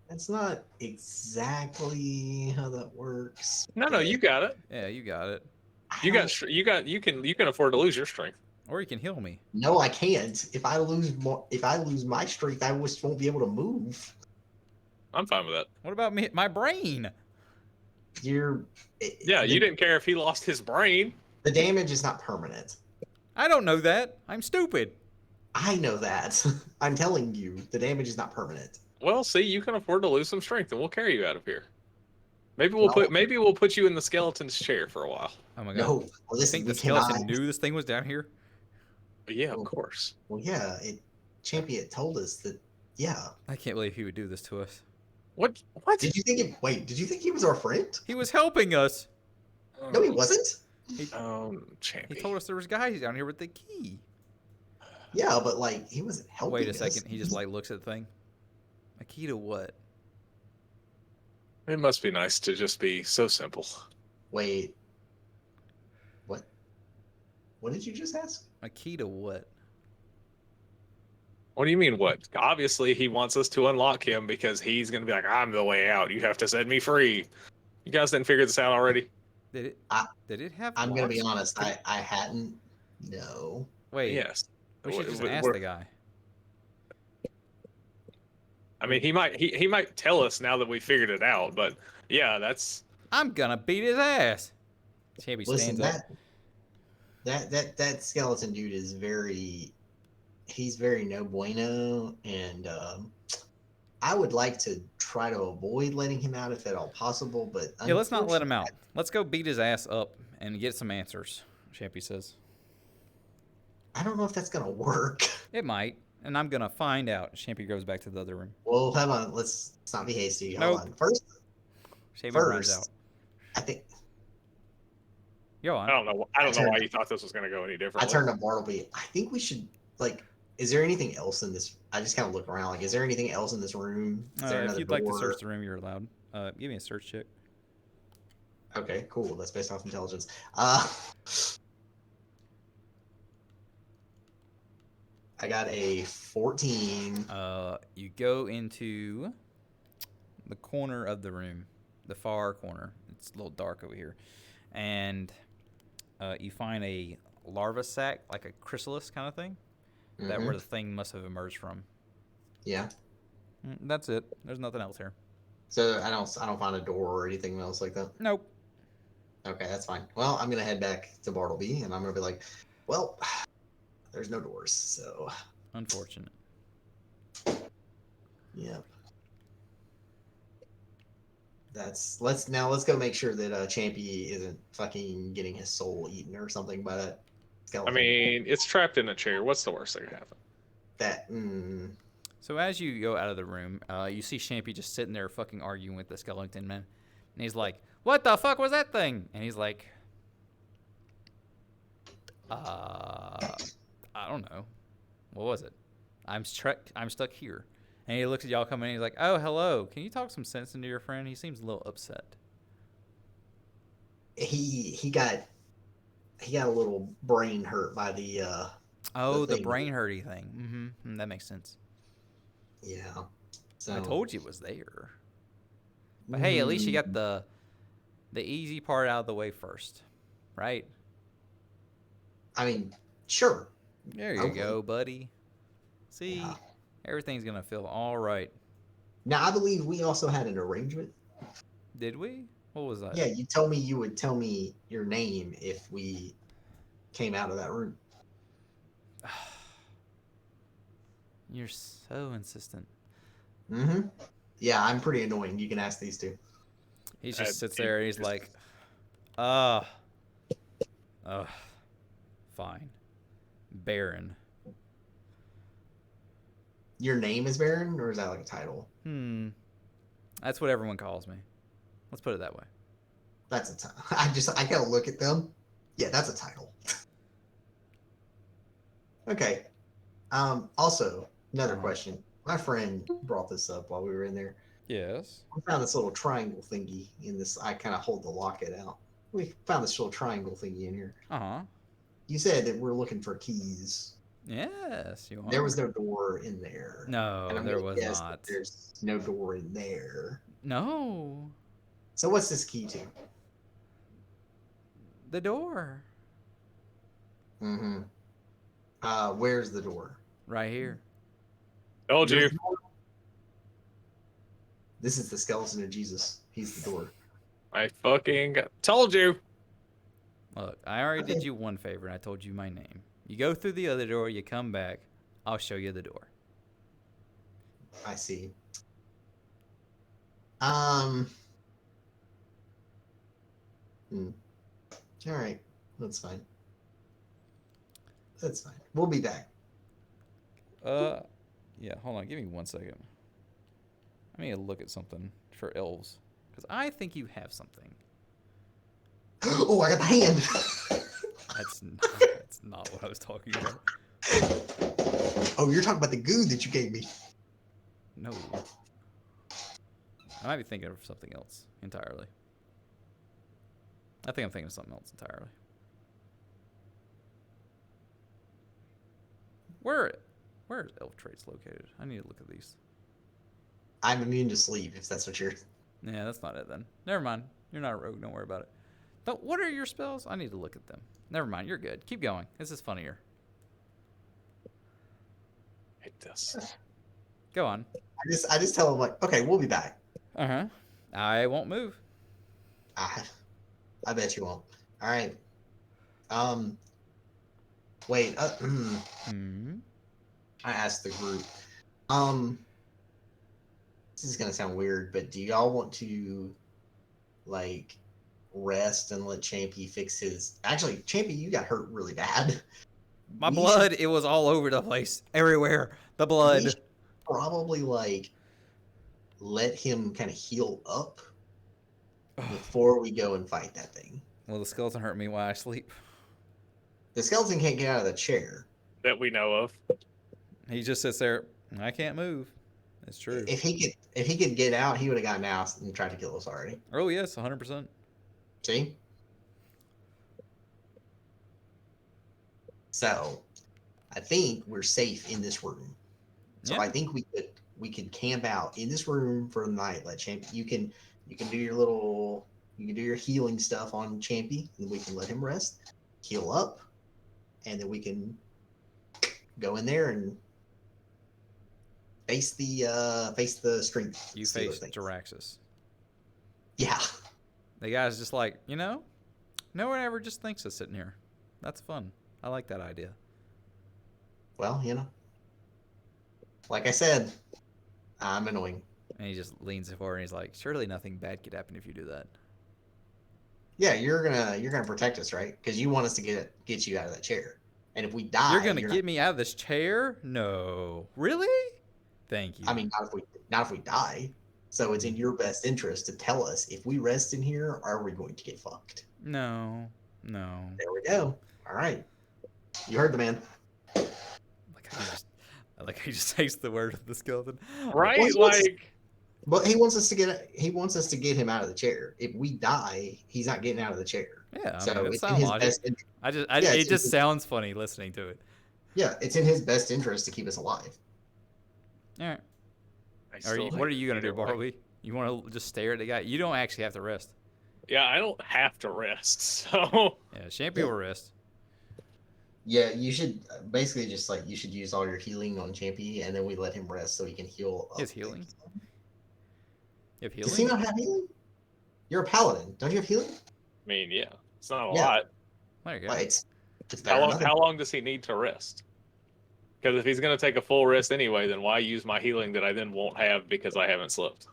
That's not exactly how that works. No, but you got it. Yeah, you got it. I You got. don't- You can afford to lose your strength. Or you can heal me. No, I can't. If I lose my strength, I just won't be able to move. I'm fine with that. What about me? My brain. You're. Yeah, you the, didn't care if he lost his brain. the damage is not permanent. I don't know that. I'm stupid. I know that. I'm telling you, the damage is not permanent. Well, see, you can afford to lose some strength, and we'll carry you out of here. Maybe No. maybe we'll put you in the skeleton's chair for a while. Oh my god. No, well, You listen, think we the skeleton cannot. knew this thing was down here? But yeah, of course. Well, yeah, Champion told us that. Yeah. I can't believe he would do this to us. What? What? Did you think it? Wait, did you think he was our friend? He was helping us. No, he wasn't. He Champion. told us there was guys down here with the key. Yeah, but like he wasn't helping. Wait a us. second. He just like looks at the thing. A key to what? It must be nice to just be so simple. Wait. What? What did you just ask? A key to what? What do you mean, what? Obviously, he wants us to unlock him because he's going to be like, I'm the way out. You have to set me free. You guys didn't figure this out already? Did it have I'm gonna be locks? honest. I hadn't. No. Wait. Yes. We should just We're- ask the guy. I mean, he might tell us now that we figured it out, but yeah, that's I'm gonna beat his ass. Champy Listen, stands up. that skeleton dude is he's very no bueno, and I would like to try to avoid letting him out if at all possible. But Yeah, let's not let him out. Let's go beat his ass up and get some answers. Champy says. I don't know if that's gonna work. It might, and I'm gonna find out. Champy goes back to the other room. Well, hold on. Let's not be hasty. Hold Nope. on. First, Champy runs First, out. I think Go on. I don't know why you thought this was going to go any I differently. turned to Bartleby. I think we should like. Is there anything else in this? I just kind of look around. Like, is there anything else in this room? Is there If another you'd like to door? search the room, you're allowed. Give me a search check. Okay, cool. That's based off intelligence. I got a 14. You go into the corner of the room, the far corner. It's a little dark over here, and you find a larva sac, like a chrysalis kind of thing, that where the thing must have emerged from. Yeah. That's it. There's nothing else here. So I don't find a door or anything else like that. Nope. Okay, that's fine. Well, I'm gonna head back to Bartleby, and I'm gonna be like, well, there's no doors, so Unfortunate. yeah. Let's go make sure that Champy isn't fucking getting his soul eaten or something by that I skeleton. mean, it's trapped in a chair. What's the worst that could happen? that. So as you go out of the room, you see Champy just sitting there fucking arguing with the skeleton man. And he's like, what the fuck was that thing? And he's like, I don't know. What was it? I'm stuck here. And he looks at y'all coming in. He's like, oh, hello. Can you talk some sense into your friend? He seems a little upset. He got a little brain hurt by the Oh, the thing. brain hurty thing. Mm-hmm. That makes sense. yeah. So I told you it was there. But hey, at least you got the easy part out of the way first, right? I mean, sure. There you Okay. go, buddy. See, Yeah. everything's gonna feel all right. Now I believe we also had an arrangement. Did we? What was that? Yeah, you told me you would tell me your name if we came out of that room. You're so insistent. Mm-hmm. Yeah, I'm pretty annoying. You can ask these two. He just sits there and he's like, fine. Baron. Your name is Baron, or is that like a title? That's what everyone calls me. Let's put it that way. That's a title. I gotta look at them. Yeah, that's a title. Okay. Also, another question. My friend brought this up while we were in there. Yes. We found this little triangle thingy in this. I kind of hold the locket out. We found this little triangle thingy in here. Uh-huh. You said that we're looking for keys. Yes, you are. There was no door in there. And No, I'm there gonna was guess that not. there's no door in there. No, So what's this key to? the door Mm-hmm. Where's the door? right here. Told Yours you. the door? This is the skeleton of Jesus. He's the door. I fucking told you. Look, I already Okay. did you one favor, and I told you my name. You go through the other door, you come back, I'll show you the door. I see. Um. Hmm. All right. That's fine. That's fine. We'll be back. Yeah, hold on, give me 1 second. I need to look at something for elves, because I think you have something. Oh, I got the hand. That's not what I was talking about. Oh, you're talking about the goo that you gave me. No. I might be thinking of something else entirely. I think I'm thinking of something else entirely. Where is elf traits located? I need to look at these. I'm immune to sleep, if that's what you're. Yeah, that's not it then. Never mind. You're not a rogue. Don't worry about it. What are your spells? I need to look at them. Never mind. You're good. Keep going. This is funnier. Hate this. Go on. I just tell him like, okay, we'll be back. Uh-huh. I won't move. I bet you won't. All right. Wait. I asked the group. This is gonna sound weird, but do y'all want to, like, rest and let Champy fix his? Actually, Champy, you got hurt really bad. My We blood, it was all over the place. Everywhere. The blood. should probably like let him kind of heal up before we go and fight that thing. Well, the skeleton hurt me while I sleep. The skeleton can't get out of the chair. That we know of. He just sits there. I can't move. It's true. If he could get out, he would have gotten out and tried to kill us already. Oh, yes, 100%. See? So, I think we're safe in this room. So Yeah. I think we could camp out in this room for the night. Let Champy, you can do your healing stuff on Champy, and we can let him rest, heal up, and then we can go in there and face the strength. You stealer face thing. Jaraxxus. Yeah. The guy's just like, no one ever just thinks of sitting here. That's fun. I like that idea. Well, like I said, I'm annoying. And he just leans forward and he's like, surely nothing bad could happen if you do that. Yeah, you're gonna protect us, right? Because you want us to get you out of that chair. And if we die, You're gonna get me out of this chair? No. Really? Thank you. I mean, not if we die. So it's in your best interest to tell us if we rest in here, are we going to get fucked? No. There we go. All right. You heard the man. I like how he just takes the word of the skeleton. Right? Well, Like, But he wants us to get him out of the chair. If we die, he's not getting out of the chair. Yeah, I So mean, that it's in sounds his logic. best interest. It just sounds funny listening to it. Yeah, it's in his best interest to keep us alive. All right. I still What are you gonna either do, way. Barley? You want to just stare at the guy? You don't actually have to rest. Yeah, I don't have to rest, so Yeah, Champy will rest. Yeah, you should basically just you should use all your healing on Champy, and then we let him rest so he can heal up. His healing? You have Does he healing? not have healing? You're a paladin. Don't you have healing? I mean, yeah, it's not a Yeah. lot. There you go. Well, it's better than nothing. How long does he need to rest? Because if he's going to take a full rest anyway, then why use my healing that I then won't have because I haven't slept?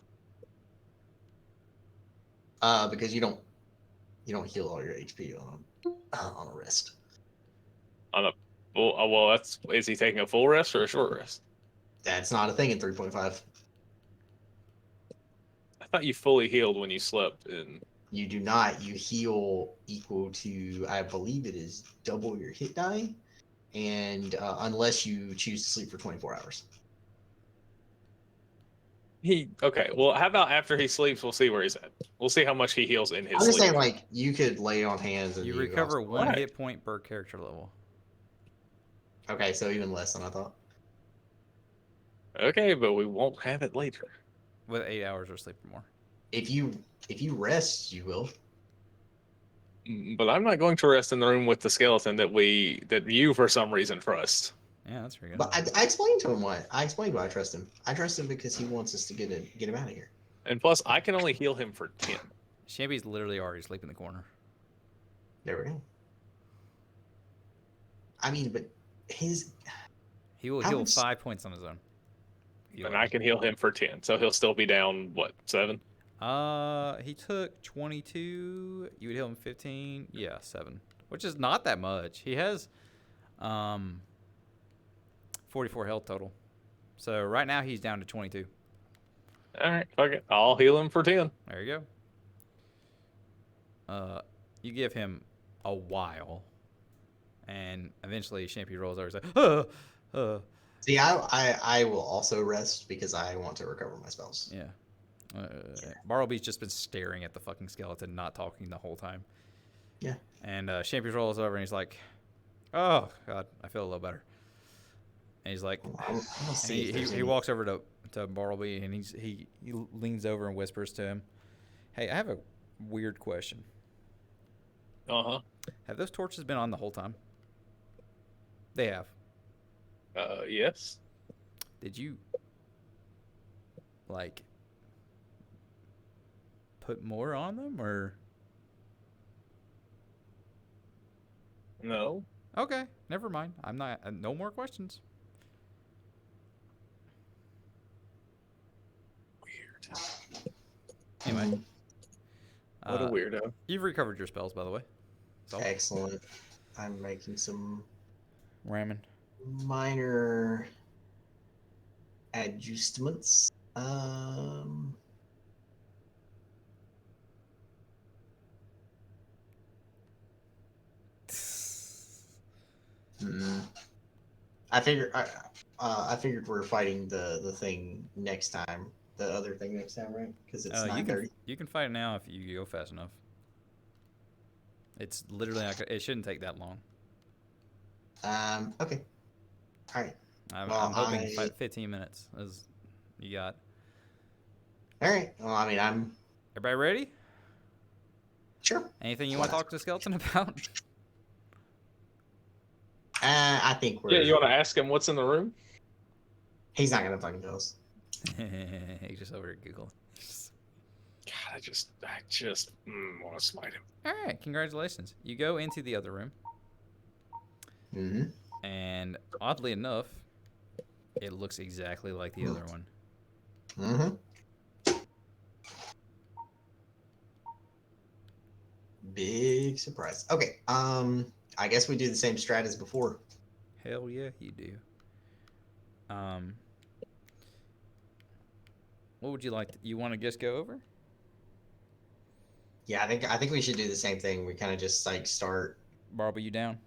Because you don't heal all your HP on a rest. Is he taking a full rest or a short rest? That's not a thing in 3.5. I thought you fully healed when you slept. You do not. You heal equal to, I believe it is double your hit die, and unless you choose to sleep for 24 hours. Okay. Well, how about after he sleeps, we'll see where he's at. We'll see how much he heals in his I'm just sleep. saying, you could lay on hands and You recover also- one Right. hit point per character level. Okay, so even less than I thought. Okay, but we won't have it later. With 8 hours of sleep or more. If you rest, you will. But I'm not going to rest in the room with the skeleton that you for some reason trust. Yeah, that's pretty good. But I explained to him why. I explained why I trust him. I trust him because he wants us to get him out of here. And plus, I can only heal him for 10. Champy's literally already asleep in the corner. There we go. I mean, but his... He will heal 5 points on his own. And I can heal him for 10, so he'll still be down, what, 7? He took 22. You would heal him 15. Yeah, 7. Which is not that much. He has 44 health total. So right now he's down to 22. All right, fuck it. I'll heal him for 10. There you go. You give him a while, and eventually Champy rolls over and says, See, I will also rest because I want to recover my spells. Yeah. Bartleby's just been staring at the fucking skeleton, not talking the whole time. Yeah. And Champy rolls over and he's like, "Oh God, I feel a little better." And he's like, he walks over to Bartleby and he leans over and whispers to him, "Hey, I have a weird question. Uh-huh. Have those torches been on the whole time?" They have. Yes. Did you like put more on them or? No. Okay, never mind. I'm not. No more questions. Weird. Anyway, What a weirdo. You've recovered your spells, by the way. So. Excellent. I'm making some ramen. Minor adjustments. I figured we're fighting the thing next time, the other thing next time, right? Because it's 9:30. You can fight it now if you go fast enough. It's literally it shouldn't take that long. Okay. All right. I'm hoping 15 minutes as you got. All right. Well, I mean, Everybody ready? Sure. Anything you want to talk to the skeleton about? I think we're. Yeah, you want to ask him what's in the room? He's not gonna fucking tell us. He's just over at Google. God, I just want to smite him. All right, congratulations. You go into the other room. Mm-hmm. And oddly enough, it looks exactly like the other one. Mm-hmm. Big surprise. Okay. I guess we do the same strat as before. Hell yeah, you do. What would you like? You want to just go over? Yeah, I think we should do the same thing. We kind of just like start. Barb, are you down?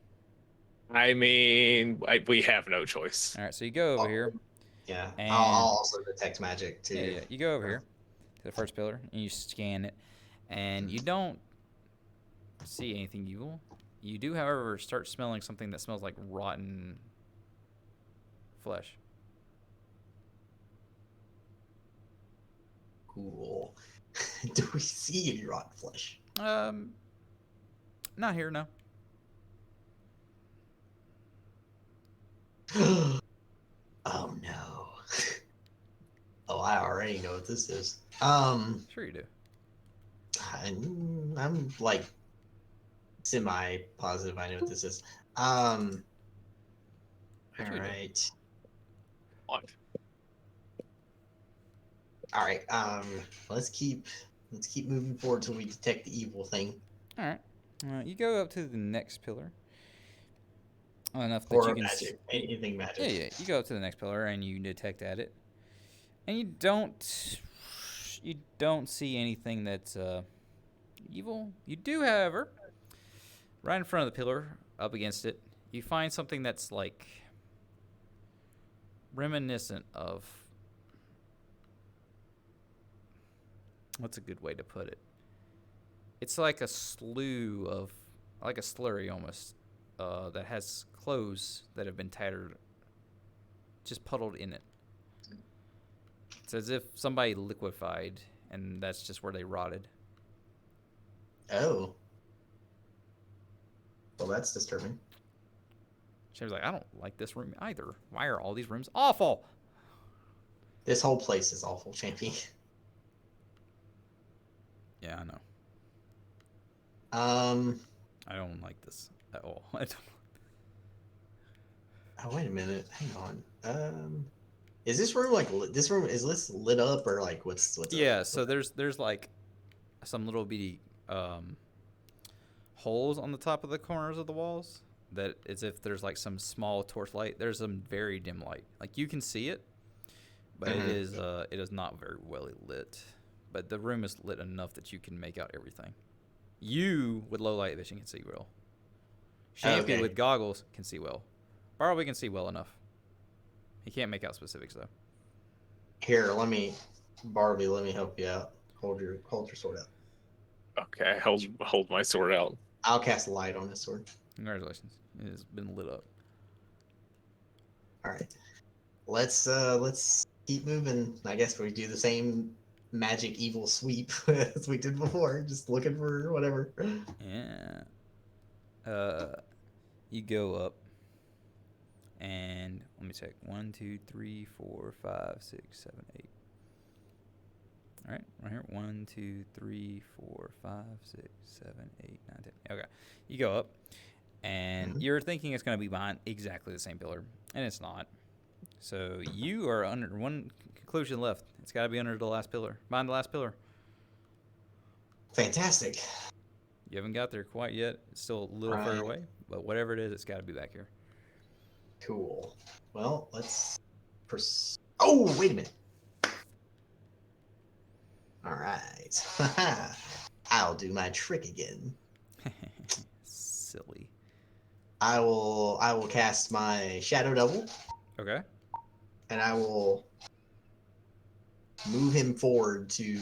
I mean, we have no choice. All right, so you go over here. Yeah, and I'll also detect magic too. Yeah. You go over here to the first pillar and you scan it, and you don't see anything evil. You do, however, start smelling something that smells like rotten flesh. Cool. Do we see any rotten flesh? Not here, no. Oh no. Oh, I already know what this is. Sure you do. I'm like semi-positive I know what this is. All right. What? All right. Let's keep moving forward till we detect the evil thing. All right. You go up to the next pillar. Enough that Or you can magic. Anything magic. Yeah. You go up to the next pillar and you detect at it, and you don't see anything that's evil. You do, however, right in front of the pillar, up against it, you find something that's like reminiscent of. What's a good way to put it? It's like a slew of, like a slurry almost, that has clothes that have been tattered, just puddled in it. It's as if somebody liquefied, and that's just where they rotted. Oh. Well, that's disturbing. She was like, I don't like this room either. Why are all these rooms awful? This whole place is awful, Champion. Yeah, I know. I don't like this at all. I don't. Oh, wait a minute. Hang on. Is this room like this room? Is this lit up or like what's Yeah, up? so there's like some little bitty holes on the top of the corners of the walls that as if there's like some small torch light. There's some very dim light. Like you can see it, but it is not very well lit. But the room is lit enough that you can make out everything. You with low light vision can see well. Champy with goggles can see well. Barley can see well enough. He can't make out specifics though. Here, Barbie, let me help you out. Hold your sword out. Okay, hold my sword out. I'll cast light on this sword. Congratulations. It has been lit up. All right. Let's keep moving. I guess we do the same magic evil sweep as we did before, just looking for whatever. Yeah. You go up, and let me check. 1, 2, 3, 4, 5, 6, 7, 8. All right, right here. 1, 2, 3, 4, 5, 6, 7, 8, 9, 10. Okay, you go up, and you're thinking it's going to be behind exactly the same pillar, and it's not. So you are under one conclusion left. It's got to be under the last pillar, behind the last pillar. Fantastic. You haven't got there quite yet. It's still a little further away, but whatever it is, it's got to be back here. Cool. Well, let's. Oh, wait a minute. All right. I'll do my trick again. Silly. I will cast my Shadow Double. Okay. And I will move him forward to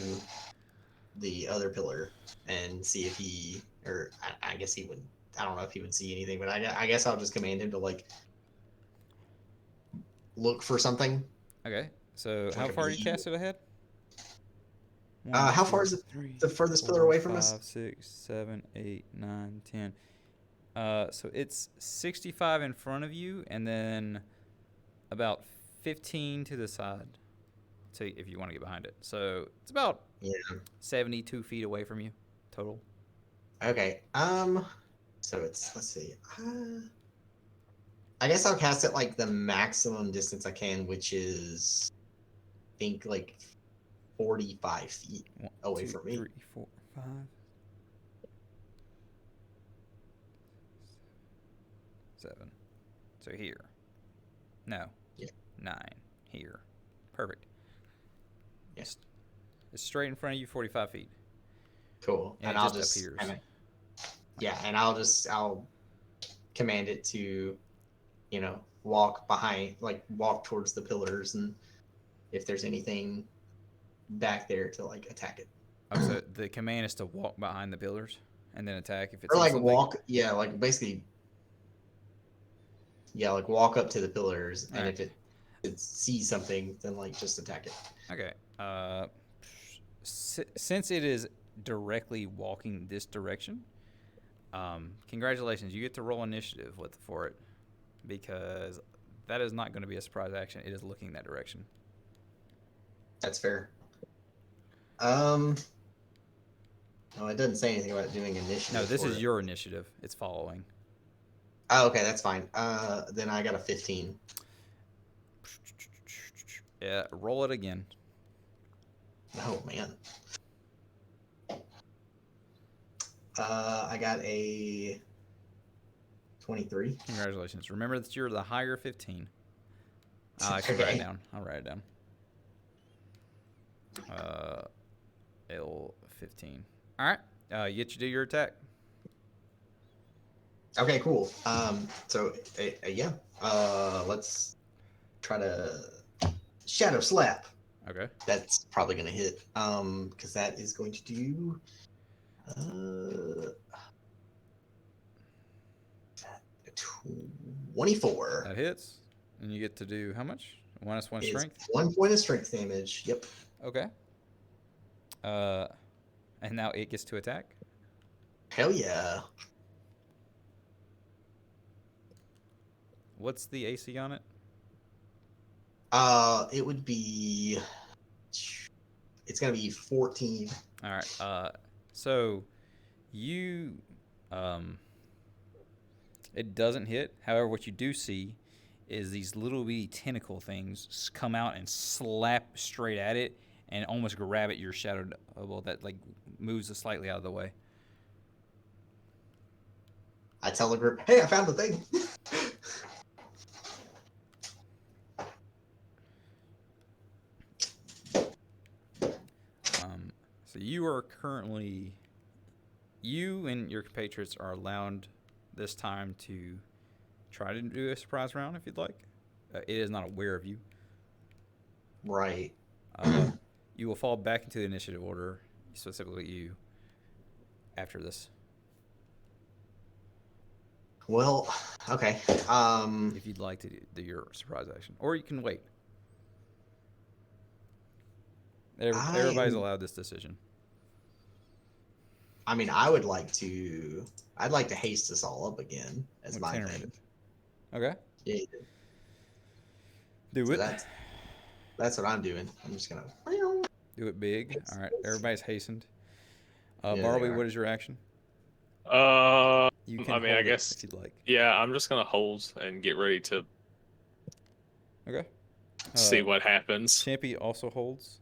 the other pillar and see if he, or I guess he would. I don't know if he would see anything, but I guess I'll just command him to like look for something. Okay. So like how far you cast it ahead? How far is the furthest pillar away from us? 5, 6, 7, 8, 9, 10. So it's 65 in front of you, and then about 15 to the side. So if you want to get behind it, so it's about 72 feet away from you total. Okay. So let's see. I guess I'll cast it like the maximum distance I can, which is, I think, like 45 feet away from me. 3, 4, 5. 7. So here. No. Yeah. 9. Here. Perfect. Yes. It's straight in front of you, 45 feet. Cool. And I'll just appears. And I'll command it to, walk towards the pillars, and if there's anything back there to like attack it. Oh, so the command is to walk behind the pillars and then attack if it's or like something? walk, basically, like walk up to the pillars, and if it sees something, then like just attack it. Okay. Since it is directly walking this direction, congratulations, you get to roll initiative for it, because that is not going to be a surprise action. It is looking that direction. That's fair. No, it doesn't say anything about doing initiative. No, this is your initiative. It's following. Oh, okay, that's fine. Then I got a 15. Yeah, roll it again. Oh man. I got a 23. Congratulations. Remember that you're the higher 15. I'll actually write it down. I'll write it down. L15. All right. You get to do your attack. Okay, cool. Let's try to Shadow Slap. Okay. That's probably gonna hit. Because that is going to do. 24. That hits. And you get to do how much? -1 It's strength? 1 point of strength damage. Yep. Okay. And now it gets to attack. Hell yeah. What's the AC on it? It would be. It's gonna be 14. All right. So you, it doesn't hit. However, what you do see is these little bitty tentacle things come out and slap straight at it and almost grab at your shadow double that like moves it slightly out of the way. I tell the group, "Hey, I found the thing." So you are currently, you and your compatriots are allowed this time to try to do a surprise round if you'd like. It is not aware of you. Right. You will fall back into the initiative order, specifically you, after this. Well, okay. If you'd like to do your surprise action, or you can wait. Everybody's allowed this decision. I mean, I'd like to haste this all up again as With my tenor thing. method. Okay. Yeah. Do So it. that's what I'm doing. I'm just gonna Do it big. All right. Everybody's hastened. Yeah, they Barbie, are. what is your action? You can I mean, hold I it guess. if you'd like. Yeah, I'm just gonna hold and get ready to Okay. see what happens. Champy also holds.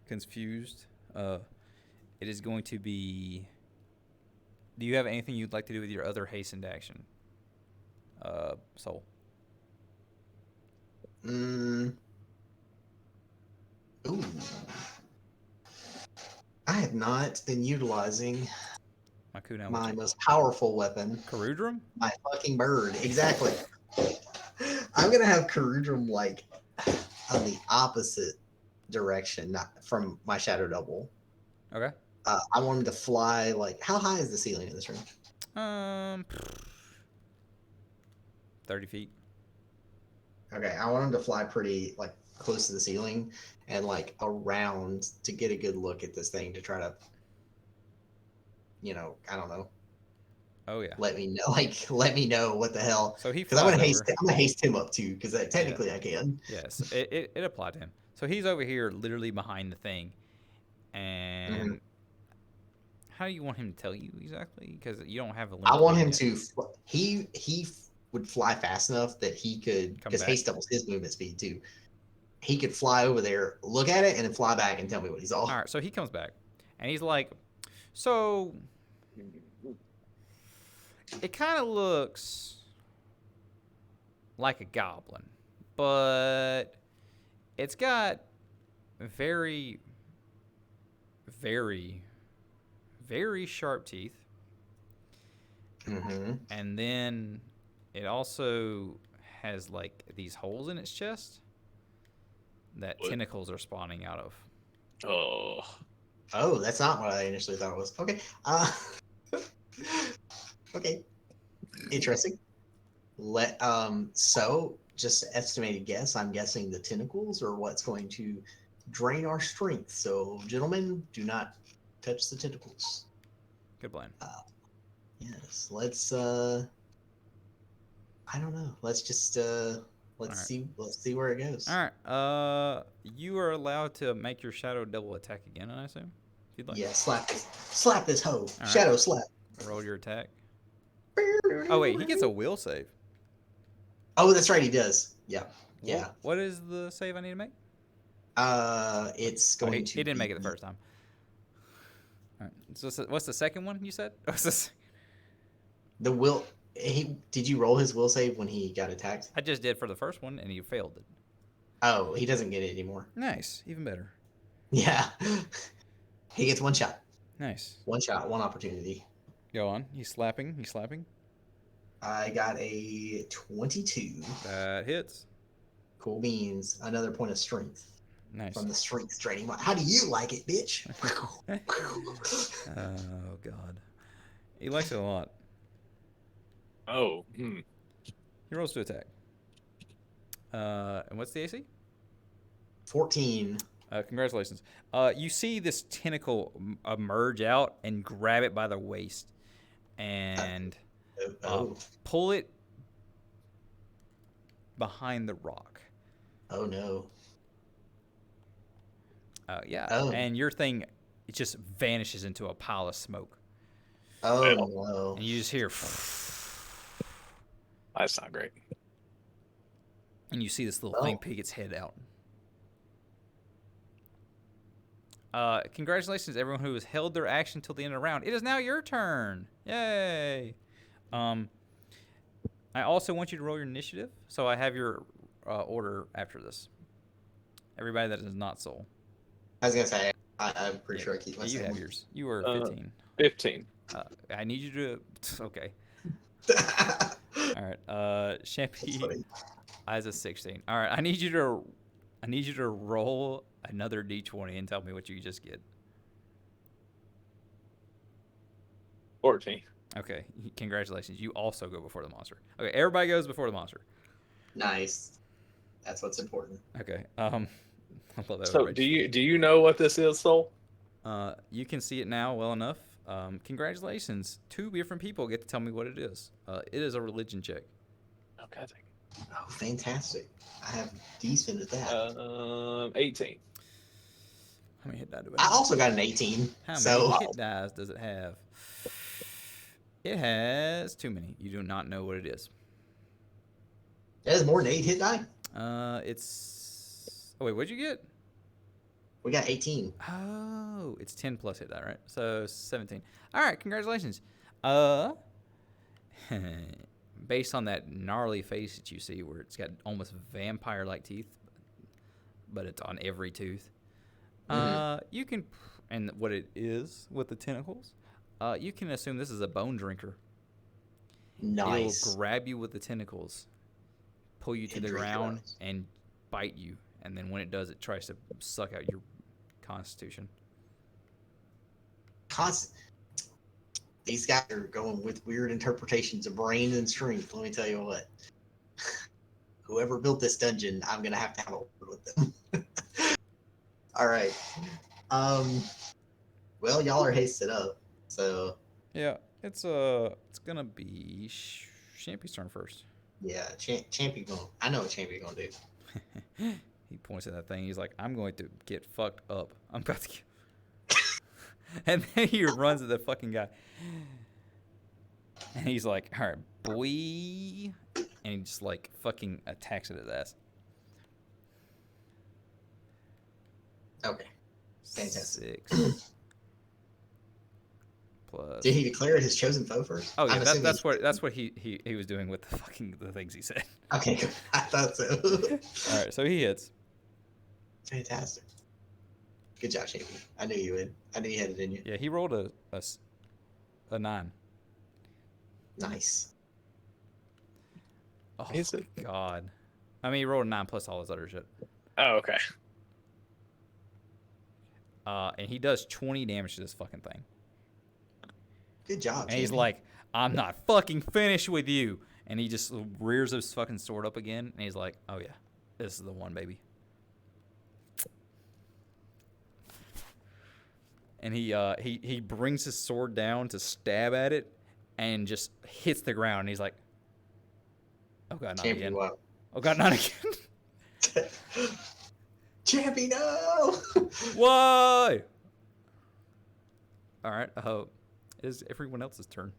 Confused. It is going to be. Do you have anything you'd like to do with your other hastened action? Soul. Ooh. I have not been utilizing My kunai. my most powerful weapon, Karudrum? my fucking bird. Exactly. I'm gonna have Karudrum like on the opposite direction, not from my shadow double. Okay. I want him to fly like. How high is the ceiling in this room? 30 feet. Okay, I want him to fly pretty like close to the ceiling and like around to get a good look at this thing to try to, I don't know. Oh yeah. Let me know what the hell. So he Because I'm flies gonna over. haste him up too. Because technically I can. Yes, it applied to him. So he's over here, literally behind the thing, and how do you want him to tell you exactly? Because you don't have a. I want him to. He would fly fast enough that he could, because haste doubles his movement speed too. He could fly over there, look at it, and then fly back and tell me what he saw. All right, so he comes back, and he's like, "So it kind of looks like a goblin, but it's got very, very, very sharp teeth." Mm-hmm. And then it also has like these holes in its chest that tentacles are spawning out of. Oh, that's not what I initially thought it was. Okay. Okay. Interesting. So just estimated guess, I'm guessing the tentacles are what's going to drain our strength. So gentlemen, do not touch the tentacles. Good plan. Yes, let's I don't know. Let's just let's see where it goes. All right. You are allowed to make your shadow double attack again, I assume. If you'd like. Yeah, slap this hoe. All Shadow right. slap. Roll your attack. Oh wait, he gets a will save. Oh, that's right, he does. Yeah. Yeah. What is the save I need to make? It's going to. He didn't make it the first time. All right. So what's the second one you said? The will. Did you roll his will save when he got attacked? I just did for the first one, and he failed it. Oh, he doesn't get it anymore. Nice, even better. Yeah, he gets one shot. Nice. One shot, one opportunity. Go on. He's slapping. I got a 22. That hits. Cool beans. Another point of strength. Nice. From the strength training. How do you like it, bitch? Oh God, he likes it a lot. Oh. He rolls to attack. And what's the AC? 14. Congratulations. You see this tentacle emerge out and grab it by the waist and pull it behind the rock. Oh no. Yeah. Oh. And your thing, it just vanishes into a pile of smoke. Oh no. And you just hear. That's not great. And you see this little thing peek its head out. Congratulations, everyone who has held their action till the end of the round. It is now your turn. Yay. I also want you to roll your initiative, so I have your order after this. Everybody that is not soul. I was gonna say, I'm pretty sure I keep my You same have one. yours. You were 15. 15. I need you to. Okay. All right. Champy. As a 16. All right. I need you to roll another d20 and tell me what you just get. 14. Okay. Congratulations. You also go before the monster. Okay. Everybody goes before the monster. Nice. That's what's important. Okay. I love that. So do you know what this is, Soul? You can see it now well enough. Congratulations. 2 different people get to tell me what it is. It is a religion check. Okay. Oh, fantastic. I have decent at that. 18. How many hit die do I also got an 18. How many hit dice does it have? It has too many. You do not know what it is. It has more than 8 hit die? It's... Oh, wait, what'd you get? We got 18. Oh, it's 10 plus hit die, right? So 17. All right, congratulations. Based on that gnarly face that you see where it's got almost vampire-like teeth, but it's on every tooth, you can... And what it is with the tentacles, you can assume this is a bone drinker. Nice. It'll grab you with the tentacles, pull you to the ground, and bite you. And then when it does, it tries to suck out your constitution. These guys are going with weird interpretations of brain and strength. Let me tell you what. Whoever built this dungeon, I'm going to have a word with them. All right. Well, y'all are hasted up, so... Yeah, it's gonna be Champy's turn first. Yeah, Champy going. I know what Champy gonna do. He points at that thing. He's like, "I'm going to get fucked up. I'm about to." And then he runs at the fucking guy, and he's like, "All right, boy," and he just like fucking attacks it at his ass. Okay, fantastic. 6 plus. Did he declare it his chosen foe first? Oh yeah, that's what he was doing with the things he said. Okay, I thought so. All right, so he hits. Fantastic. Good job, Champy. I knew you would. I knew you had it in you. Yeah, he rolled a 9. Nice. Oh God. I mean, he rolled a 9 plus all his other shit. Oh, okay. And he does 20 damage to this fucking thing. Good job, And he's Champy. like, "I'm not fucking finished with you." And he just rears his fucking sword up again, and he's like, "Oh yeah, this is the one, baby." And he brings his sword down to stab at it, and just hits the ground. And he's like, "Oh God, not Champy, again! wow. Oh God, not again!" Champy, no! Why? All right. Is everyone else's turn?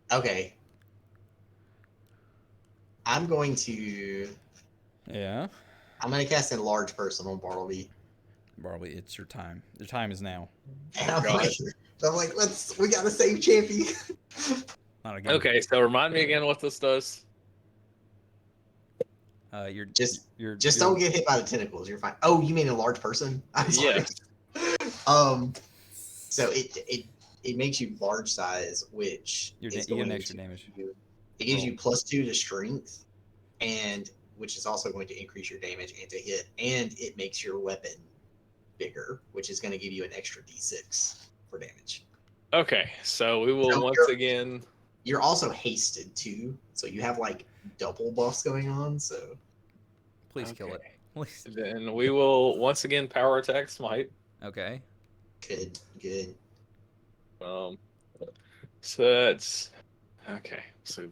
Okay. I'm going to cast Enlarge Person on Bartleby. Bartleby, it's your time. Your time is now. And I'm like, we gotta save Champy. Not again. Okay, so remind me again what this does. You're don't get hit by the tentacles. You're fine. Oh, you mean a large person? I'm sorry. Yeah. So it makes you large size, which you get an extra damage. It gives you +2 to strength, and which is also going to increase your damage and to hit, and it makes your weapon bigger, which is going to give you an extra d6 for damage. Okay, so we will So once again. You're also hasted too, so you have like double buffs going on. So Please kill Okay. it. Please. Then we will once again power attack smite. Okay. good. Um, so that's okay. So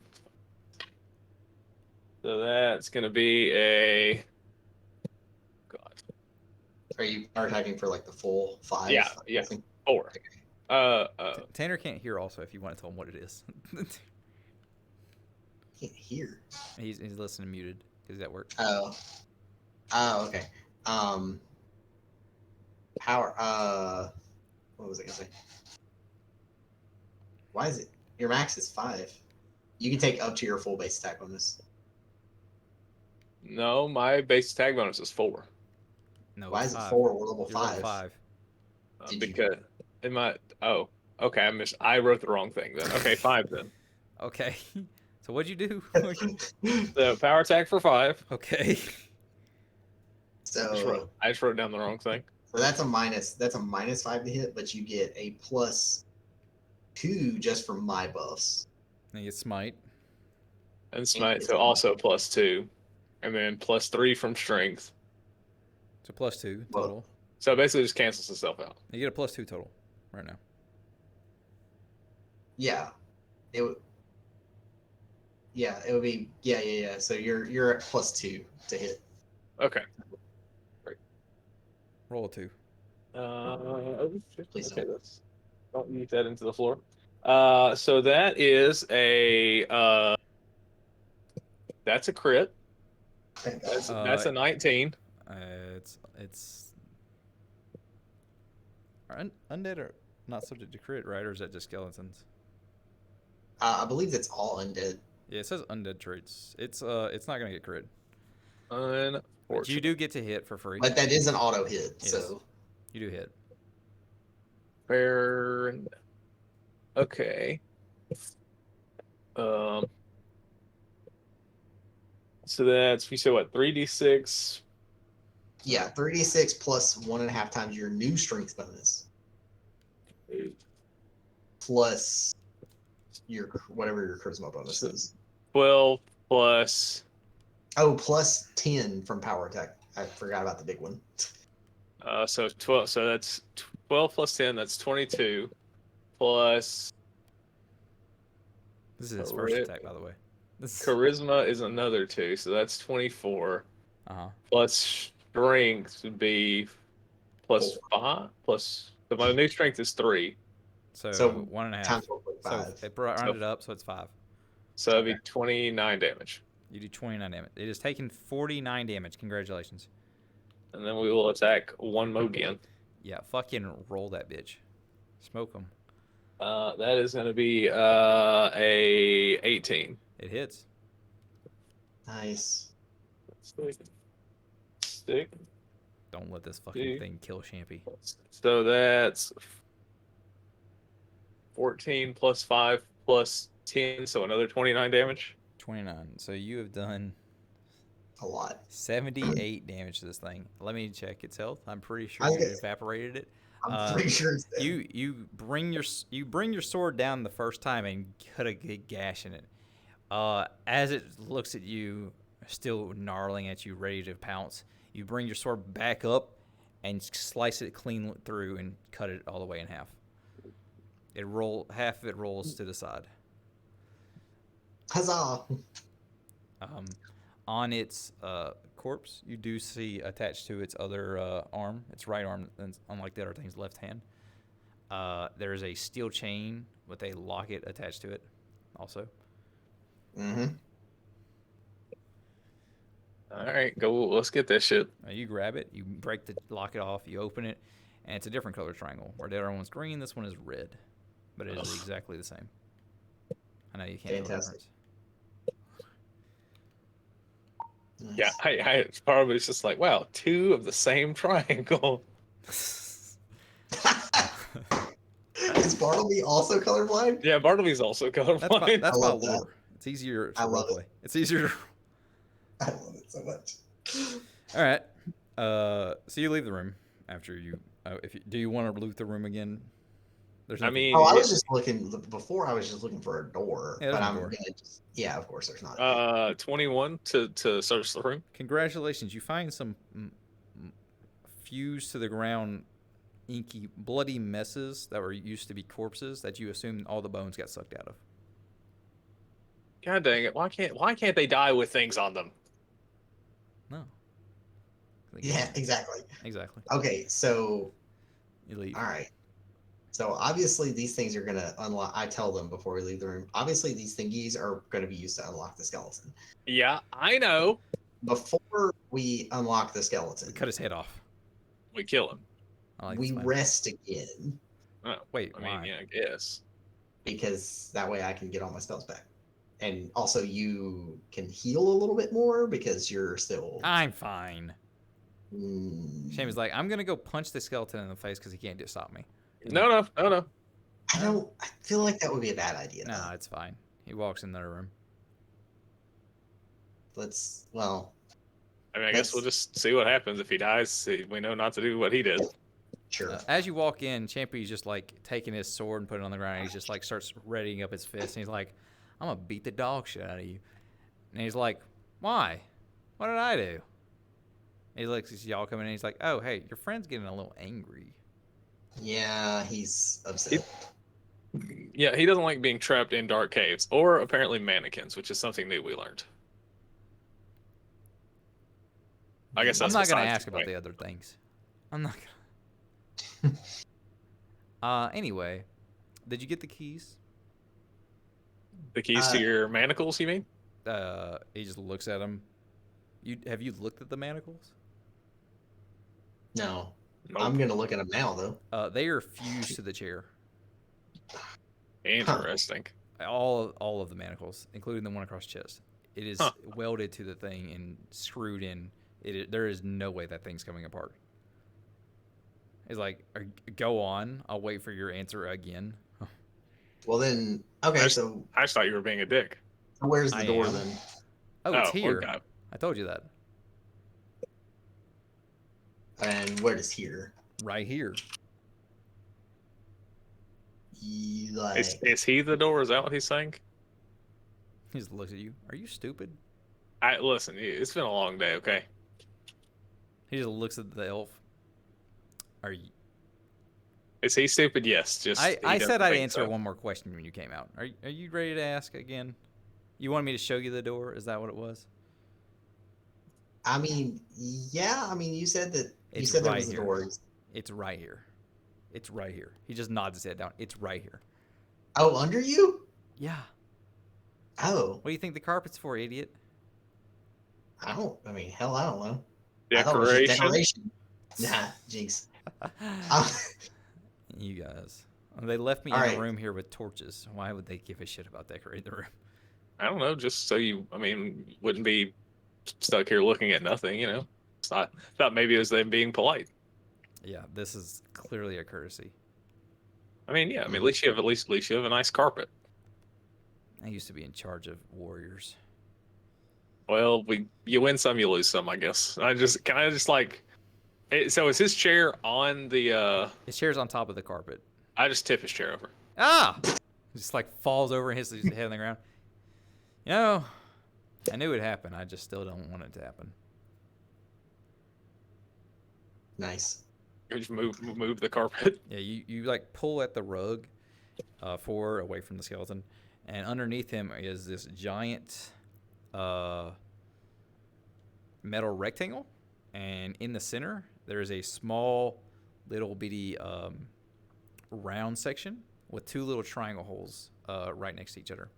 that's gonna be a God. Are you power attacking for like the full 5? Yeah, I think. 4. Tanner can't hear. Also, if you want to tell him what it is, Can't hear. he's listening muted because that works. Oh, okay. Power. What was I gonna say? Why is it your max is 5? You can take up to your full base attack bonus. No, my base attack bonus is 4. No, Why it's is it 5. 4? We're level You're level 5. 5. Did you- Because it might. Oh, okay. I wrote the wrong thing then. Okay, 5 then. Okay. So what'd you do? The power attack for 5. Okay. So I just wrote down the wrong thing. So that's a -5 to hit, but you get a +2 just from my buffs. And you smite. And smite, so also +2, and then +3 from strength. So +2 Well, total. So it basically just cancels itself out. You get a +2 total right now. Yeah, it would. Yeah, it would be. Yeah. So you're at +2 to hit. Okay. Roll a 2. Please Okay, don't. don't eat that into the floor. So that is a that's a crit. Thank God. That's a 19. It's are undead are not subject to crit, right? Or is that just skeletons? I believe it's all undead. Yeah, it says undead traits. It's not gonna get crit. But you do get to hit for free. But that is an auto hit, Yes. so You do hit. Fair. Okay. So that's you said what 3d6. yeah, 3d6 plus 1.5 times your new strength bonus, plus your whatever your charisma bonus is. 12 plus. Oh, plus 10 from power attack. I forgot about the big one. So 12. So that's 12 plus 10. That's 22. Plus This is his first attack, by the way. charisma is another 2, so that's 24. Plus strength would be plus 5. Plus so my new strength is 3. So 1.5. Times So 1.5. it rounded up, so it's 5. So that'd be 29 damage. You do 29 damage. It is taking 49 damage. Congratulations. And then we will attack one more again. Yeah, fucking roll that bitch. Smoke them. That is going to be a 18. It hits. Nice. Stick. Don't let this fucking thing kill Champy. So that's 14 plus 5 plus 10, so another 29 damage. 29. So you have done A lot. 78 damage to this thing. Let me check its health. I'm pretty sure you evaporated it. I'm pretty sure it's dead. You bring your sword down the first time and cut a good gash in it. As it looks at you, still gnarling at you, ready to pounce, you bring your sword back up and slice it clean through and cut it all the way in half. Half of it rolls to the side. Huzzah! On its corpse, you do see attached to its other arm, its right arm, unlike the other thing's left hand, there is a steel chain with a locket attached to it also. Mm-hmm. All right, go. Let's get that shit. You grab it, you break the locket off, you open it, and it's a different color triangle. Where the other one's green, this one is red, but it is exactly the same. I know you can't tell the difference. Nice. Yeah, I probably was just like, wow, 2 of the same triangle. Is Bartleby also colorblind? Yeah, Bartleby's also colorblind. That's my love that. lore. It's easier to I love roleplay. It's easier to. I love it so much. All right. So you leave the room after you. Do you want to loot the room again? There's I nothing. mean, Oh, I was just looking before. I was just looking for a door, Yeah, there's but no I'm door. gonna just. Yeah, of course, there's not. 21 to search the room. Congratulations, you find some fused to the ground, inky, bloody messes that were used to be corpses that you assume all the bones got sucked out of. God dang it! Why can't they die with things on them? No. Yeah, exactly. Exactly. Okay, so You leave. all right. So obviously these things are gonna unlock. I tell them before we leave the room. Obviously these thingies are gonna be used to unlock the skeleton. Yeah, I know. Before we unlock the We skeleton, cut his head off. We kill him. I like we this plan. rest again Oh, Wait, I why? mean, yeah, I guess. because that way I can get all my spells back. And also you can heal a little bit more because you're still. I'm fine. Mm, Shame is like, I'm gonna go punch the skeleton in the face because he can't just stop me. No. I don't. I feel like that would be a bad idea. No, Though. it's fine. He walks in the room. Let's. Well, I mean, I guess we'll just see what happens. If he dies, we know not to do what he did. sure. As you walk in, Champy's just like taking his sword and putting it on the ground. And he's just like starts readying up his fist. And he's like, I'm gonna beat the dog shit out of you. And he's like, why? What did I do? And he looks at y'all coming in. He's like, oh, hey, your friend's getting a little angry. Yeah, he's upset. Yeah, he doesn't like being trapped in dark caves, or apparently mannequins, which is something new we learned. I guess I'm that's not gonna besides ask the about point. the other things. I'm not gonna. Anyway, did you get the keys? The keys to your manacles, you mean? He just looks at them. Have you looked at the manacles? No, Nope. I'm gonna look at him now though. They are fused to the chair. Interesting. All of the manacles, including the one across the chest. It is Huh. welded to the thing and screwed in. There is no way that thing's coming apart. He's like, go on. I'll wait for your answer again. Well then, okay. I So just thought you were being a dick. where's the I door am. then? Oh, it's Oh, here. okay. I told you that. And where does here? Right here. Like, Is he the door? Is that what he's saying? He just looks at you. Are you stupid? Listen. It's been a long day. Okay. He just looks at the elf. Are you? Is he stupid? Yes. Just I he said doesn't I'd think answer so. one more question when you came out. Are you ready to ask again? You wanted me to show you the door? Is that what it was? I mean, yeah. I mean, you said that. You It's said there right was a here. door. It's right here. It's right here. He just nods his head down. It's right here. Oh, under you? Yeah. Oh, What do you think the carpet's for, idiot? I don't. I mean, hell, I don't know. I thought it was just Decoration. decoration. Nah, jinx. You guys. They left me in All a right. room here with torches. Why would they give a shit about decorating the room? I don't know. Just so you, I mean, wouldn't be stuck here looking at nothing. You know. It's not. Thought maybe it was them being polite. Yeah, this is clearly a courtesy. I mean, yeah. I mean, at least you have a nice carpet. I used to be in charge of warriors. Well, you win some, you lose some, I guess. Can I just like, so is his chair on the? His chair's on top of the carpet. I just tip his chair over. Ah! Just like falls over and hits his head on the ground. You know, I knew it'd happen. I just still don't want it to happen. Nice. You just move the carpet. Yeah, you like pull at the rug forward away from the skeleton, and underneath him is this giant metal rectangle, and in the center there is a small little bitty round section with two little triangle holes right next to each other.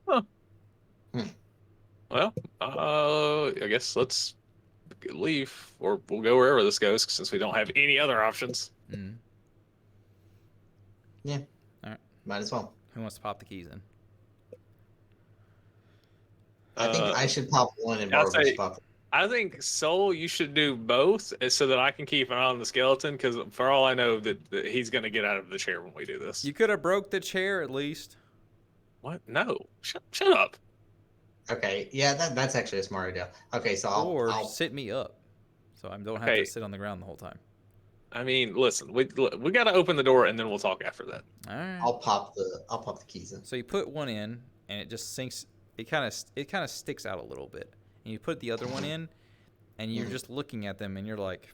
Huh. Well, I guess let's leave, or we'll go wherever this goes, since we don't have any other options. Mm. Yeah. All right. Might as well. Who wants to pop the keys in? I think I should pop one and I'll Barbara say- should pop. I think Soul, you should do both, so that I can keep an eye on the skeleton. Because for all I know, that he's going to get out of the chair when we do this. You could have broke the chair at least. What? No. Shut up. Okay. Yeah, that's actually a smart idea. Okay, so Or I'll sit me up, so I don't have Okay. to sit on the ground the whole time. I mean, listen, we got to open the door and then we'll talk after that. All right. I'll pop the keys in. So you put one in, and it just sinks. It kind of sticks out a little bit, and you put the other one in, and you're just looking at them, and you're like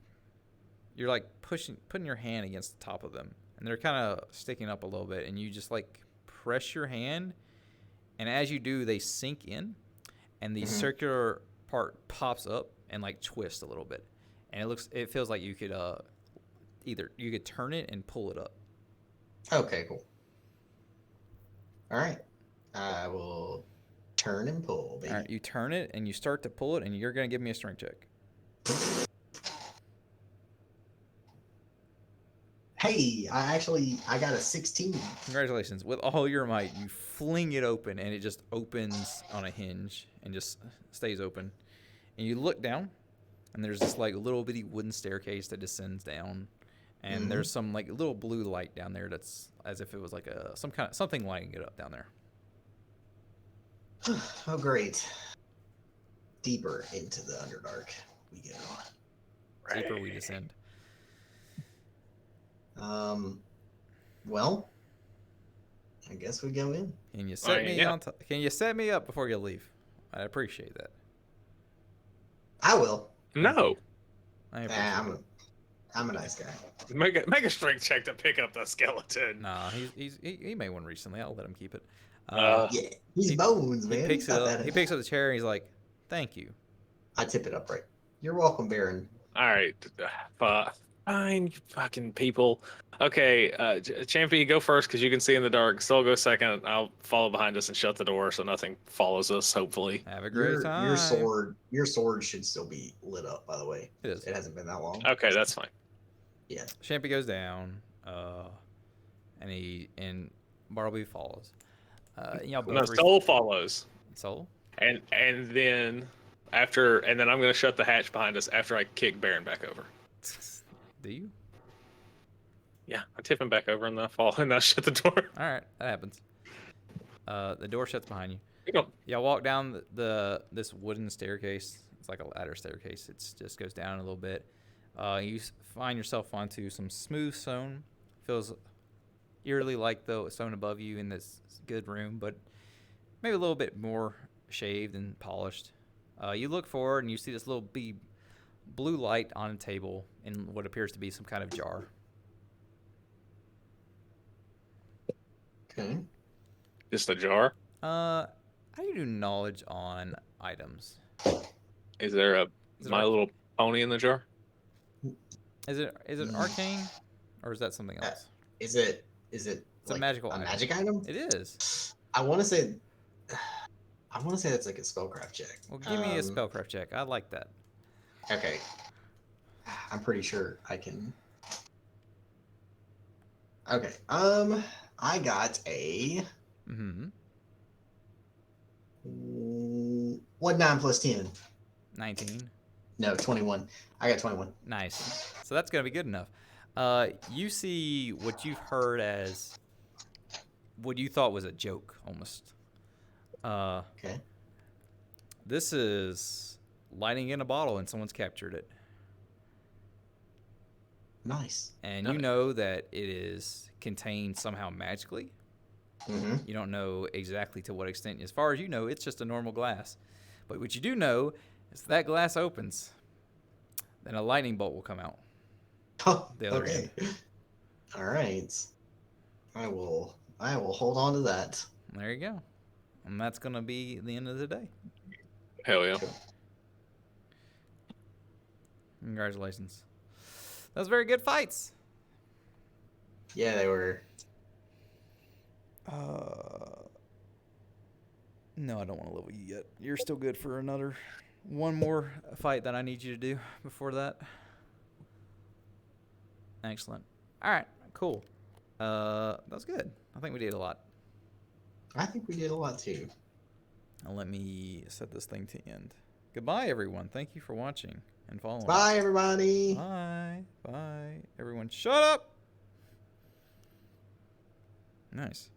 putting your hand against the top of them, and they're kind of sticking up a little bit, and you just like press your hand, and as you do, they sink in, and the circular part pops up and like twists a little bit, and it feels like you could either you could turn it and pull it up. Okay, cool. All right, I will turn and pull, baby. All right, you turn it and you start to pull it, and you're gonna give me a strength check. Hey, I got a 16. Congratulations. With all your might, you fling it open, and it just opens on a hinge and just stays open. And you look down, and there's this like little bitty wooden staircase that descends down, and there's some like little blue light down there that's as if it was like something lighting it up down there. Oh, great. Deeper into the Underdark we go. Deeper we descend. Well, I guess we go in. Can you set me Can you set me up before you leave? I appreciate that. I will. No. I appreciate I'm a nice guy. Make a strength check to pick up the skeleton. Nah, he made one recently. I'll let him keep it. Yeah, he's bones, man. He picks up the chair and he's like, "Thank you." I tip it up right. You're welcome, Baron. All right, fine, you fucking people. Okay, Champy, go first because you can see in the dark. Soul, go second. I'll follow behind us and shut the door so nothing follows us. Hopefully. Have a great time. Your sword should still be lit up. By the way, It is. It hasn't been that long. Okay, that's fine. Yeah. Champy goes down, and Bartleby follows. Soul follows. Soul. And then I'm gonna shut the hatch behind us after I kick Baron back over. Do you? Yeah, I tip him back over and I fall and I shut the door. All right, that happens. The door shuts behind you. Go. Y'all walk down this wooden staircase. It's like a ladder staircase. It just goes down a little bit. You find yourself onto some smooth stone. Feels eerily like the stone above you in this good room, but maybe a little bit more shaved and polished. You look forward and you see this little blue light on a table in what appears to be some kind of jar. Okay. Just a jar? How do you do knowledge on items? Is there My Little Pony in the jar? Is it arcane, or is that something else? Is it? It's like a magical item. Magic item? It is. I want to say that's like a spellcraft check. Well, give me a spellcraft check. I like that. Okay. I'm pretty sure I can. Okay. I got a. 9 plus 10. 19. No, 21. I got 21. Nice. So that's gonna be good enough. You see what you've heard as what you thought was a joke, almost. Okay. This is lighting in a bottle, and someone's captured it. Nice. And you know that it is contained somehow magically. You don't know exactly to what extent. As far as you know, it's just a normal glass. But what you do know is that glass opens, then a lightning bolt will come out. The other end. All right. I will hold on to that. There you go. And that's going to be the end of the day. Hell yeah. Congratulations. That was very good fights. Yeah, they were. No, I don't want to level you yet. You're still good for one more fight that I need you to do before that. Excellent. All right, cool. That was good. I think we did a lot. I think we did a lot too. Now let me set this thing to end. Goodbye, everyone. Thank you for watching and following. Bye, everybody. Bye. Bye. Everyone, shut up. Nice.